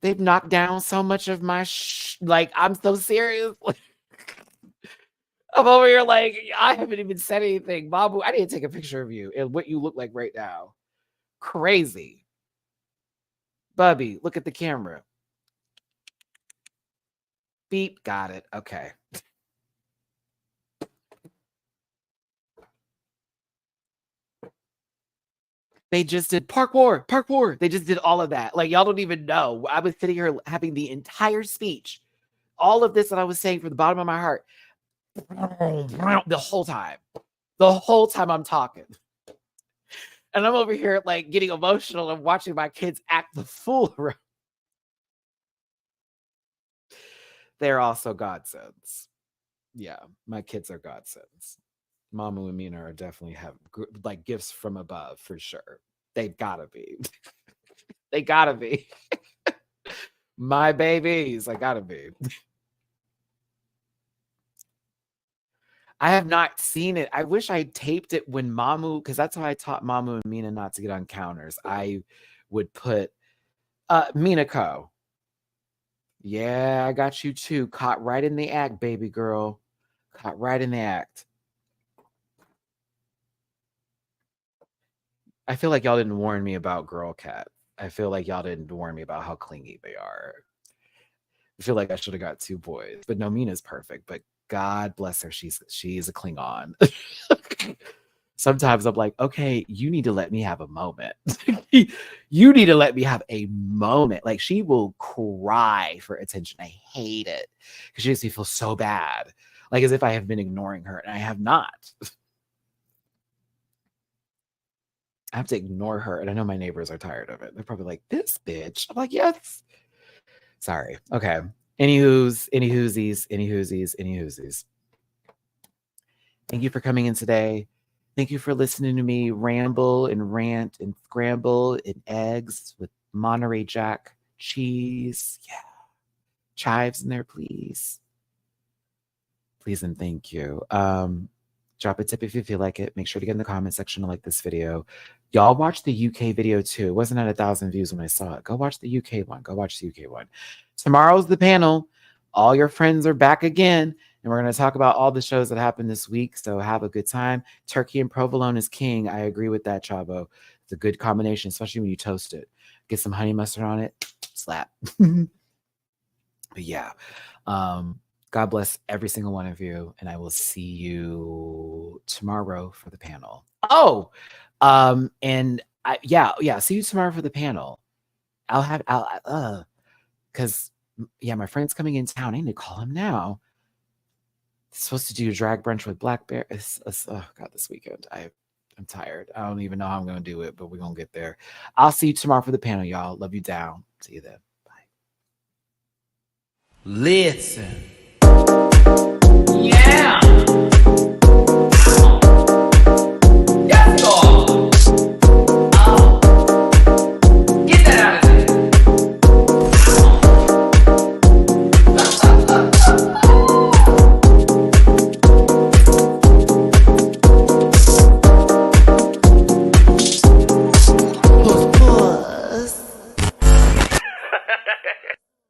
They've knocked down so much of my I'm so serious. I'm over here I haven't even said anything. Mamu, I need to take a picture of you and what you look like right now. Crazy. Bubby, look at the camera. Beep, got it. Okay. They just did parkour. They just did all of that. Y'all don't even know. I was sitting here having the entire speech, all of this that I was saying from the bottom of my heart, the whole time. The whole time I'm talking. And I'm over here getting emotional and watching my kids act the fool around. They're also godsends. Yeah, my kids are godsends. Mamu and Mina are definitely have gifts from above for sure. They've gotta be. They gotta be. My babies, I gotta be. I have not seen it. I wish I taped it when Mamu, because that's how I taught Mamu and Mina not to get on counters. I would put Minako. Yeah, I got you too. Caught right in the act, baby girl. Caught right in the act. I feel like y'all didn't warn me about Girl Cat. I feel like y'all didn't warn me about how clingy they are. I feel like I should have got 2 boys, but no, Mina's perfect. But God bless her, she's a Klingon. Sometimes I'm like, okay, you need to let me have a moment. You need to let me have a moment. She will cry for attention. I hate it because she makes me feel so bad, as if I have been ignoring her, and I have not. I have to ignore her, and I know my neighbors are tired of it. They're probably like, this bitch. I'm like, yes. Sorry. Okay. Any whoosies. Thank you for coming in today. Thank you for listening to me ramble and rant and scramble and eggs with Monterey Jack cheese. Yeah. Chives in there, please. Please and thank you. Drop a tip if you feel like it. Make sure to get in the comment section to like this video. Y'all watch the UK video too. It wasn't at 1,000 views when I saw it. Go watch the UK one. Go watch the UK one. Tomorrow's the panel. All your friends are back again. And we're going to talk about all the shows that happened this week. So have a good time. Turkey and provolone is king. I agree with that, Chavo. It's a good combination, especially when you toast it. Get some honey mustard on it. Slap. But yeah. God bless every single one of you. And I will see you tomorrow for the panel. Oh, and see you tomorrow for the panel. Because my friend's coming in town. I need to call him now. Supposed to do a drag brunch with Black Bear. Oh God, this weekend. I'm tired. I don't even know how I'm going to do it, but we're going to get there. I'll see you tomorrow for the panel, y'all. Love you down. See you then. Bye. Listen. Yeah.